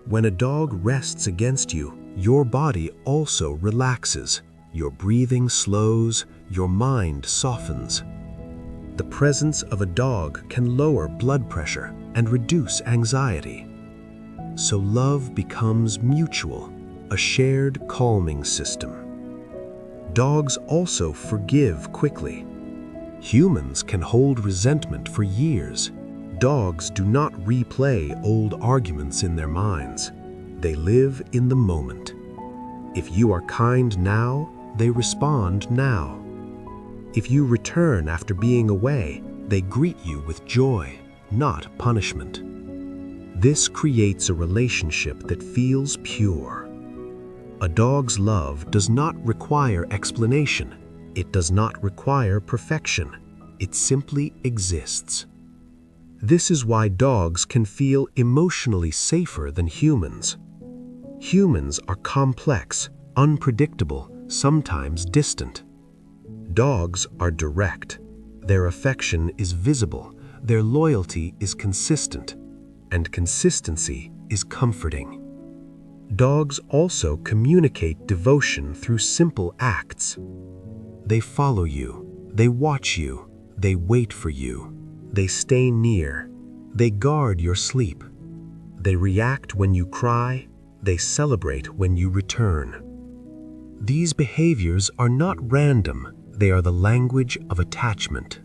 When a dog rests against you, your body also relaxes. Your breathing slows, your mind softens. The presence of a dog can lower blood pressure and reduce anxiety. So love becomes mutual, a shared calming system. Dogs also forgive quickly. Humans can hold resentment for years. Dogs do not replay old arguments in their minds. They live in the moment. If you are kind now, they respond now. If you return after being away, they greet you with joy, not punishment. This creates a relationship that feels pure. A dog's love does not require explanation. It does not require perfection. It simply exists. This is why dogs can feel emotionally safer than humans. Humans are complex, unpredictable, sometimes distant. Dogs are direct. Their affection is visible, their loyalty is consistent, and consistency is comforting. Dogs also communicate devotion through simple acts. They follow you, they watch you, they wait for you, they stay near, they guard your sleep. They react when you cry, they celebrate when you return. These behaviors are not random, they are the language of attachment.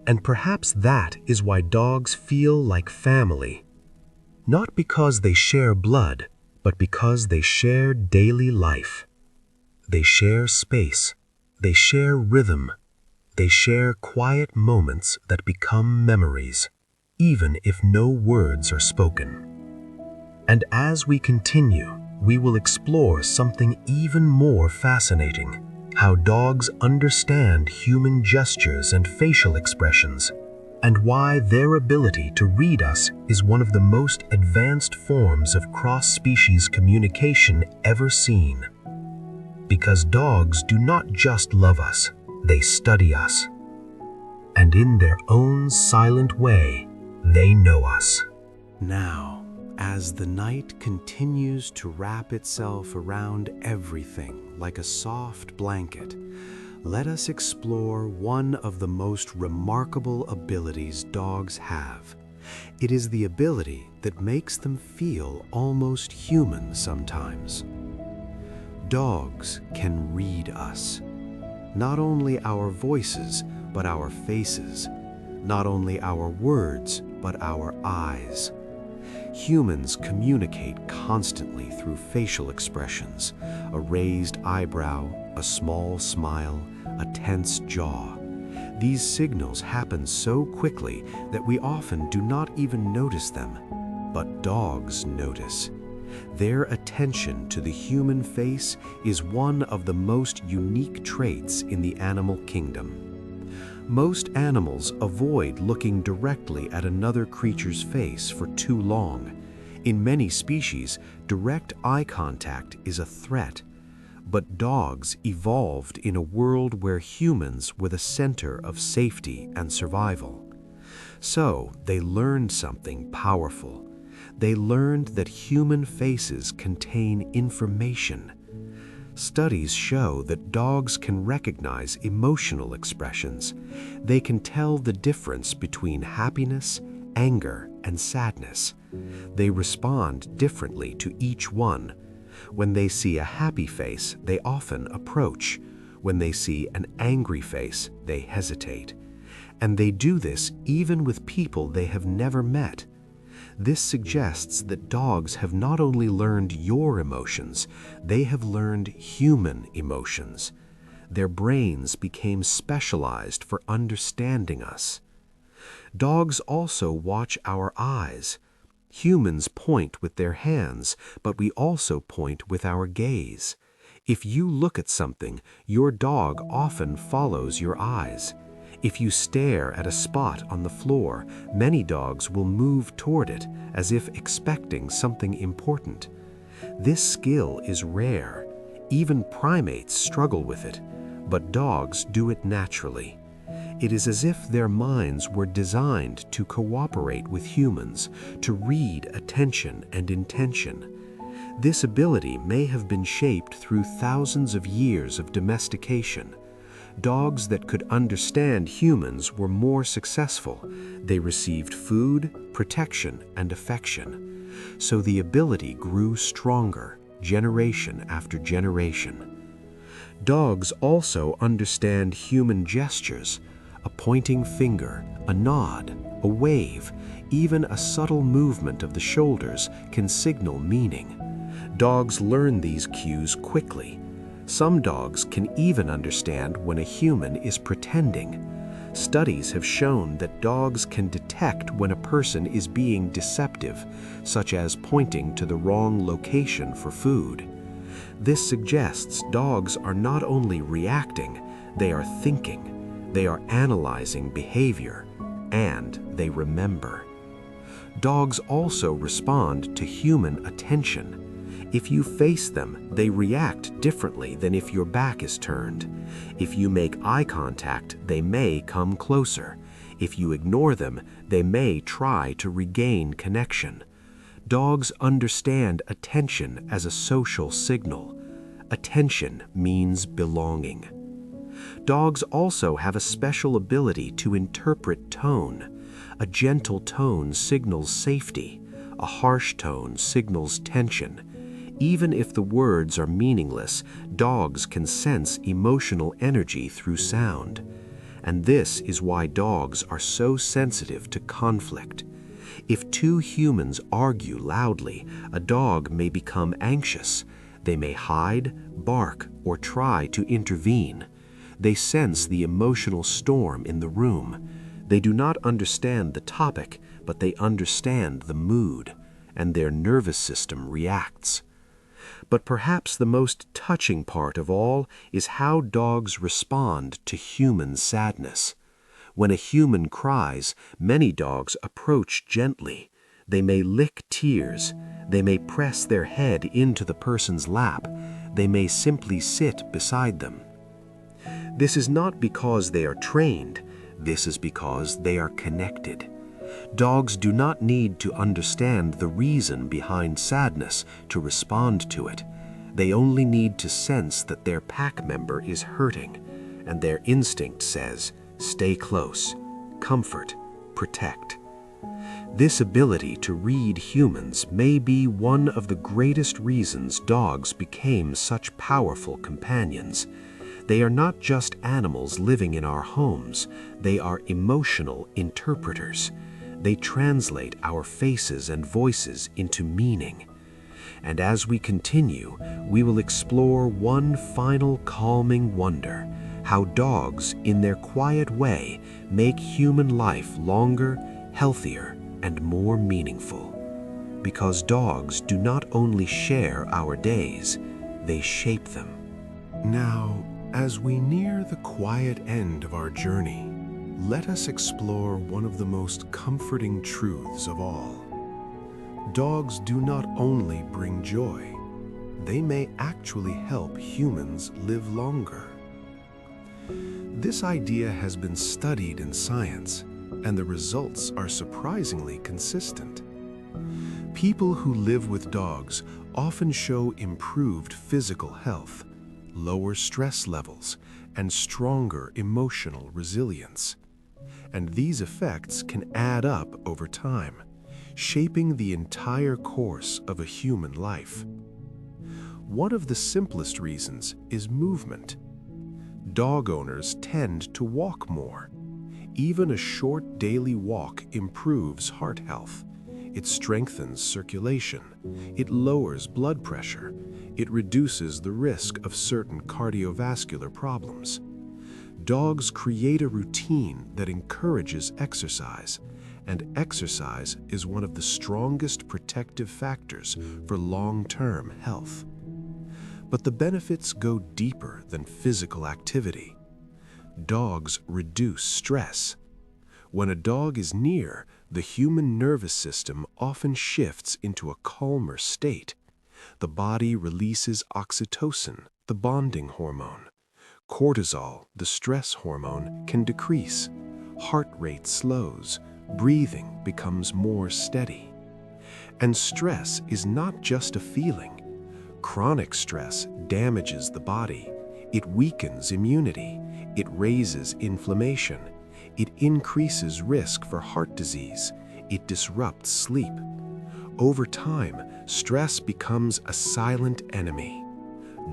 And perhaps that is why dogs feel like family. Not because they share blood, but because they share daily life. They share space, they share rhythm, they share quiet moments that become memories, even if no words are spoken. And as we continue, we will explore something even more fascinating: how dogs understand human gestures and facial expressions, and why their ability to read us is one of the most advanced forms of cross-species communication ever seen. Because dogs do not just love us, they study us. And in their own silent way, they know us. Now, as the night continues to wrap itself around everything like a soft blanket, let us explore one of the most remarkable abilities dogs have. It is the ability that makes them feel almost human sometimes. Dogs can read us. Not only our voices, but our faces. Not only our words, but our eyes. Humans communicate constantly through facial expressions: a raised eyebrow, a small smile, a tense jaw. These signals happen so quickly that we often do not even notice them. But dogs notice. Their attention to the human face is one of the most unique traits in the animal kingdom. Most animals avoid looking directly at another creature's face for too long. In many species, direct eye contact is a threat. But dogs evolved in a world where humans were the center of safety and survival. So they learned something powerful. They learned that human faces contain information. Studies show that dogs can recognize emotional expressions. They can tell the difference between happiness, anger, and sadness. They respond differently to each one. When they see a happy face, they often approach. When they see an angry face, they hesitate. And they do this even with people they have never met. This suggests that dogs have not only learned your emotions, they have learned human emotions. Their brains became specialized for understanding us. Dogs also watch our eyes. Humans point with their hands, but we also point with our gaze. If you look at something, your dog often follows your eyes. If you stare at a spot on the floor, many dogs will move toward it as if expecting something important. This skill is rare. Even primates struggle with it, but dogs do it naturally. It is as if their minds were designed to cooperate with humans, to read attention and intention. This ability may have been shaped through thousands of years of domestication. Dogs that could understand humans were more successful. They received food, protection, and affection. So the ability grew stronger, generation after generation. Dogs also understand human gestures. A pointing finger, a nod, a wave, even a subtle movement of the shoulders can signal meaning. Dogs learn these cues quickly. Some dogs can even understand when a human is pretending. Studies have shown that dogs can detect when a person is being deceptive, such as pointing to the wrong location for food. This suggests dogs are not only reacting, they are thinking, they are analyzing behavior, and they remember. Dogs also respond to human attention. If you face them, they react differently than if your back is turned. If you make eye contact, they may come closer. If you ignore them, they may try to regain connection. Dogs understand attention as a social signal. Attention means belonging. Dogs also have a special ability to interpret tone. A gentle tone signals safety. A harsh tone signals tension. Even if the words are meaningless, dogs can sense emotional energy through sound. And this is why dogs are so sensitive to conflict. If two humans argue loudly, a dog may become anxious. They may hide, bark, or try to intervene. They sense the emotional storm in the room. They do not understand the topic, but they understand the mood, and their nervous system reacts. But perhaps the most touching part of all is how dogs respond to human sadness. When a human cries, many dogs approach gently. They may lick tears. They may press their head into the person's lap. They may simply sit beside them. This is not because they are trained. This is because they are connected. Dogs do not need to understand the reason behind sadness to respond to it. They only need to sense that their pack member is hurting, and their instinct says, stay close, comfort, protect. This ability to read humans may be one of the greatest reasons dogs became such powerful companions. They are not just animals living in our homes. They are emotional interpreters. They translate our faces and voices into meaning. And as we continue, we will explore one final calming wonder, how dogs, in their quiet way, make human life longer, healthier, and more meaningful. Because dogs do not only share our days, they shape them. Now, as we near the quiet end of our journey, let us explore one of the most comforting truths of all. Dogs do not only bring joy, they may actually help humans live longer. This idea has been studied in science, and the results are surprisingly consistent. People who live with dogs often show improved physical health, lower stress levels, and stronger emotional resilience. And these effects can add up over time, shaping the entire course of a human life. One of the simplest reasons is movement. Dog owners tend to walk more. Even a short daily walk improves heart health. It strengthens circulation. It lowers blood pressure. It reduces the risk of certain cardiovascular problems. Dogs create a routine that encourages exercise, and exercise is one of the strongest protective factors for long-term health. But the benefits go deeper than physical activity. Dogs reduce stress. When a dog is near, the human nervous system often shifts into a calmer state. The body releases oxytocin, the bonding hormone. Cortisol, the stress hormone, can decrease. Heart rate slows. Breathing becomes more steady. And stress is not just a feeling. Chronic stress damages the body. It weakens immunity. It raises inflammation. It increases risk for heart disease. It disrupts sleep. Over time, stress becomes a silent enemy.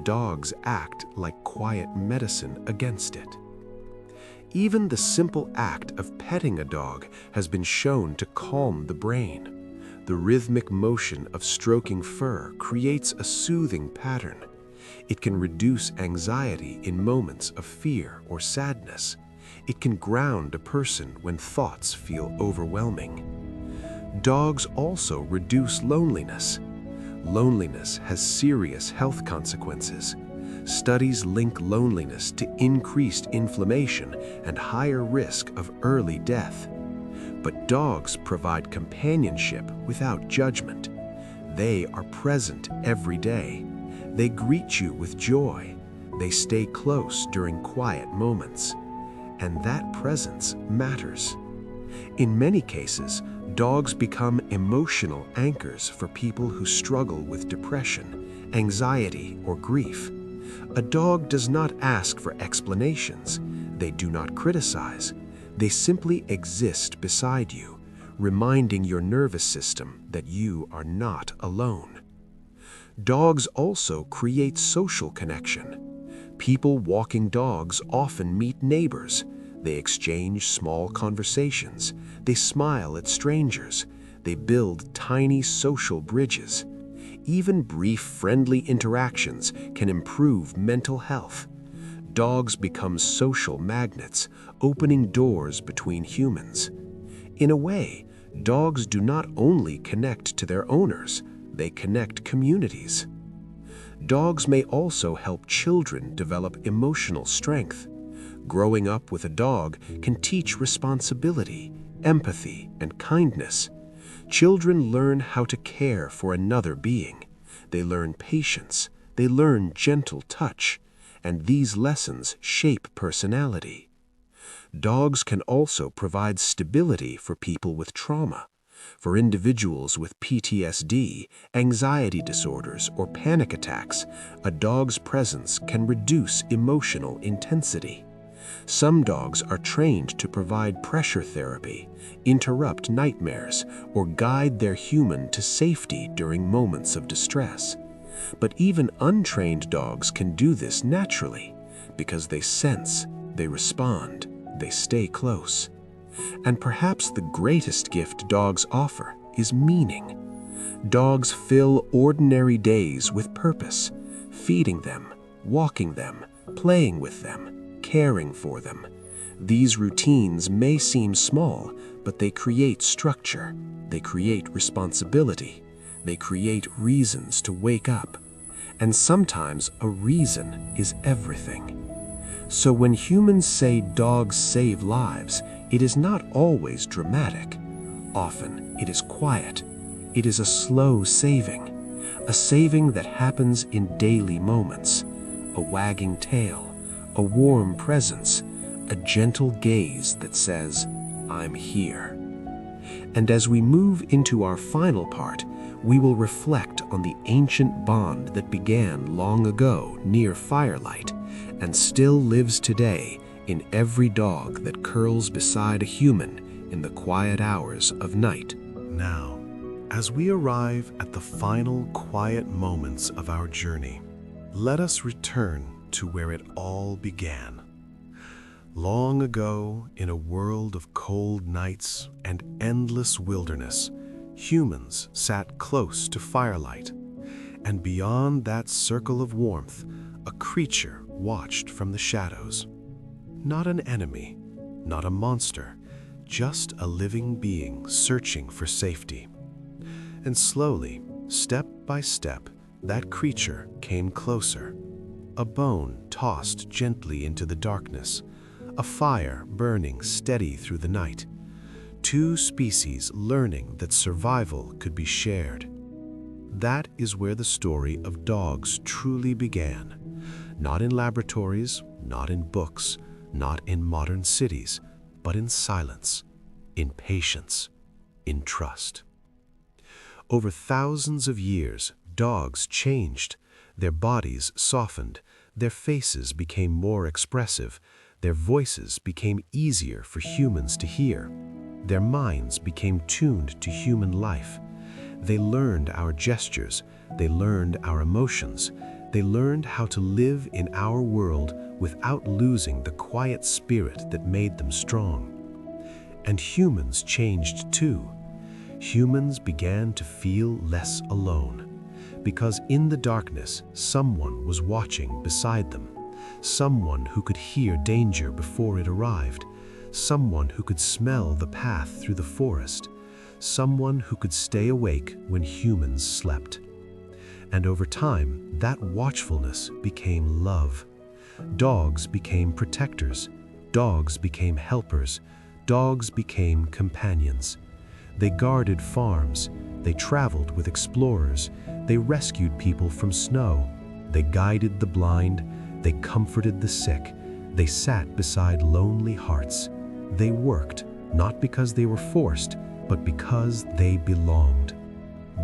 Dogs act like quiet medicine against it. Even the simple act of petting a dog has been shown to calm the brain. The rhythmic motion of stroking fur creates a soothing pattern. It can reduce anxiety in moments of fear or sadness. It can ground a person when thoughts feel overwhelming. Dogs also reduce loneliness. Loneliness has serious health consequences. Studies link loneliness to increased inflammation and higher risk of early death. But dogs provide companionship without judgment. They are present every day. They greet you with joy. They stay close during quiet moments. And that presence matters. In many cases, dogs become emotional anchors for people who struggle with depression, anxiety, or grief. A dog does not ask for explanations. They do not criticize. They simply exist beside you, reminding your nervous system that you are not alone. Dogs also create social connection. People walking dogs often meet neighbors. They exchange small conversations. They smile at strangers. They build tiny social bridges. Even brief friendly interactions can improve mental health. Dogs become social magnets, opening doors between humans. In a way, dogs do not only connect to their owners, they connect communities. Dogs may also help children develop emotional strength. Growing up with a dog can teach responsibility, empathy, and kindness. Children learn how to care for another being. They learn patience. They learn gentle touch. And these lessons shape personality. Dogs can also provide stability for people with trauma. For individuals with PTSD, anxiety disorders, or panic attacks, a dog's presence can reduce emotional intensity. Some dogs are trained to provide pressure therapy, interrupt nightmares, or guide their human to safety during moments of distress. But even untrained dogs can do this naturally because they sense, they respond, they stay close. And perhaps the greatest gift dogs offer is meaning. Dogs fill ordinary days with purpose, feeding them, walking them, playing with them, caring for them. These routines may seem small, but they create structure, they create responsibility, they create reasons to wake up. And sometimes a reason is everything. So when humans say dogs save lives, it is not always dramatic. Often it is quiet. It is a slow saving, a saving that happens in daily moments. A wagging tail, a warm presence, a gentle gaze that says, "I'm here." And as we move into our final part, we will reflect on the ancient bond that began long ago near firelight and still lives today in every dog that curls beside a human in the quiet hours of night. Now, as we arrive at the final quiet moments of our journey, let us return to where it all began. Long ago, in a world of cold nights and endless wilderness, humans sat close to firelight, and beyond that circle of warmth, a creature watched from the shadows. Not an enemy, not a monster, just a living being searching for safety. And slowly, step by step, that creature came closer. A bone tossed gently into the darkness, a fire burning steady through the night. Two species learning that survival could be shared. That is where the story of dogs truly began. Not in laboratories, not in books, not in modern cities, but in silence, in patience, in trust. Over thousands of years, dogs changed. Their bodies softened, their faces became more expressive, their voices became easier for humans to hear. Their minds became tuned to human life. They learned our gestures, they learned our emotions, they learned how to live in our world without losing the quiet spirit that made them strong. And humans changed too. Humans began to feel less alone, because in the darkness, someone was watching beside them, someone who could hear danger before it arrived, someone who could smell the path through the forest, someone who could stay awake when humans slept. And over time, that watchfulness became love. Dogs became protectors. Dogs became helpers. Dogs became companions. They guarded farms. They traveled with explorers. They rescued people from snow. They guided the blind. They comforted the sick. They sat beside lonely hearts. They worked, not because they were forced, but because they belonged.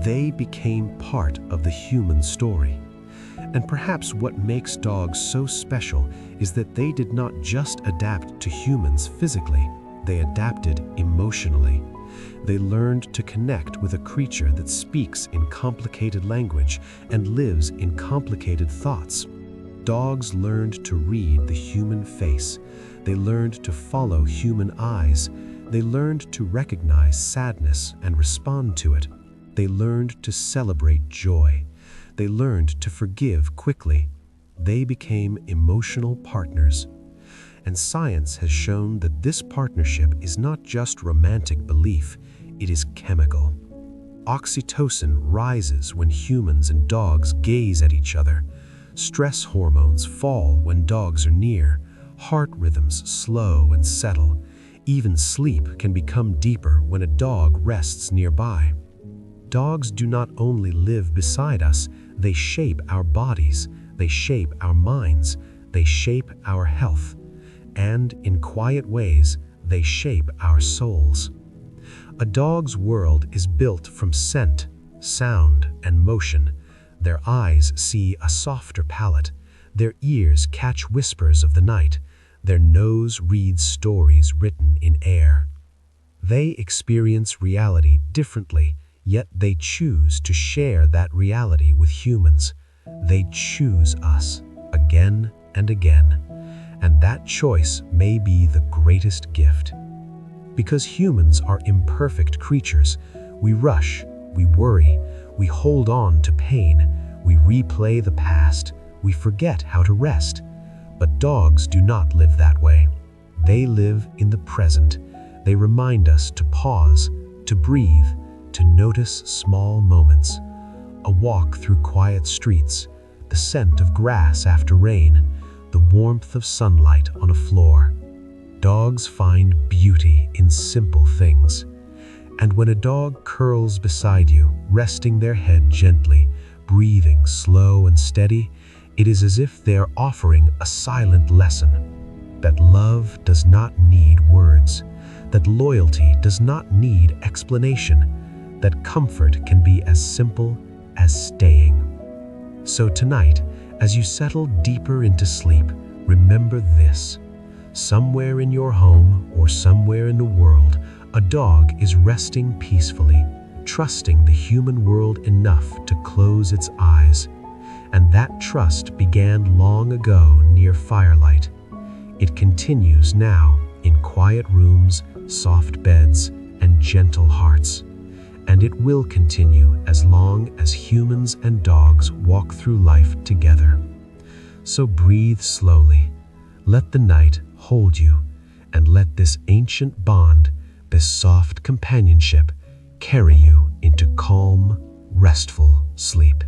They became part of the human story. And perhaps what makes dogs so special is that they did not just adapt to humans physically, they adapted emotionally. They learned to connect with a creature that speaks in complicated language and lives in complicated thoughts. Dogs learned to read the human face. They learned to follow human eyes. They learned to recognize sadness and respond to it. They learned to celebrate joy. They learned to forgive quickly. They became emotional partners. And science has shown that this partnership is not just romantic belief, it is chemical. Oxytocin rises when humans and dogs gaze at each other. Stress hormones fall when dogs are near. Heart rhythms slow and settle. Even sleep can become deeper when a dog rests nearby. Dogs do not only live beside us, they shape our bodies, they shape our minds, they shape our health. And in quiet ways, they shape our souls. A dog's world is built from scent, sound, and motion. Their eyes see a softer palette. Their ears catch whispers of the night. Their nose reads stories written in air. They experience reality differently, yet they choose to share that reality with humans. They choose us again and again. And that choice may be the greatest gift. Because humans are imperfect creatures, we rush, we worry, we hold on to pain, we replay the past, we forget how to rest. But dogs do not live that way. They live in the present. They remind us to pause, to breathe, to notice small moments. A walk through quiet streets, the scent of grass after rain, the warmth of sunlight on a floor. Dogs find beauty in simple things. And when a dog curls beside you, resting their head gently, breathing slow and steady, it is as if they're offering a silent lesson that love does not need words, that loyalty does not need explanation, that comfort can be as simple as staying. So tonight, as you settle deeper into sleep, remember this. Somewhere in your home or somewhere in the world, a dog is resting peacefully, trusting the human world enough to close its eyes. And that trust began long ago near firelight. It continues now in quiet rooms, soft beds, and gentle hearts. And it will continue as long as humans and dogs walk through life together. So breathe slowly. Let the night hold you, and let this ancient bond, this soft companionship, carry you into calm, restful sleep.